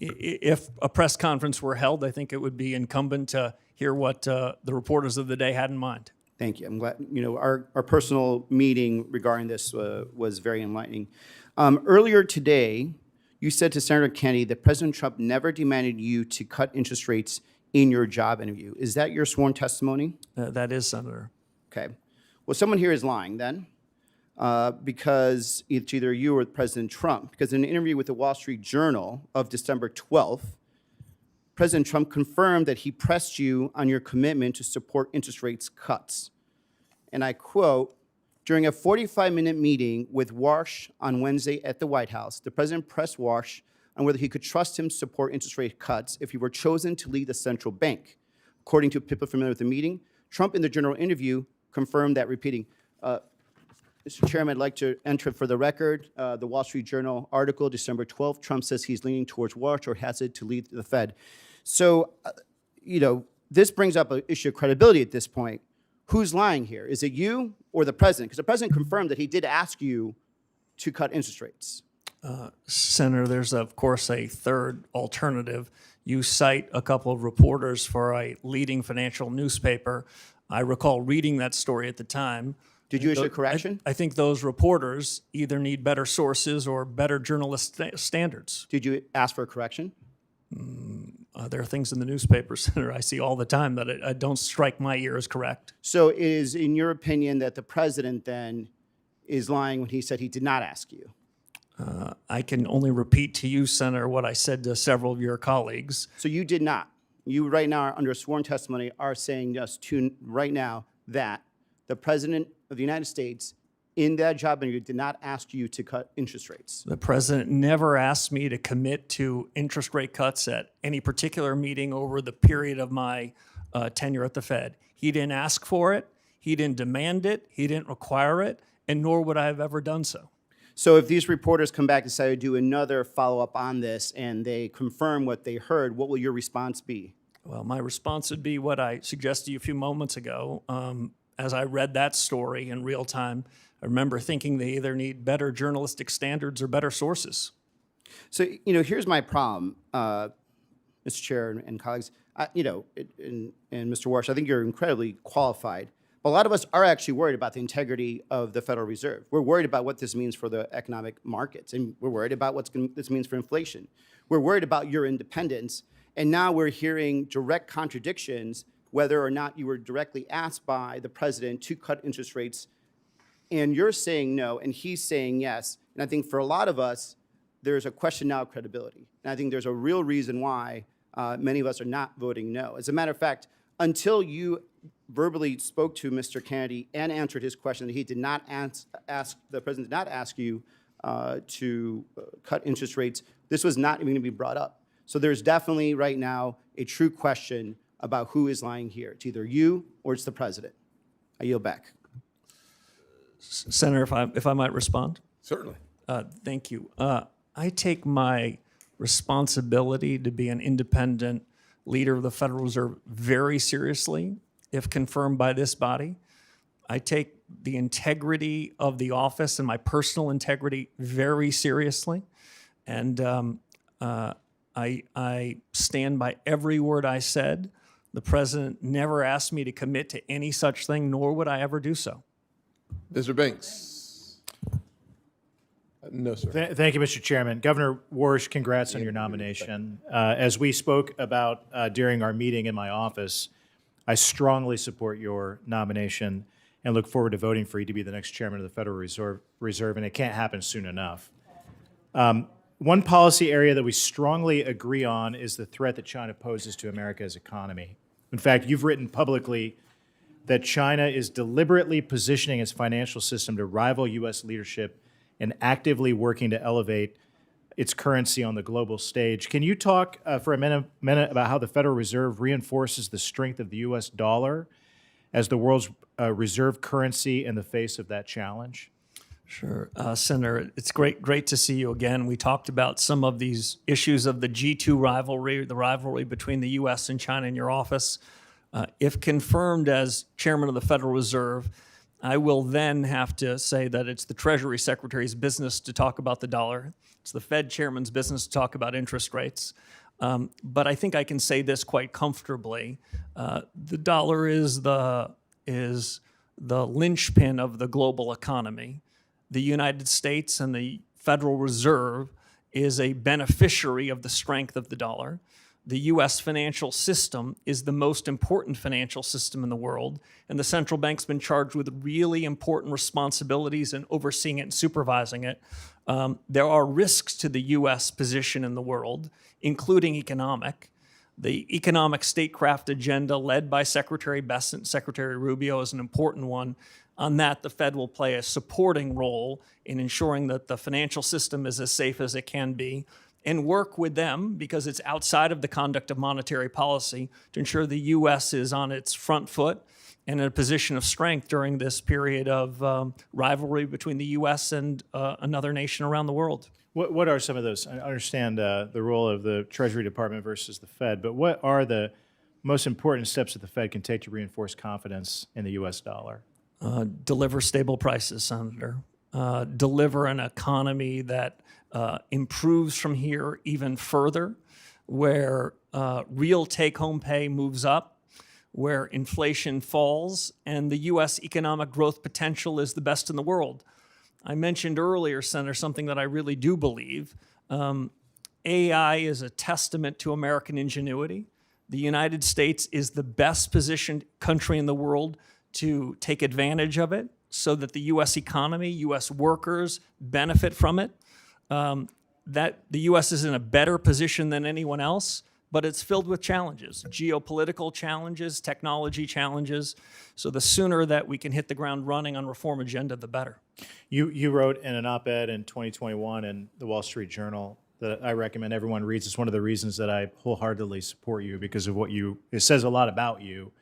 If a press conference were held, I think it would be incumbent to hear what the reporters of the day had in mind. Thank you. I'm glad, our personal meeting regarding this was very enlightening. Earlier today, you said to Senator Kennedy that President Trump never demanded you to cut interest rates in your job interview. Is that your sworn testimony? That is, Senator. Okay. Well, someone here is lying then, because it's either you or President Trump. Because in an interview with the Wall Street Journal of December 12th, President Trump confirmed that he pressed you on your commitment to support interest rates cuts. And I quote, during a 45-minute meeting with Warsh on Wednesday at the White House, the president pressed Warsh on whether he could trust him to support interest rate cuts if he were chosen to lead the central bank. According to people familiar with the meeting, Trump in the general interview confirmed that, repeating, Mr. Chairman, I'd like to enter for the record the Wall Street Journal article, December 12th. Trump says he's leaning towards Warsh or has it to lead the Fed. So, this brings up an issue of credibility at this point. Who's lying here? Is it you or the president? Because the president confirmed that he did ask you to cut interest rates. Senator, there's, of course, a third alternative. You cite a couple of reporters for a leading financial newspaper. I recall reading that story at the time. Did you issue a correction? I think those reporters either need better sources or better journalist standards. Did you ask for a correction? There are things in the newspaper, Senator, I see all the time that don't strike my ear as correct. So it is, in your opinion, that the president then is lying when he said he did not ask you? I can only repeat to you, Senator, what I said to several of your colleagues. So you did not. You right now, under sworn testimony, are saying just to right now that the president of the United States in that job interview did not ask you to cut interest rates. The president never asked me to commit to interest rate cuts at any particular meeting over the period of my tenure at the Fed. He didn't ask for it. He didn't demand it. He didn't require it, and nor would I have ever done so. So if these reporters come back and say to do another follow-up on this and they confirm what they heard, what will your response be? Well, my response would be what I suggested to you a few moments ago. As I read that story in real time, I remember thinking they either need better journalistic standards or better sources. So, here's my problem, Mr. Chair and colleagues. And Mr. Warsh, I think you're incredibly qualified. But a lot of us are actually worried about the integrity of the Federal Reserve. We're worried about what this means for the economic markets, and we're worried about what this means for inflation. We're worried about your independence, and now we're hearing direct contradictions whether or not you were directly asked by the president to cut interest rates, and you're saying no, and he's saying yes. And I think for a lot of us, there's a question now of credibility. And I think there's a real reason why many of us are not voting no. As a matter of fact, until you verbally spoke to Mr. Kennedy and answered his question that he did not ask, the president did not ask you to cut interest rates, this was not even going to be brought up. So there's definitely right now a true question about who is lying here. It's either you or it's the president. I yield back. Senator, if I might respond? Certainly. Thank you. I take my responsibility to be an independent leader of the Federal Reserve very seriously, if confirmed by this body. I take the integrity of the office and my personal integrity very seriously. And I stand by every word I said. The president never asked me to commit to any such thing, nor would I ever do so. Mr. Banks. No, sir. Thank you, Mr. Chairman. Governor Warsh, congrats on your nomination. As we spoke about during our meeting in my office, I strongly support your nomination and look forward to voting for you to be the next chairman of the Federal Reserve, and it can't happen soon enough. One policy area that we strongly agree on is the threat that China poses to America's economy. In fact, you've written publicly that China is deliberately positioning its financial system to rival U.S. leadership and actively working to elevate its currency on the global stage. Can you talk for a minute about how the Federal Reserve reinforces the strength of the U.S. dollar as the world's reserve currency in the face of that challenge? Sure. Senator, it's great to see you again. We talked about some of these issues of the G2 rivalry, the rivalry between the U.S. and China in your office. If confirmed as chairman of the Federal Reserve, I will then have to say that it's the Treasury Secretary's business to talk about the dollar. It's the Fed chairman's business to talk about interest rates. But I think I can say this quite comfortably. The dollar is the linchpin of the global economy. The United States and the Federal Reserve is a beneficiary of the strength of the dollar. The U.S. financial system is the most important financial system in the world, and the central bank's been charged with really important responsibilities in overseeing it and supervising it. There are risks to the U.S. position in the world, including economic. The economic statecraft agenda led by Secretary Bessent and Secretary Rubio is an important one. On that, the Fed will play a supporting role in ensuring that the financial system is as safe as it can be, and work with them, because it's outside of the conduct of monetary policy, to ensure the U.S. is on its front foot and in a position of strength during this period of rivalry between the U.S. and another nation around the world. What are some of those? I understand the role of the Treasury Department versus the Fed, but what are the most important steps that the Fed can take to reinforce confidence in the U.S. dollar? Deliver stable prices, Senator. Deliver an economy that improves from here even further, where real take-home pay moves up, where inflation falls, and the U.S. economic growth potential is the best in the world. I mentioned earlier, Senator, something that I really do believe. AI is a testament to American ingenuity. The United States is the best positioned country in the world to take advantage of it so that the U.S. economy, U.S. workers benefit from it. That the U.S. is in a better position than anyone else, but it's filled with challenges, geopolitical challenges, technology challenges. So the sooner that we can hit the ground running on reform agenda, the better. You wrote in an op-ed in 2021 in the Wall Street Journal that I recommend everyone reads. It's one of the reasons that I wholeheartedly support you, because of it says a lot about you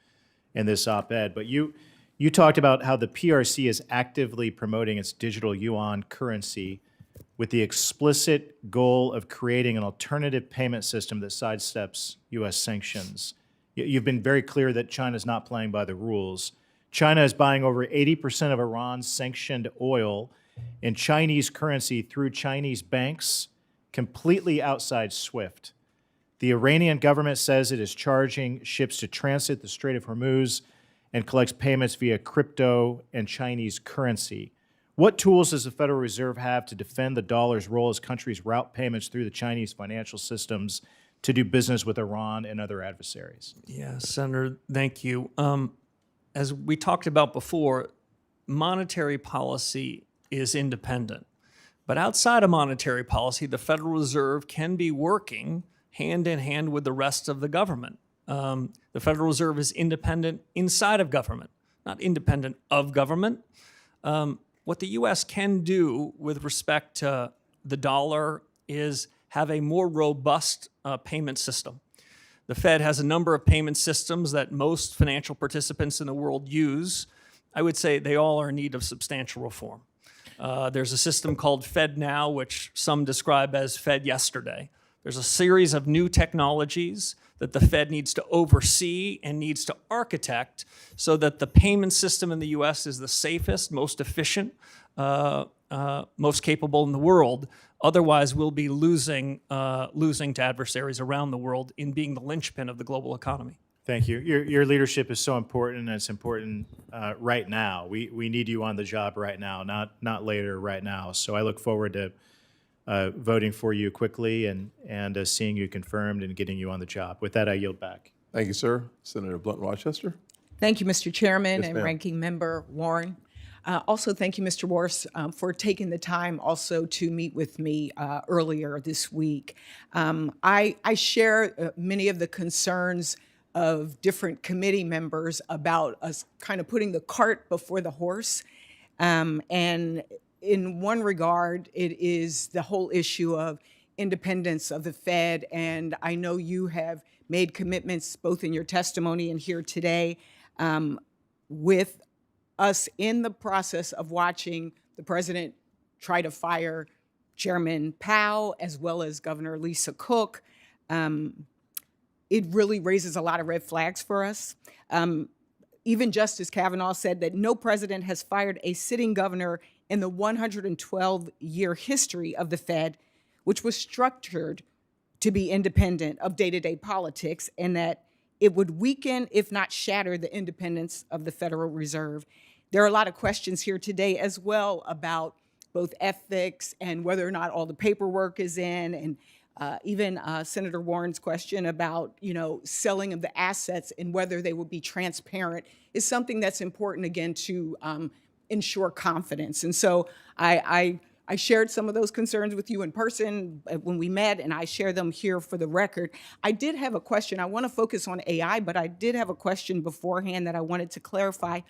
in this op-ed. But you talked about how the PRC is actively promoting its digital yuan currency with the explicit goal of creating an alternative payment system that sidesteps U.S. sanctions. You've been very clear that China's not playing by the rules. China is buying over 80% of Iran's sanctioned oil in Chinese currency through Chinese banks, completely outside SWIFT. The Iranian government says it is charging ships to transit the Strait of Hormuz and collects payments via crypto and Chinese currency. What tools does the Federal Reserve have to defend the dollar's role as countries route payments through the Chinese financial systems to do business with Iran and other adversaries? Yeah, Senator, thank you. As we talked about before, monetary policy is independent. But outside of monetary policy, the Federal Reserve can be working hand in hand with the rest of the government. The Federal Reserve is independent inside of government, not independent of government. What the U.S. can do with respect to the dollar is have a more robust payment system. The Fed has a number of payment systems that most financial participants in the world use. I would say they all are in need of substantial reform. There's a system called Fed Now, which some describe as Fed Yesterday. There's a series of new technologies that the Fed needs to oversee and needs to architect so that the payment system in the U.S. is the safest, most efficient, most capable in the world. Otherwise, we'll be losing to adversaries around the world in being the linchpin of the global economy. Thank you. Your leadership is so important, and it's important right now. We need you on the job right now, not later, right now. So I look forward to voting for you quickly and seeing you confirmed and getting you on the job. With that, I yield back. Thank you, sir. Senator Blunt Rochester. Thank you, Mr. Chairman Yes, and ma'am. Ranking Member Warren. Also, thank you, Mr. Warsh, for taking the time also to meet with me earlier this week. I share many of the concerns of different committee members about us kind of putting the cart before the horse. And in one regard, it is the whole issue of independence of the Fed. And I know you have made commitments both in your testimony and here today with us in the process of watching the president try to fire Chairman Powell as well as Governor Lisa Cook. It really raises a lot of red flags for us. Even Justice Kavanaugh said that no president has fired a sitting governor in the 112-year history of the Fed, which was structured to be independent of day-to-day politics, and that it would weaken, if not shatter, the independence of the Federal Reserve. There are a lot of questions here today as well about both ethics and whether or not all the paperwork is in, and even Senator Warren's question about, selling of the assets and whether they will be transparent is something that's important, again, to ensure confidence. And so I shared some of those concerns with you in person when we met, and I share them here for the record. I did have a question. I want to focus on AI, but I did have a question beforehand that I wanted to clarify.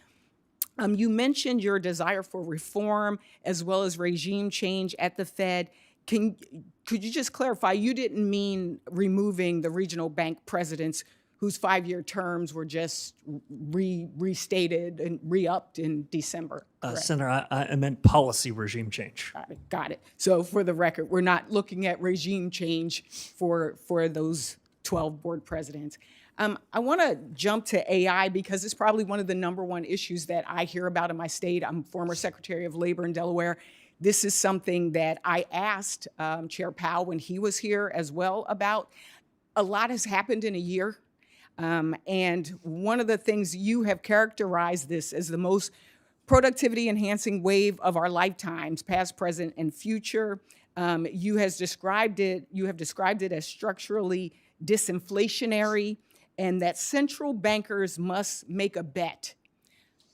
You mentioned your desire for reform as well as regime change at the Fed. Could you just clarify, you didn't mean removing the regional bank presidents whose 5-year terms were just restated and re-upped in December? Senator, I meant policy regime change. Got it. So for the record, we're not looking at regime change for those 12 board presidents. I want to jump to AI because it's probably one of the #1 issues that I hear about in my state. I'm former Secretary of Labor in Delaware. This is something that I asked Chair Powell when he was here as well about. A lot has happened in a year. And one of the things you have characterized this as the most productivity-enhancing wave of our lifetimes, past, present, and future. You have described it as structurally disinflationary, and that central bankers must make a bet.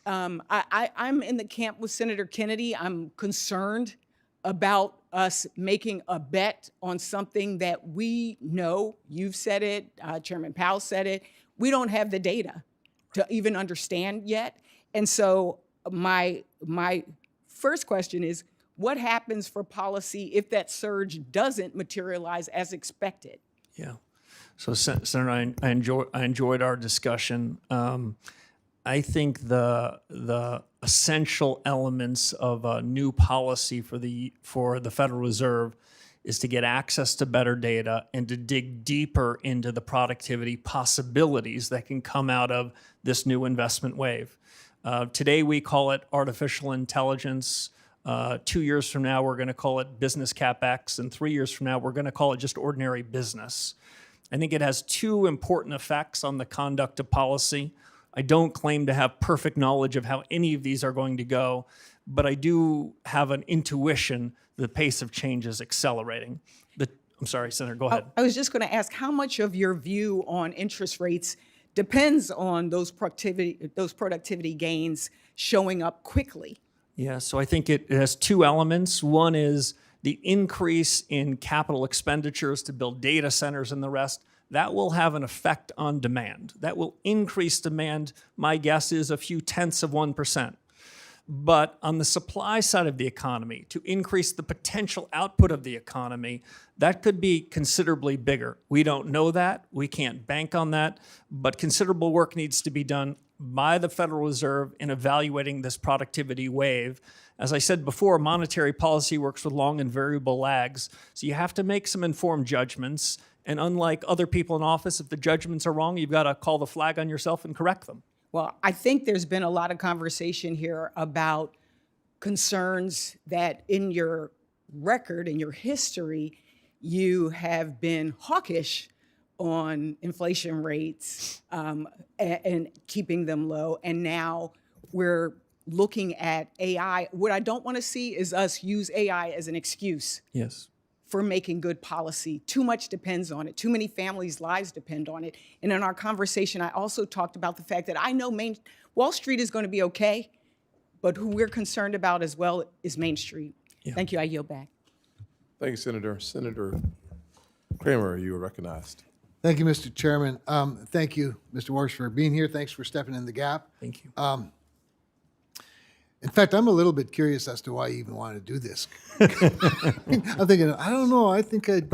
I'm in the camp with Senator Kennedy. I'm concerned about us making a bet on something that we know. You've said it, Chairman Powell said it. We don't have the data to even understand yet. And so my first question is, what happens for policy if that surge doesn't materialize as expected? Yeah. So, Senator, I enjoyed our discussion. I think the essential elements of a new policy for the Federal Reserve is to get access to better data and to dig deeper into the productivity possibilities that can come out of this new investment wave. Today we call it artificial intelligence. 2 years from now we're going to call it business CapEx, and 3 years from now we're going to call it just ordinary business. I think it has two important effects on the conduct of policy. I don't claim to have perfect knowledge of how any of these are going to go, but I do have an intuition the pace of change is accelerating. I'm sorry, Senator, go ahead. I was just going to ask, how much of your view on interest rates depends on those productivity gains showing up quickly? Yeah, so I think it has two elements. One is the increase in capital expenditures to build data centers and the rest. That will have an effect on demand. That will increase demand. My guess is a few tenths of 1%. But on the supply side of the economy, to increase the potential output of the economy, that could be considerably bigger. We don't know that. We can't bank on that. But considerable work needs to be done by the Federal Reserve in evaluating this productivity wave. As I said before, monetary policy works with long and variable lags. So you have to make some informed judgments. And unlike other people in office, if the judgments are wrong, you've got to call the flag on yourself and correct them. Well, I think there's been a lot of conversation here about concerns that in your record, in your history, you have been hawkish on inflation rates and keeping them low. And now we're looking at AI. What I don't want to see is us use AI as an excuse. Yes. For making good policy. Too much depends on it. Too many families' lives depend on it. And in our conversation, I also talked about the fact that I know Wall Street is going to be okay, but who we're concerned about as well is Main Street. Yeah. Thank you. I yield back. Thank you, Senator. Senator Kramer, you are recognized. Thank you, Mr. Chairman. Thank you, Mr. Warsh, for being here. Thanks for stepping in the gap. Thank you. In fact, I'm a little bit curious as to why you even want to do this. I'm thinking, I don't know. I don't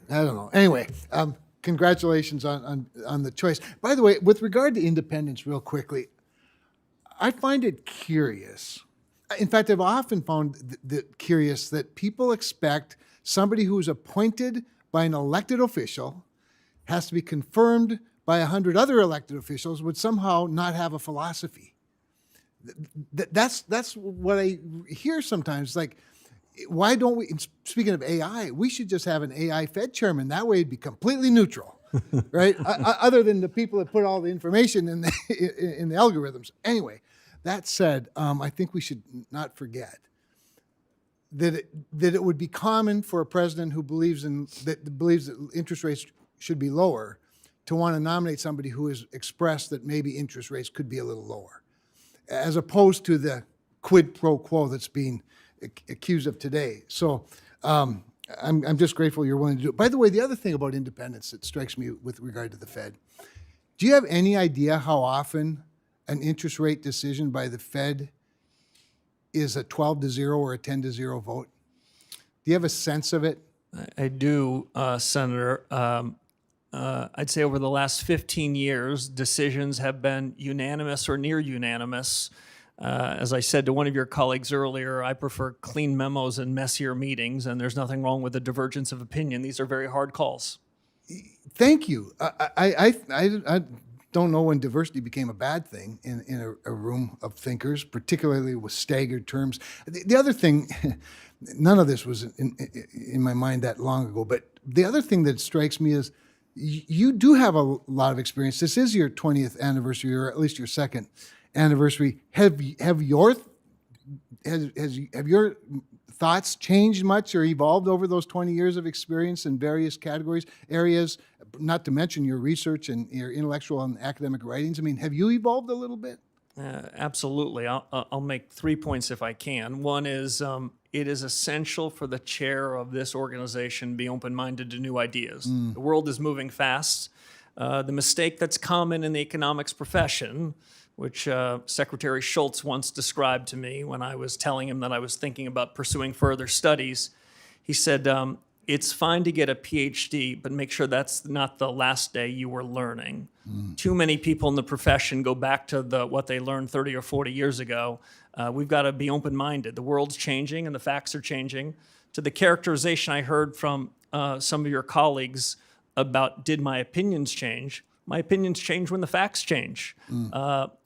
know. Anyway, congratulations on the choice. By the way, with regard to independence, real quickly, I find it curious. In fact, I've often found curious that people expect somebody who's appointed by an elected official has to be confirmed by 100 other elected officials would somehow not have a philosophy. That's what I hear sometimes. Like, why don't we, speaking of AI, we should just have an AI Fed chairman. That way it'd be completely neutral, right? Other than the people that put all the information in the algorithms. Anyway, that said, I think we should not forget that it would be common for a president who believes that interest rates should be lower to want to nominate somebody who has expressed that maybe interest rates could be a little lower, as opposed to the quid pro quo that's being accused of today. So I'm just grateful you're willing to do it. By the way, the other thing about independence that strikes me with regard to the Fed, do you have any idea how often an interest rate decision by the Fed is a 12-0 or a 10-0 vote? Do you have a sense of it? I do, Senator. I'd say over the last 15 years, decisions have been unanimous or near unanimous. As I said to one of your colleagues earlier, I prefer clean memos and messier meetings, and there's nothing wrong with a divergence of opinion. These are very hard calls. Thank you. I don't know when diversity became a bad thing in a room of thinkers, particularly with staggered terms. The other thing, none of this was in my mind that long ago, but the other thing that strikes me is you do have a lot of experience. This is your 20th anniversary, or at least your second anniversary. Have your thoughts changed much or evolved over those 20 years of experience in various areas, not to mention your research and your intellectual and academic writings? I mean, have you evolved a little bit? Absolutely. I'll make 3 points if I can. One is it is essential for the chair of this organization to be open-minded to new ideas. The world is moving fast. The mistake that's common in the economics profession, which Secretary Schultz once described to me when I was telling him that I was thinking about pursuing further studies, he said, it's fine to get a PhD, but make sure that's not the last day you were learning. Too many people in the profession go back to what they learned 30 or 40 years ago. We've got to be open-minded. The world's changing and the facts are changing. To the characterization I heard from some of your colleagues about did my opinions change, my opinions change when the facts change.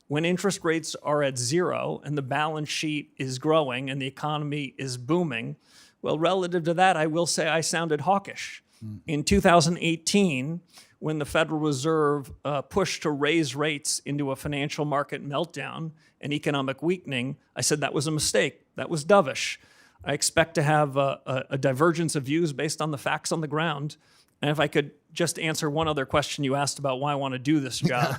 When interest rates are at zero and the balance sheet is growing and the economy is booming, well, relative to that, I will say I sounded hawkish. In 2018, when the Federal Reserve pushed to raise rates into a financial market meltdown and economic weakening, I said that was a mistake. That was dovish. I expect to have a divergence of views based on the facts on the ground. And if I could just answer one other question you asked about why I want to do this job,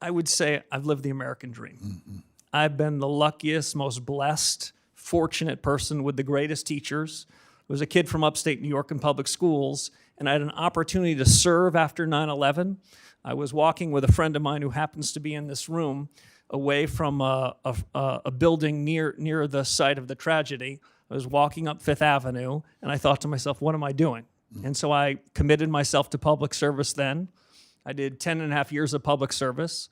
I would say I've lived the American dream. I've been the luckiest, most blessed, fortunate person with the greatest teachers. I was a kid from upstate New York in public schools, and I had an opportunity to serve after 9/11. I was walking with a friend of mine who happens to be in this room away from a building near the site of the tragedy. I was walking up Fifth Avenue, and I thought to myself, what am I doing? And so I committed myself to public service then. I did 10 and a half years of public service.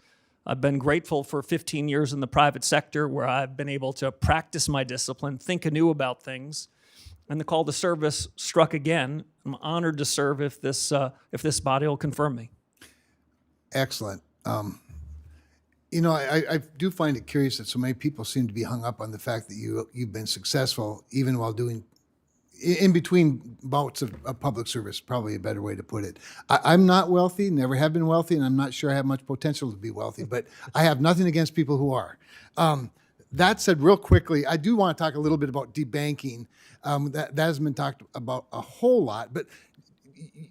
I've been grateful for 15 years in the private sector where I've been able to practice my discipline, think anew about things, and the call to service struck again. I'm honored to serve if this body will confirm me. Excellent. You know, I do find it curious that so many people seem to be hung up on the fact that you've been successful even while doing, in between bouts of public service, probably a better way to put it. I'm not wealthy, never have been wealthy, and I'm not sure I have much potential to be wealthy, but I have nothing against people who are. That said, real quickly, I do want to talk a little bit about debanking. That has been talked about a whole lot, but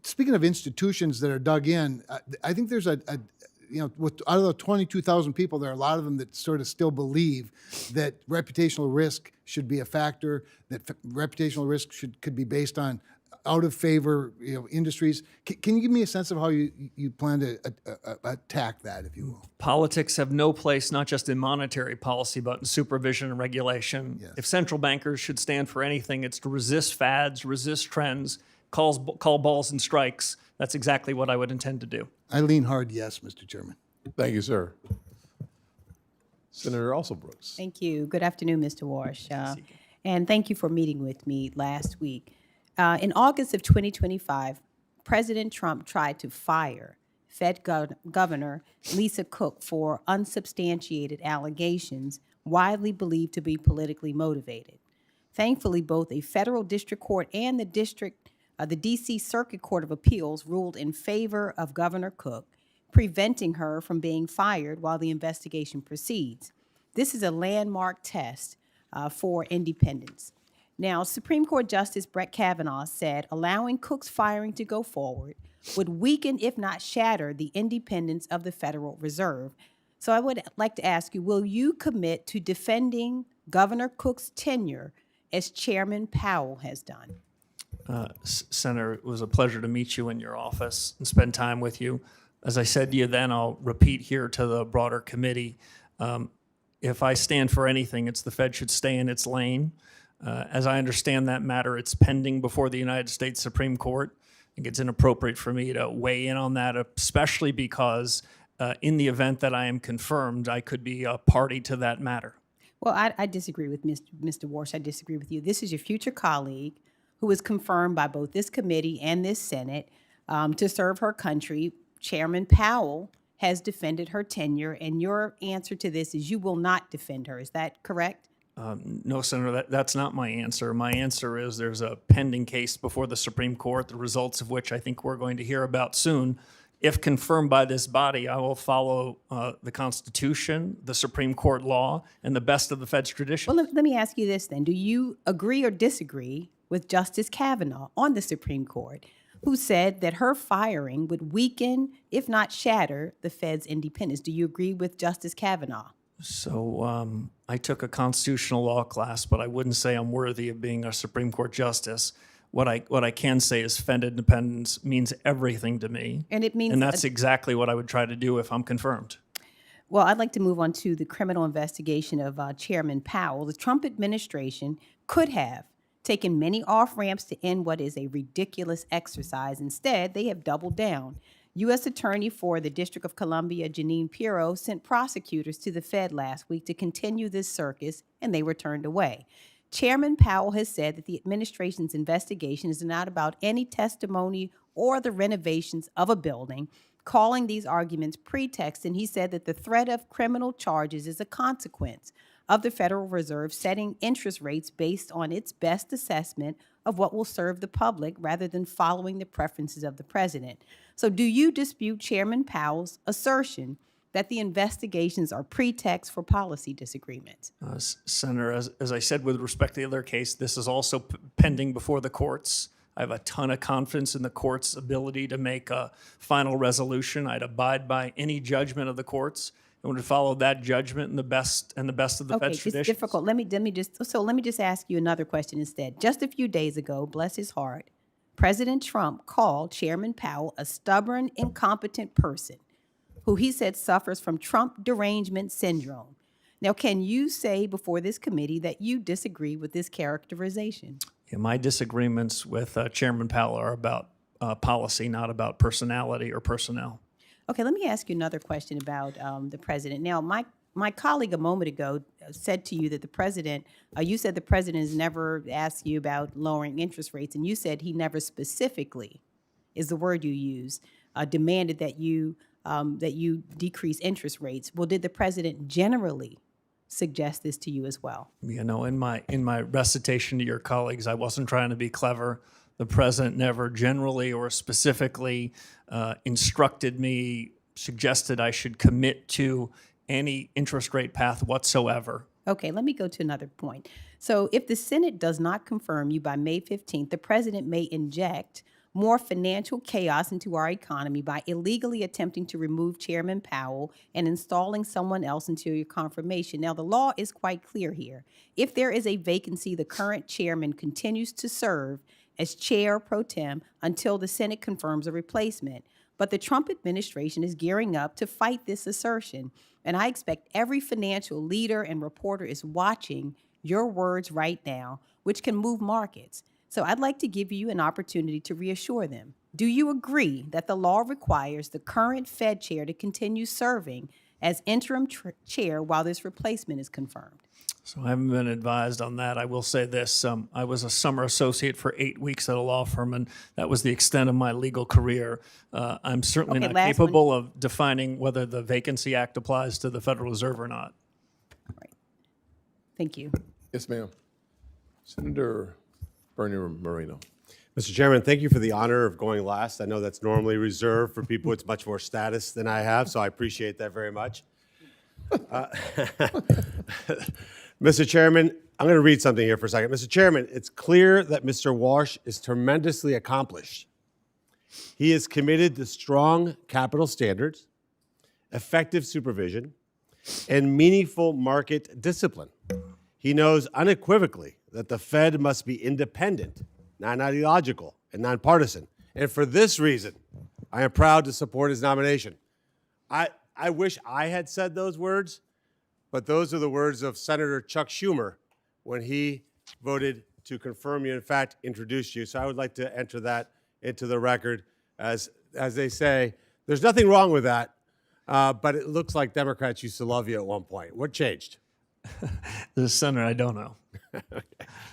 speaking of institutions that are dug in, I think there's out of the 22,000 people, there are a lot of them that sort of still believe that reputational risk should be a factor, that reputational risk could be based on out of favor industries. Can you give me a sense of how you plan to attack that, if you will? Politics have no place, not just in monetary policy, but in supervision and regulation. Yes. If central bankers should stand for anything, it's to resist fads, resist trends, call balls and strikes. That's exactly what I would intend to do. I lean hard yes, Mr. Chairman. Thank you, sir. Senator Alsobrooks. Thank you. Good afternoon, Mr. Warsh. And thank you for meeting with me last week. In August of 2025, President Trump tried to fire Fed Governor Lisa Cook for unsubstantiated allegations widely believed to be politically motivated. Thankfully, both a federal district court and the D.C. Circuit Court of Appeals ruled in favor of Governor Cook, preventing her from being fired while the investigation proceeds. This is a landmark test for independence. Now, Supreme Court Justice Brett Kavanaugh said allowing Cook's firing to go forward would weaken, if not shatter, the independence of the Federal Reserve. So I would like to ask you, will you commit to defending Governor Cook's tenure as Chairman Powell has done? Senator, it was a pleasure to meet you in your office and spend time with you. As I said to you then, I'll repeat here to the broader committee. If I stand for anything, it's the Fed should stay in its lane. As I understand that matter, it's pending before the United States Supreme Court. I think it's inappropriate for me to weigh in on that, especially because in the event that I am confirmed, I could be a party to that matter. Well, I disagree with Mr. Warsh. I disagree with you. This is your future colleague who was confirmed by both this committee and this Senate to serve her country. Chairman Powell has defended her tenure, and your answer to this is you will not defend her. Is that correct? No, Senator, that's not my answer. My answer is there's a pending case before the Supreme Court, the results of which I think we're going to hear about soon. If confirmed by this body, I will follow the Constitution, the Supreme Court law, and the best of the Fed's tradition. Well, let me ask you this then. Do you agree or disagree with Justice Kavanaugh on the Supreme Court, who said that her firing would weaken, if not shatter, the Fed's independence? Do you agree with Justice Kavanaugh? So I took a constitutional law class, but I wouldn't say I'm worthy of being a Supreme Court justice. What I can say is Fed independence means everything to me. And it means, and that's exactly what I would try to do if I'm confirmed. Well, I'd like to move on to the criminal investigation of Chairman Powell. The Trump administration could have taken many off-ramps to end what is a ridiculous exercise. Instead, they have doubled down. U.S. Attorney for the District of Columbia, Jeanine Pirro, sent prosecutors to the Fed last week to continue this circus, and they were turned away. Chairman Powell has said that the administration's investigation is not about any testimony or the renovations of a building, calling these arguments pretext, and he said that the threat of criminal charges is a consequence of the Federal Reserve setting interest rates based on its best assessment of what will serve the public rather than following the preferences of the president. So do you dispute Chairman Powell's assertion that the investigations are pretext for policy disagreements? Senator, as I said with respect to the other case, this is also pending before the courts. I have a ton of confidence in the court's ability to make a final resolution. I'd abide by any judgment of the courts and would follow that judgment in the best of the Fed's It's traditions. difficult. Let me just ask you another question instead. Just a few days ago, bless his heart, President Trump called Chairman Powell a stubborn, incompetent person who he said suffers from Trump derangement syndrome. Now, can you say before this committee that you disagree with this characterization? Yeah, my disagreements with Chairman Powell are about policy, not about personality or personnel. Okay, let me ask you another question about the president. Now, my colleague a moment ago said to you that the president, you said the president has never asked you about lowering interest rates, and you said he never specifically, is the word you use, demanded that you decrease interest rates. Well, did the president generally suggest this to you as well? You know, in my recitation to your colleagues, I wasn't trying to be clever. The president never generally or specifically instructed me, suggested I should commit to any interest rate path whatsoever. Okay, let me go to another point. So if the Senate does not confirm you by May 15th, the president may inject more financial chaos into our economy by illegally attempting to remove Chairman Powell and installing someone else until your confirmation. Now, the law is quite clear here. If there is a vacancy, the current chairman continues to serve as chair pro tem until the Senate confirms a replacement. But the Trump administration is gearing up to fight this assertion. And I expect every financial leader and reporter is watching your words right now, which can move markets. So I'd like to give you an opportunity to reassure them. Do you agree that the law requires the current Fed chair to continue serving as interim chair while this replacement is confirmed? So I haven't been advised on that. I will say this. I was a summer associate for 8 weeks at a law firm, and that was the extent of my legal career. I'm certainly Okay, not last capable of defining whether the Vacancy Act applies to the Federal Reserve or not. Thank you. Yes, ma'am. Senator Bernie Moreno. Mr. Chairman, thank you for the honor of going last. I know that's normally reserved for people with much more status than I have, so I appreciate that very much. Mr. Chairman, I'm going to read something here for a second. Mr. Chairman, it's clear that Mr. Warsh is tremendously accomplished. He is committed to strong capital standards, effective supervision, and meaningful market discipline. He knows unequivocally that the Fed must be independent, non-ideological, and nonpartisan. And for this reason, I am proud to support his nomination. I wish I had said those words, but those are the words of Senator Chuck Schumer when he voted to confirm you, in fact, introduced you. So I would like to enter that into the record. As they say, there's nothing wrong with that, but it looks like Democrats used to love you at one point. What changed? The Senator, I don't know. Okay.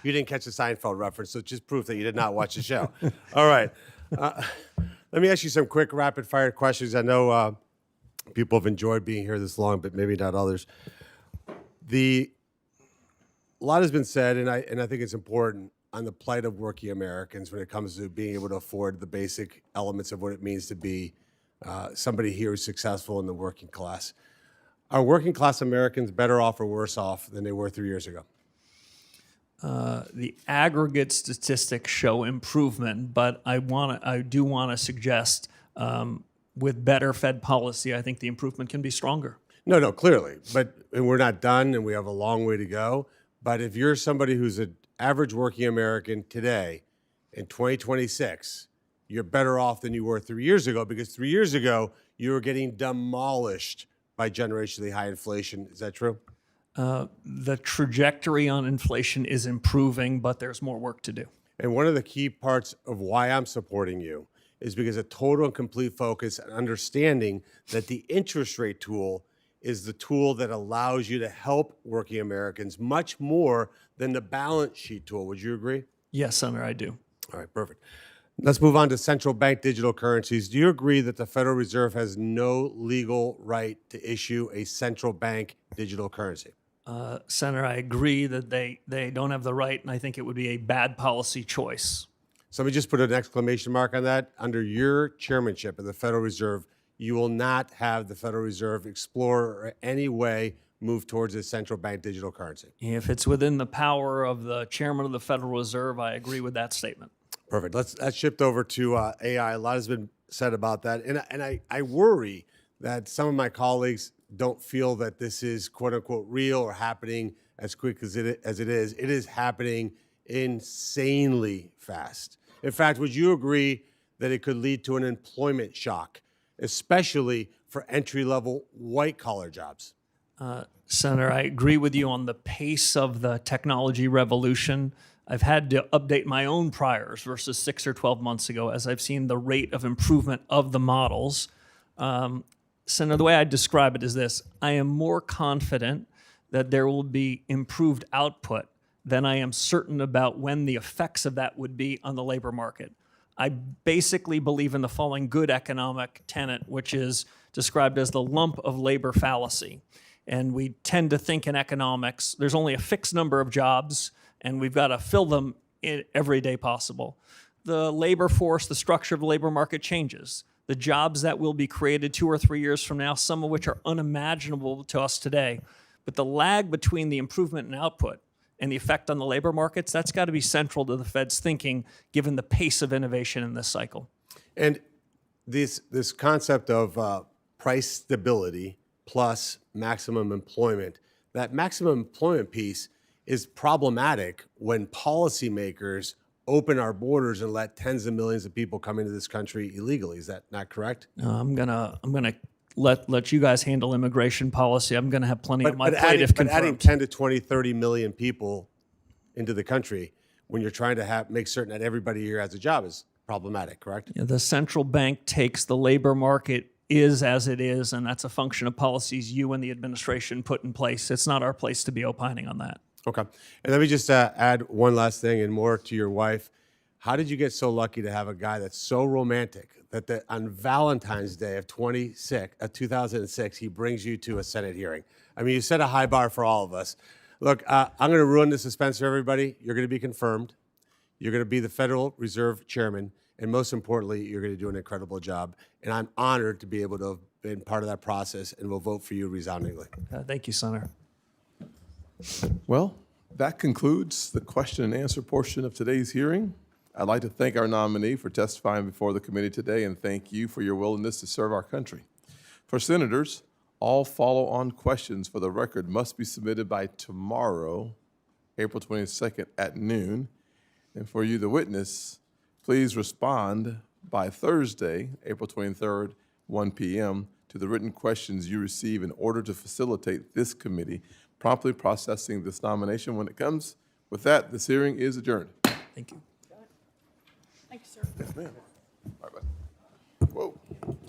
You didn't catch the Seinfeld reference, so it's just proof that you did not watch the show. All right. Let me ask you some quick rapid-fire questions. I know people have enjoyed being here this long, but maybe not others. A lot has been said, and I think it's important, on the plight of working Americans when it comes to being able to afford the basic elements of what it means to be somebody here who's successful in the working class. Are working class Americans better off or worse off than they were 3 years ago? The aggregate statistics show improvement, but I do want to suggest with better Fed policy, I think the improvement can be stronger. No, clearly. And we're not done, and we have a long way to go. But if you're somebody who's an average working American today, in 2026, you're better off than you were 3 years ago, because 3 years ago, you were getting demolished by generationally high inflation. Is that true? The trajectory on inflation is improving, but there's more work to do. And one of the key parts of why I'm supporting you is because a total and complete focus and understanding that the interest rate tool is the tool that allows you to help working Americans much more than the balance sheet tool. Would you agree? Yes, Senator, I do. All right, perfect. Let's move on to central bank digital currencies. Do you agree that the Federal Reserve has no legal right to issue a central bank digital currency? Senator, I agree that they don't have the right, and I think it would be a bad policy choice. So let me just put an exclamation mark on that. Under your chairmanship of the Federal Reserve, you will not have the Federal Reserve explore or any way move towards a central bank digital currency. If it's within the power of the chairman of the Federal Reserve, I agree with that statement. Perfect. Let's shift over to AI. A lot has been said about that. And I worry that some of my colleagues don't feel that this is quote unquote real or happening as quick as it is. It is happening insanely fast. In fact, would you agree that it could lead to an employment shock, especially for entry-level white-collar jobs? Senator, I agree with you on the pace of the technology revolution. I've had to update my own priors versus 6 or 12 months ago as I've seen the rate of improvement of the models. Senator, the way I describe it is this: I am more confident that there will be improved output than I am certain about when the effects of that would be on the labor market. I basically believe in the following good economic tenet, which is described as the lump of labor fallacy. And we tend to think in economics, there's only a fixed number of jobs, and we've got to fill them every day possible. The labor force, the structure of the labor market changes. The jobs that will be created 2 or 3 years from now, some of which are unimaginable to us today. But the lag between the improvement in output and the effect on the labor markets, that's got to be central to the Fed's thinking, given the pace of innovation in this cycle. And this concept of price stability plus maximum employment, that maximum employment piece is problematic when policymakers open our borders and let tens of millions of people come into this country illegally. Is that not correct? No, I'm gonna let you guys handle immigration policy. I'm gonna have plenty on my plate if confirmed. But adding 10 to 20, 30 million people into the country when you're trying to make certain that everybody here has a job is problematic, correct? Yeah, the central bank takes the labor market is as it is, and that's a function of policies you and the administration put in place. It's not our place to be opining on that. Okay. And let me just add one last thing and more to your wife. How did you get so lucky to have a guy that's so romantic that on Valentine's Day of 2006, he brings you to a Senate hearing? I mean, you set a high bar for all of us. Look, I'm going to ruin the suspense for everybody. You're going to be confirmed. You're going to be the Federal Reserve Chairman. And most importantly, you're going to do an incredible job. And I'm honored to be able to have been part of that process, and will vote for you resoundingly. Thank you, Senator. Well, that concludes the question and answer portion of today's hearing. I'd like to thank our nominee for testifying before the committee today, and thank you for your willingness to serve our country. For senators, all follow-on questions for the record must be submitted by tomorrow, April 22nd at noon. And for you, the witness, please respond by Thursday, April 23rd, 1 p.m. to the written questions you receive in order to facilitate this committee promptly processing this nomination when it comes. With that, this hearing is adjourned. Thank you. Thank you, sir. Yes, ma'am. All right, bye. Whoa.